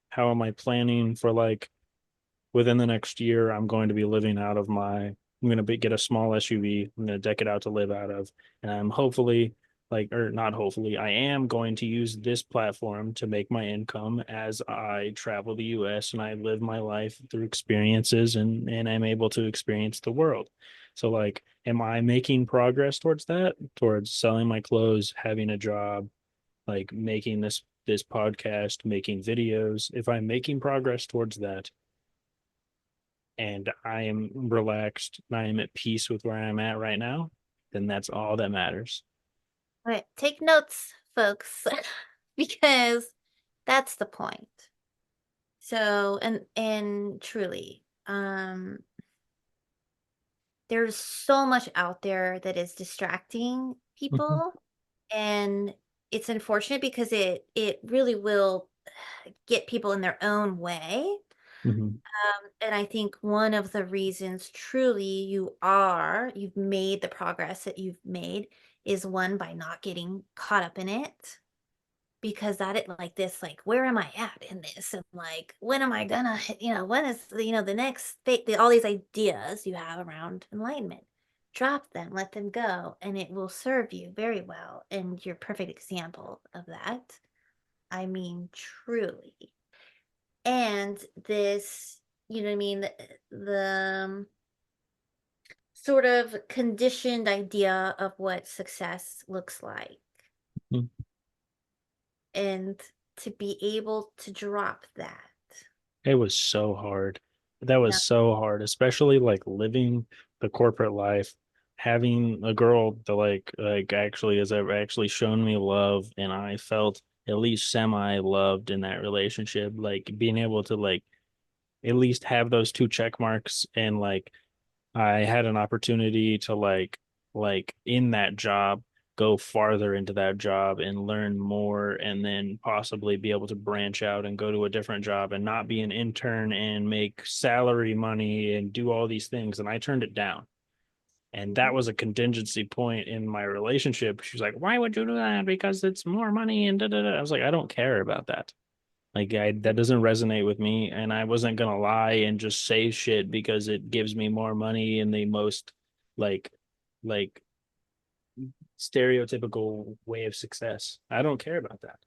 How am I planning for like within the next year, I'm going to be living out of I'm going to get a small SUV. I'm going to deck it out to live out of. And I'm hopefully, or not hopefully, I am going to use this platform to make my income as I travel the US and I live my life through experiences and I'm able to experience the world. So, like, am I making progress towards that? Towards selling my clothes, having a job, like making this podcast, making videos. If I'm making progress towards that, and I am relaxed, I am at peace with where I'm at right now, then that's all that matters. okay, take notes, folks, because that's the point. So, and truly, there's so much out there that is distracting Mm-hmm. people, and it's unfortunate because it really will get people in their own way. Mm-hmm. And I think one of the reasons truly you've made the progress that you've made is one by not getting caught up in it. Because that it like this, like, where am I at in this? And like, when am I gonna, when is the next all these ideas you have around enlightenment? Drop them, let them go, and it will serve you very well. And you're a perfect example of that. I mean, truly. And this, you know what I mean? The sort of conditioned idea of what success looks like. And to be able to drop that. It was so hard. That was Yeah. so hard, especially like living the corporate life, having a girl that like actually has ever actually shown me love, and I felt at least semi loved in that relationship. Like being able to like at least have those two check marks, and like I had an opportunity to like in that job go farther into that job and learn more, and then possibly be able to branch out and go to a different job and not be an intern and make salary money and do all these things, and I turned it down. And that was a contingency point in my relationship. She's like, "Why would you do that? Because it's more money and da da da." I was like, "I don't care about that." Like that doesn't resonate with me, and I wasn't gonna lie and just say shit because it gives me more money in the most like like stereotypical way of success. I don't care about that.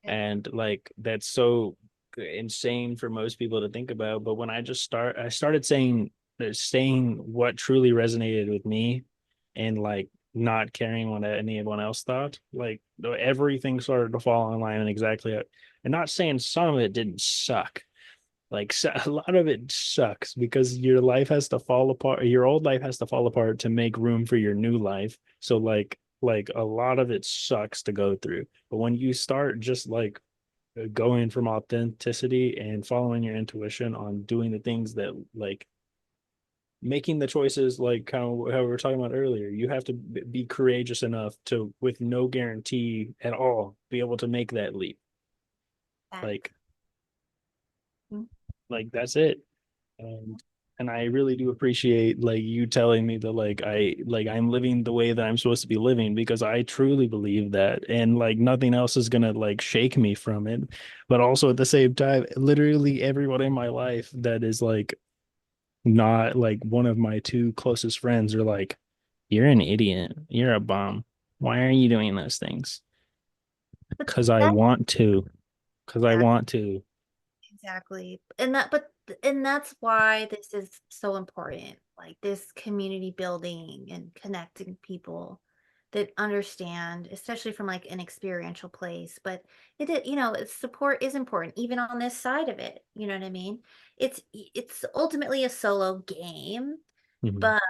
And like that's so insane for most people to think about. But when I started saying what truly resonated with me, and like not caring what anyone else thought, like everything started to fall in line and exactly. And not saying some of it didn't suck, like so, a lot of it sucks because your life has to fall apart, your old life has to fall apart to make room for your new life. So like a lot of it sucks to go through. But when you start just like going from authenticity and following your intuition on doing the things that like making the choices, like how we were talking about earlier, you have to be courageous enough to, with no guarantee at all, be able to make that leap. That. Like like that's it. and I really do appreciate like you telling me that I'm living the way that I'm supposed to be living, because I truly believe that, and like nothing else is gonna like shake me from it. But also at the same time, literally everyone in my life that is like not like one of my two closest friends are like, "You're an idiot. You're a bum. Why are you doing those things?" But Because I that want to. Because I exactly, want to. exactly. And that's why this is so important. Like this community building and connecting people that understand, especially from like an experiential place. But support is important, even on this side of it. You know what I mean? It's ultimately a solo game, Mhm. but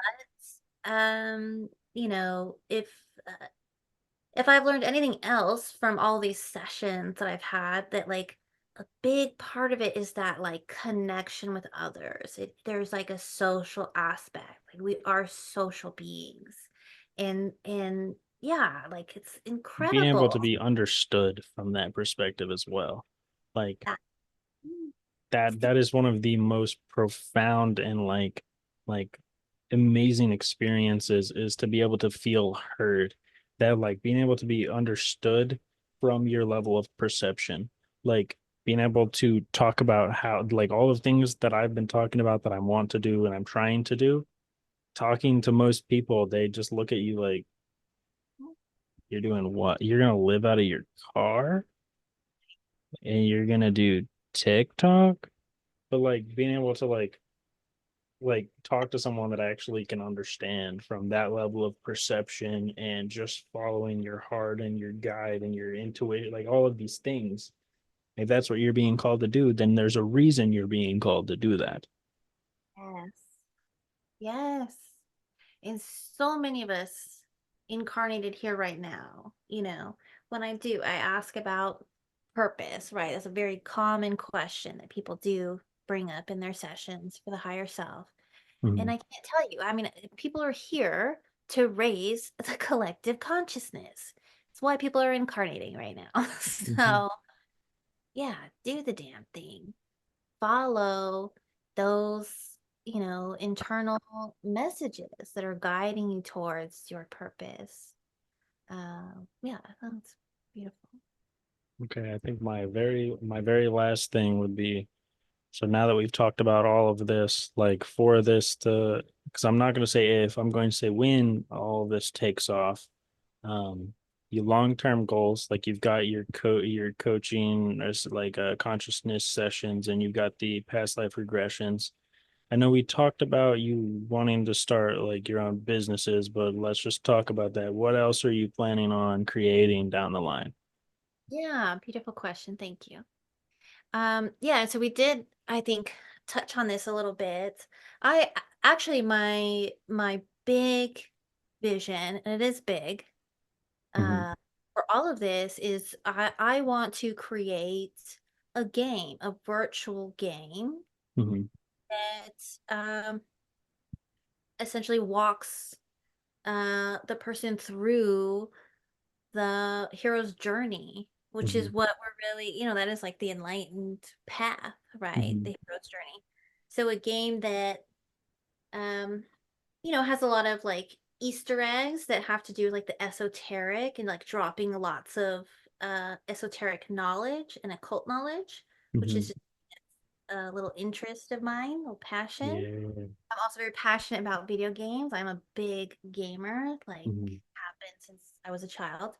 if I've learned anything else from all these sessions that I've had, that like a big part of it is that like connection with others. There's like a social aspect. Like we are social beings. And yeah, like it's Being able incredible. to be understood from that perspective as well. Like That, that is one of the most profound and like amazing experiences, is to be able to feel heard, that like being able to be understood from your level of perception, like being able to talk about how like all of things that I've been talking about that I want to do and I'm trying to do. Talking to most people, they just look at you like, "You're doing what? You're gonna live out of your car and you're gonna do TikTok?" But like being able to like talk to someone that actually can understand from that level of perception, and just following your heart and your guide and your intuition, like all of these things. If that's what you're being called to do, then there's a reason you're being called to do that. yes. Yes. And so many of us incarnated here right now, when I ask about purpose, right? That's a very common question that people do bring up in their sessions for the higher self. And Mhm. I can't tell you, I mean, people are here to raise the collective consciousness. It's why people are incarnating right now. Mhm. So, yeah, do the damn thing. Follow those, internal messages that are guiding you towards your purpose. Yeah, that's beautiful. Okay, I think my very last thing would be, so now that we've talked about all of this, like for this to, because I'm not going to say if, I'm going to say when all of this takes off, um, your long-term goals, like you've got your coaching, there's like consciousness sessions, and you've got the past life regressions. I know we talked about you wanting to start like your own businesses, but let's just talk about that. What else are you planning on creating down the line? Yeah, beautiful question. Thank you. Yeah, so we did, I think, touch on this a little bit. I actually my big vision, and it is big, Hmm. uh, for all of this is I want to create a game, a virtual game Hmm. that essentially walks the person through the hero's journey, which Hmm. is what we're really, that is like the enlightened path, right? Hmm. The hero's journey. So a game that um has a lot of like Easter eggs that have to do with like the esoteric, and like dropping lots of esoteric knowledge and occult knowledge, which Hmm. is a little interest of mine, a little passion. Yeah. I'm also very passionate about video games. I'm a big gamer, like Hmm. have been since I was a child.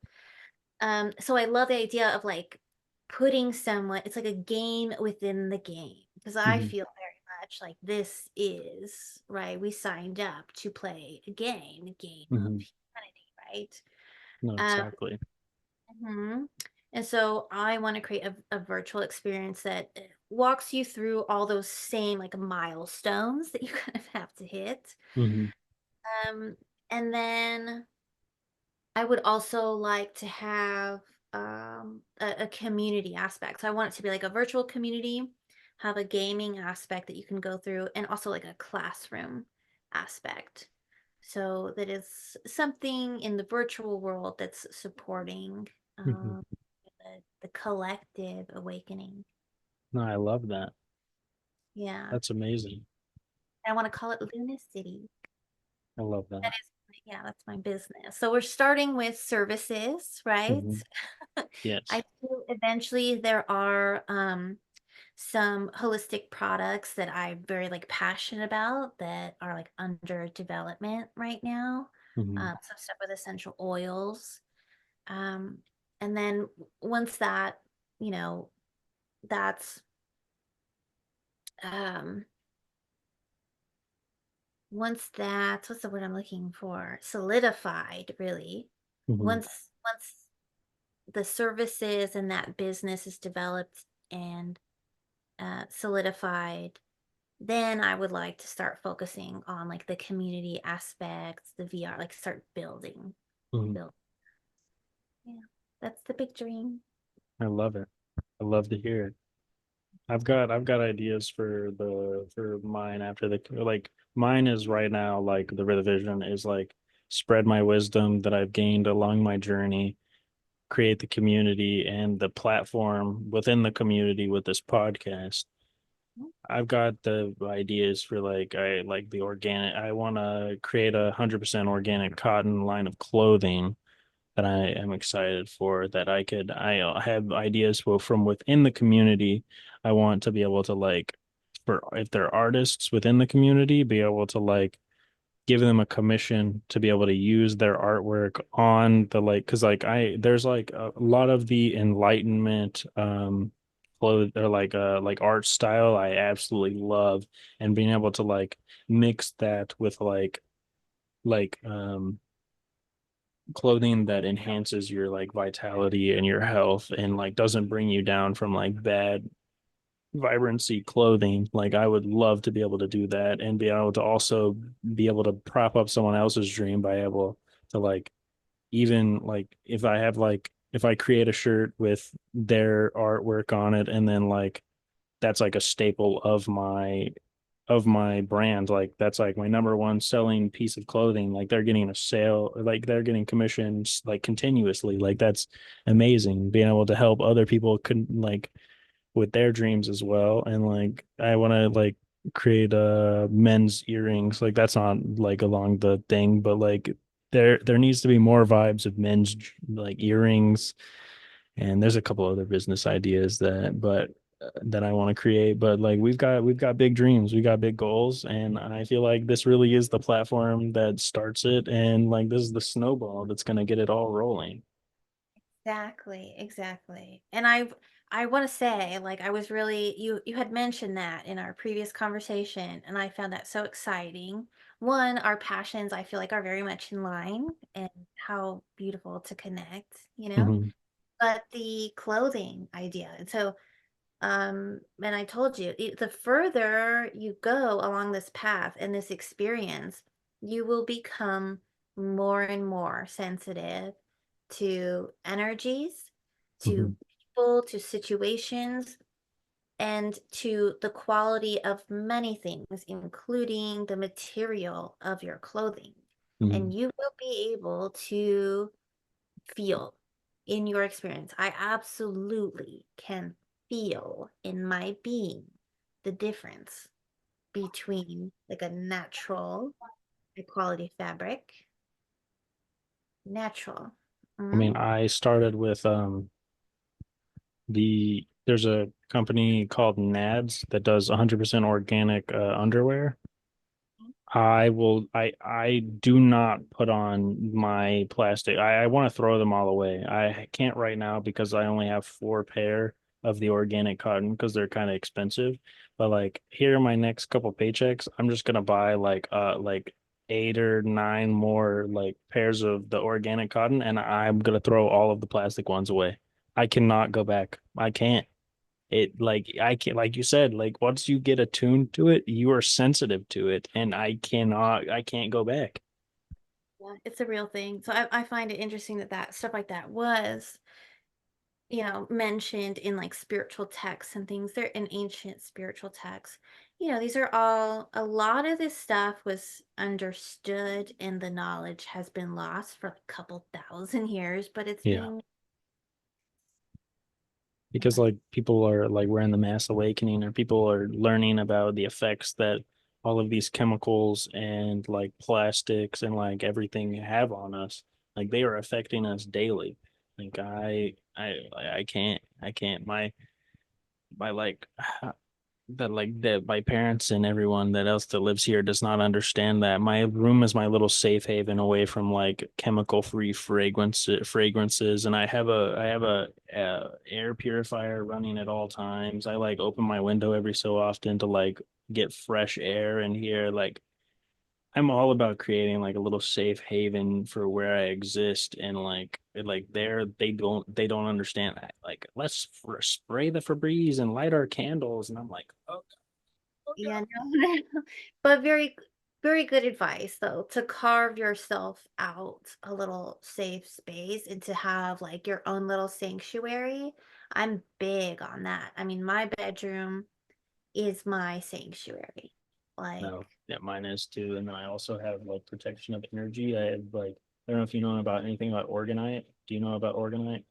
So I love the idea of like putting someone, it's like a game within the game, because I Hmm. feel very much like this is, right? We signed up to play a game of Hmm. humanity, right? No, Um, exactly. mhm. And so I want to create a virtual experience that walks you through all those same like milestones that you kind of have to hit. Hmm. Um, and then I would also like to have a community aspect. So I want it to be like a virtual community, have a gaming aspect that you can go through, and also like a classroom aspect. So that is something in the virtual world that's supporting Hmm. the collective awakening. No, I love that. Yeah. That's amazing. I want to call it LunaCity. I love that. That is, yeah, that's my business. So we're starting with services, right? Mhm. I Yes. do eventually there are some holistic products that I'm very like passionate about that are like under development right now. Mhm. Some stuff with essential oils. Um, and then once that, you know, that's um once that's what's the word I'm looking for? Solidified, really. Mhm. Once the services and that business is developed and solidified, then I would like to start focusing on like the community aspects, the VR, like start building, Mhm. build. Yeah, that's the big dream. I love it. I love to hear it. I've got ideas for mine after the like mine is right now like the vision is like spread my wisdom that I've gained along my journey, create the community and the platform within the community with this podcast. I've got the ideas for like I like the organic. I want to create 100% organic cotton line of clothing that I am excited for. That I have ideas for from within the community. I want to be able to like for if they're artists within the community, be able to like give them a commission to be able to use their artwork on the like because like I there's like a lot of the enlightenment clothes or like art style I absolutely love and being able to like mix that with like clothing that enhances your like vitality and your health and like doesn't bring you down from like bad vibrancy clothing. Like I would love to be able to do that and be able to also be able to prop up someone else's dream by able to like even like if I create a shirt with their artwork on it and then like that's like a staple of my brand, like that's like my number one selling piece of clothing, like they're getting a sale, like they're getting commissions like continuously, like that's amazing being able to help other people can like with their dreams as well. And like I want to like create men's earrings. Like that's not like along the thing, but like there needs to be more vibes of men's like earrings. And there's a couple other business ideas that I want to create. But like we've got big dreams, we got big goals, and I feel like this really is the platform that starts it, and like this is the snowball that's gonna get it all rolling. Exactly, exactly. And I want to say, like, I was really you had mentioned that in our previous conversation, and I found that so exciting. One, our passions I feel like are very much in line, and how beautiful to connect, you know. Mhm. But the clothing idea, and so and I told you, the further you go along this path and this experience, you will become more and more sensitive to energies, to Mhm. people, to situations, and to the quality of many things, including the material of your clothing. And Mhm. you will be able to feel in your experience. I absolutely can feel in my being the difference between like a natural high quality fabric, natural. I Mhm. mean, I started with there's a company called Nads that does 100% organic underwear. I do not put on my plastic. I want to throw them all away. I can't right now because I only have 4 pair of the organic cotton because they're kind of expensive. But like here are my next couple paychecks. I'm just gonna buy like 8 or 9 more like pairs of the organic cotton and I'm gonna throw all of the plastic ones away. I cannot go back. I can't. It like I can't like you said, like once you get attuned to it, you are sensitive to it, and I can't go back. Yeah, it's a real thing. So I find it interesting that that stuff like that was, mentioned in like spiritual texts and things. They're in ancient spiritual texts. These are all, a lot of this stuff was understood and the knowledge has been lost for a couple thousand years, but it's Yeah, being, because like people are like we're in the mass awakening, or people are learning about the effects that all of these chemicals and like plastics and like everything have on us. Like they are affecting us daily. Like I can't my like that like that my parents and everyone that else that lives here does not understand that my room is my little safe haven away from like chemical free fragrances, and I have a air purifier running at all times. I like open my window every so often to like get fresh air in here. Like I'm all about creating like a little safe haven for where I exist, and like they don't understand that. Like spray the Febreze and light our candles, and I'm like, oh, Yeah, no, but very good advice though, to carve yourself out a little safe space and to have like your own little sanctuary. I'm big on that. I mean, my bedroom is my sanctuary. Like, no, yeah, mine is too. And then I also have like protection of energy. I have like I don't know if you know about anything about orgonite. Do you know about orgonite?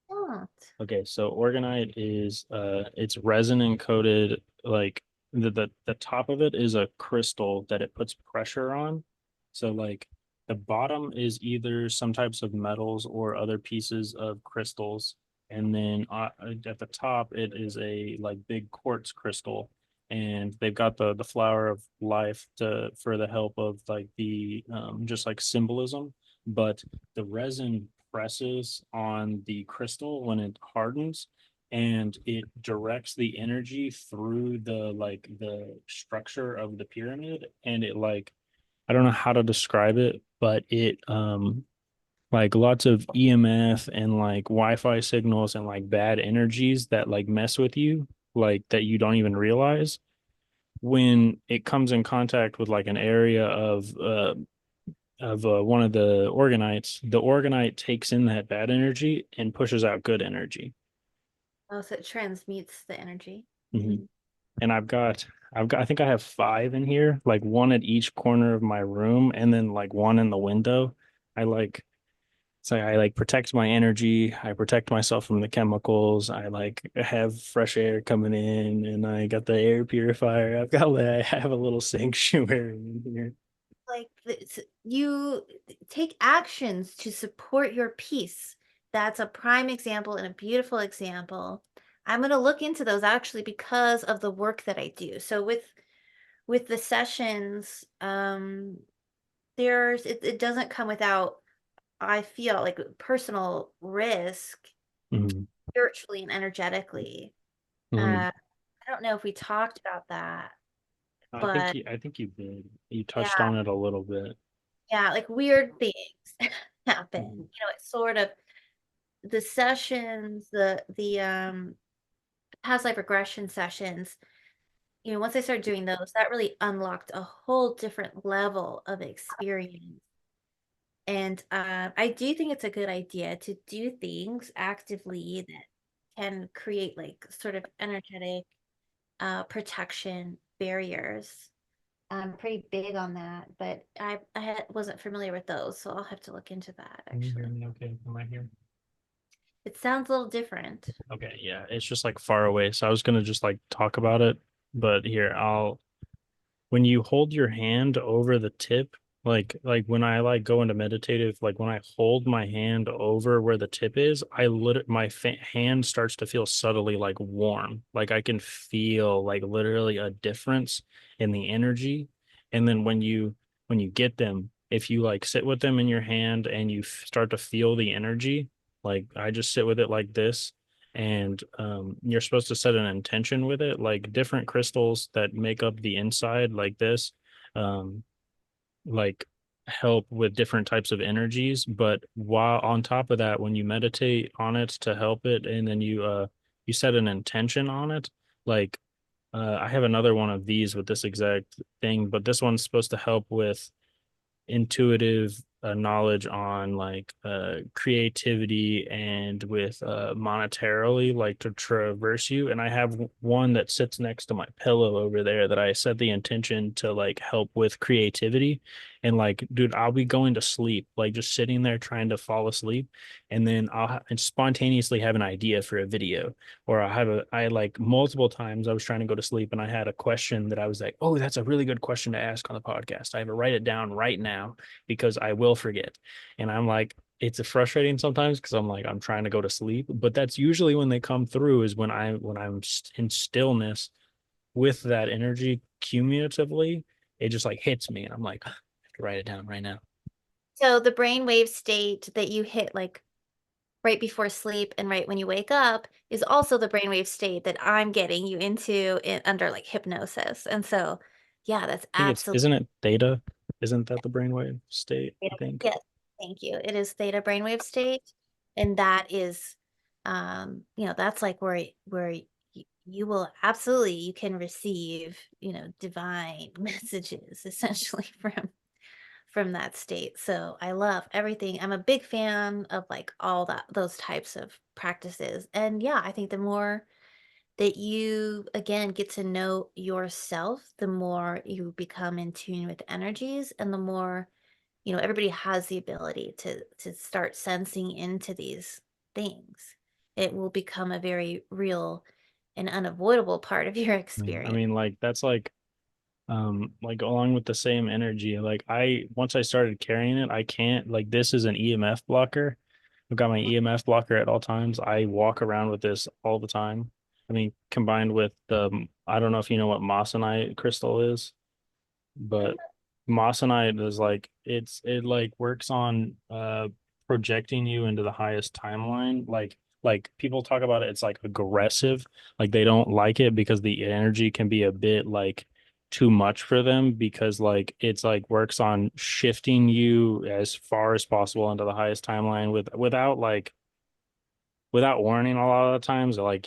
don't. Okay, so orgonite is it's resin encoded, like the top of it is a crystal that it puts pressure on. So like the bottom is either some types of metals or other pieces of crystals, and then at the top it is a like big quartz crystal, and they've got the flower of life to for the help of like the just like symbolism, but the resin presses on the crystal when it hardens, and it directs the energy through the like the structure of the pyramid, and it like I don't know how to describe it, but it like lots of EMF and like Wi-Fi signals and like bad energies that like mess with you, like that you don't even realize when it comes in contact with like an area of one of the organite takes in that bad energy and pushes out good energy. Oh, so it transmutes the energy. Mhm. And I think I have five in here, like one at each corner of my room, and then like one in the window. I like so I like protect my energy. I protect myself from the chemicals. I like have fresh air coming in, and I got the air purifier. I have a little sanctuary in here. Like you take actions to support your peace. That's a prime example and a beautiful example. I'm going to look into those actually because of the work that I do. So with the sessions, it doesn't come without, I feel like, personal risk Mhm. spiritually and energetically. Mhm. I don't know if we talked about that, but I think you did. You touched yeah, on it a little bit. yeah, like weird things happen. Mhm. It's sort of the sessions, the past life regression sessions. Once I started doing those, that really unlocked a whole different level of experience. And I do think it's a good idea to do things actively that can create like sort of energetic protection barriers. I'm pretty big on that, but wasn't familiar with those, so I'll have to look into that Can you hear actually. me okay? Am I here? It sounds a little different. Okay, yeah. It's just like far away. So I was gonna just like talk about it, but here I'll when you hold your hand over the tip, like when I like go into meditative, like when I hold my hand over where the tip is, hand starts to feel subtly like warm. Like I can feel like literally a difference in the energy. And then when you get them, if you like sit with them in your hand and you start to feel the energy, like I just sit with it like this, and you're supposed to set an intention with it, like different crystals that make up the inside like this um like help with different types of energies, but while on top of that when you meditate on it to help it, and then you set an intention on it, like I have another one of these with this exact thing, but this one's supposed to help with intuitive knowledge on like creativity and with monetarily like to traverse you. And I have one that sits next to my pillow over there that I set the intention to like help with creativity, And like, dude, I'll be going to sleep, like just sitting there trying to fall asleep, and then and spontaneously have an idea for a video, or I like multiple times I was trying to go to sleep and I had a question that I was like, oh, that's a really good question to ask on the podcast. I have to write it down right now because I will forget. And I'm like, it's frustrating sometimes because I'm like, I'm trying to go to sleep, but that's usually when they come through is when I'm in stillness with that energy cumulatively, it just like hits me and I'm like, I have to write it down right now. So the brainwave state that you hit like right before sleep and right when you wake up is also the brainwave state that I'm getting you into under like hypnosis. And so, yeah, that's I think it's, absolutely. isn't it theta? Isn't that the brainwave state? I think. Yes, thank you. It is theta brainwave state, and that is, that's like where you will absolutely you can receive, divine messages essentially from that state. So I love everything. I'm a big fan of like all those types of practices. And yeah, I think the more that you again get to know yourself, the more you become in tune with energies and the more, everybody has the ability to start sensing into these things. It will become a very real and unavoidable part of your I experience. mean, like that's like along with the same energy, like I once I started carrying it, I can't like this is an EMF blocker. I've got my EMF blocker at all times. I walk around with this all the time. I mean, combined with the I don't know if you know what Mossonite crystal is, but Mossonite is like it like works on projecting you into the highest timeline. Like people talk about it, it's like aggressive. Like they don't like it because the energy can be a bit like too much for them because like it's like works on shifting you as far as possible into the highest timeline without warning a lot of the times like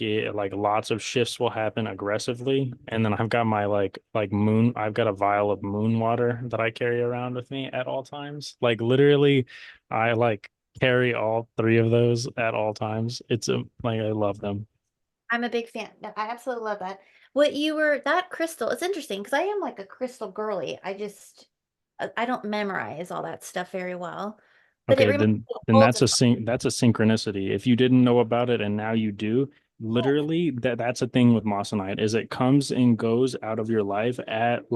lots of shifts will happen aggressively. And then I've got my like moon I've got a vial of moon water that I carry around with me at all times, like literally I like carry all three of those at all times. It's like I love them. I'm a big fan. No, I absolutely love that. What you were that crystal, it's interesting because I am like a crystal girly. I don't memorize all that stuff very well. But it Okay, reminds then me of that's old. that's a synchronicity. If you didn't know about it and now you do, literally that's a thing with Mossonite is it comes and goes out of your life at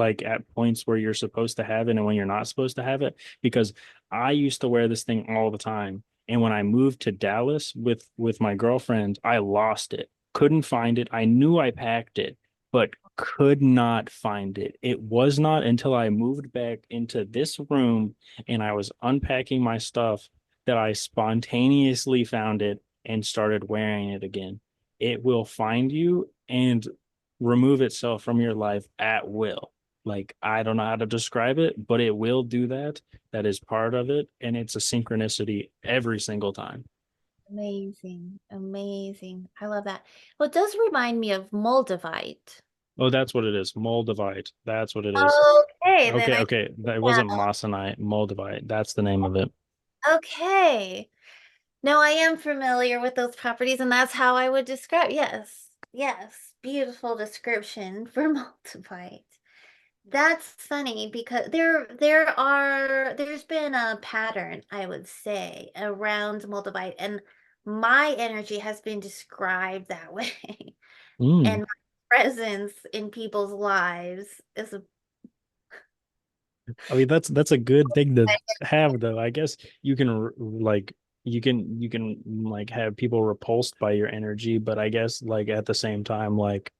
points where you're supposed to have it and when you're not supposed to have it. Because I used to wear this thing all the time. And when I moved to Dallas with my girlfriend, I lost it. Couldn't find it. I knew I packed it, but could not find it. It was not until I moved back into this room and I was unpacking my stuff that I spontaneously found it and started wearing it again. It will find you and remove itself from your life at will. Like, I don't know how to describe it, but it will do that. That is part of it. And it's a synchronicity every single time. Amazing, amazing. I love that. Well, it does remind me of Moldavite. Oh, that's what it is. Moldavite. That's what it is. Okay, then Okay, I okay. That yeah, wasn't Mossonite, Moldavite. That's the name of it. okay. No, I am familiar with those properties, and that's how I would describe. Yes, yes, beautiful description for Moldavite. That's funny because there's been a pattern, I would say, around Moldavite, and my energy has been described that way. Mm. And my presence in people's lives is a I mean, that's a good thing to have, though. I guess you can like you can like have people repulsed by your energy, but I guess like at the same time, like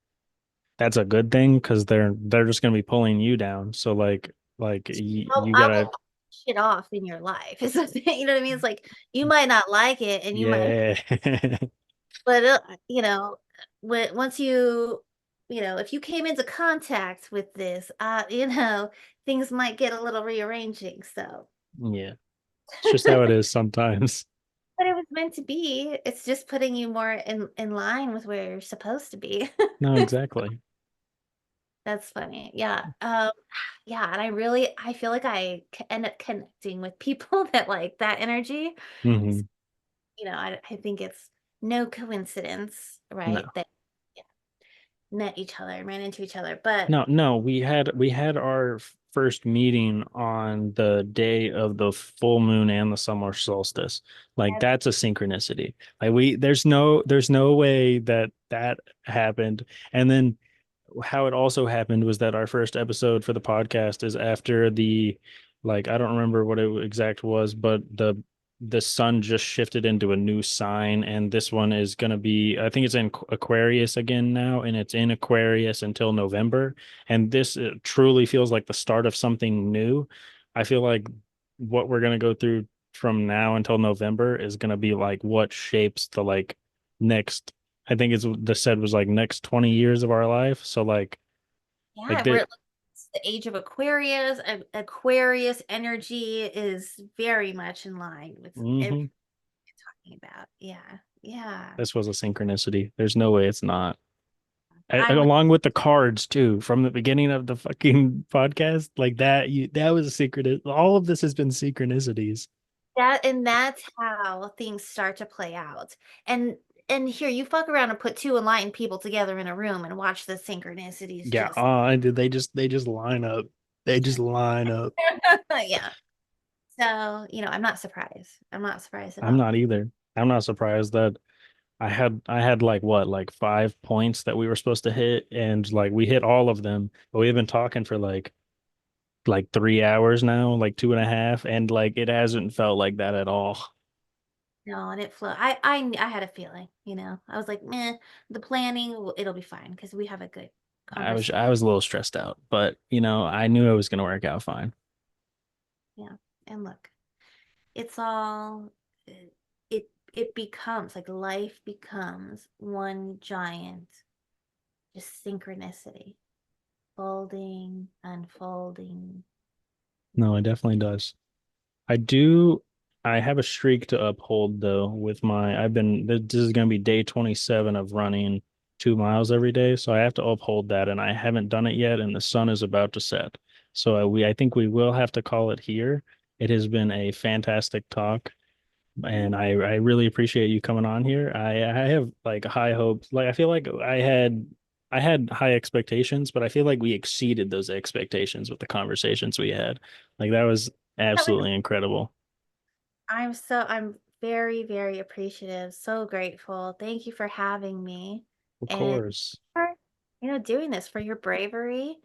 that's a good thing because they're just gonna be pulling you down. So like oh, you I gotta will shit off in your life. Is the thing, you know what I mean? It's like you might not like it, and you might, yeah. but once if you came into contact with this, things might get a little rearranging. So, Yeah. It's just how it is sometimes. but it was meant to be. It's just putting you more in line with where you're supposed to be. No, exactly. That's funny. Yeah. Yeah, and I feel like end up connecting with people that like that energy. Hmm. I think it's no coincidence, right? No. That yeah. met each other, ran into each other, but No, we had our first meeting on the day of the full moon and the summer solstice. Like that's a synchronicity. Like there's no way that that happened. And then how it also happened was that our first episode for the podcast is after the, like, I don't remember what it exact was, but the sun just shifted into a new sign, and this one is going to be, I think it's in Aquarius again now, and it's in Aquarius until November. And this truly feels like the start of something new. I feel like what we're going to go through from now until November is going to be like what shapes the like next, I think it's the said was like next 20 years of our life. So like yeah, that. it's the age of Aquarius. Aquarius energy is very much in line with everything Mhm. you're talking about. Yeah, yeah. This was a synchronicity. There's no way it's not. I'm with Along with the cards too, from the beginning of the fucking podcast, like that, that was a secret. All of this has been synchronicities. that, and that's how things start to play out. And here you fuck around and put two enlightened people together in a room and watch the synchronicities Yeah, just they just line up. They just line up. yeah. So, I'm not surprised. I'm not surprised at I'm all. not either. I'm not surprised that I had like what, like 5 points that we were supposed to hit, and like we hit all of them. But we've been talking for like 3 hours now, like two and a half, and like it hasn't felt like that at all. No, and it flew. I had a feeling, I was like, meh, the planning, it'll be fine because we have a good I was conversation. I was a little stressed out, but I knew it was gonna work out fine. Yeah. And look, it's all it becomes like life becomes one giant just synchronicity, folding, unfolding. No, it definitely does. I do. I have a streak to uphold though with my, this is going to be day 27 of running 2 miles every day. So I have to uphold that, and I haven't done it yet. And the sun is about to set. So I think we will have to call it here. It has been a fantastic talk, and I really appreciate you coming on here. I have like high hopes. Like I feel like I had high expectations, but I feel like we exceeded those expectations with the conversations we had. Like that was absolutely incredible. I'm very, very appreciative, so grateful. Thank you for having me Of and course. for, doing this, for your bravery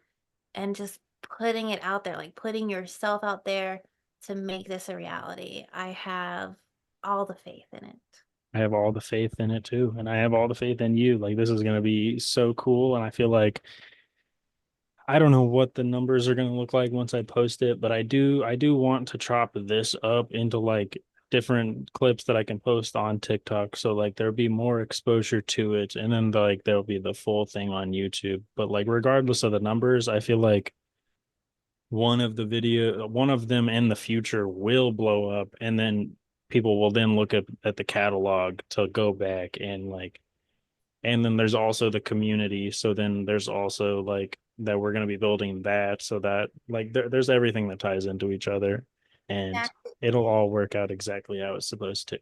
and just putting it out there, like putting yourself out there to make this a reality. I have all the faith in it. I have all the faith in it too. And I have all the faith in you. Like this is going to be so cool. And I feel like I don't know what the numbers are going to look like once I post it, but I do want to chop this up into like different clips that I can post on TikTok. So like there'll be more exposure to it. And then like there'll be the full thing on YouTube. But like regardless of the numbers, I feel like one of them in the future will blow up, and then people will then look at the catalog to go back and like, and then there's also the community. So then there's also like that we're going to be building that, so that like there's everything that ties into each other, and it'll all work out exactly how it's supposed to.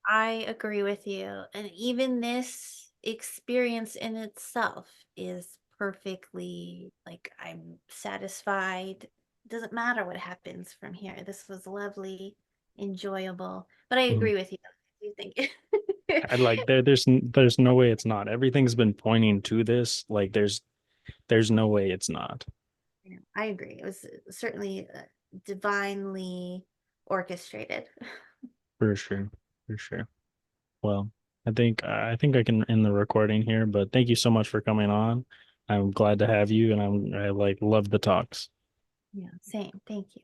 I agree with you. And even this experience in itself is perfectly like I'm satisfied. Doesn't matter what happens from here. This was lovely, enjoyable. But I Mhm. agree with you. I do think I like there's no way it's not. Everything's been pointing to this. Like there's no way it's not. I agree. It was certainly divinely orchestrated. For sure. For sure. Well, I think I can end the recording here, but thank you so much for coming on. I'm glad to have you, and I like love the talks. Yeah, same. Thank you.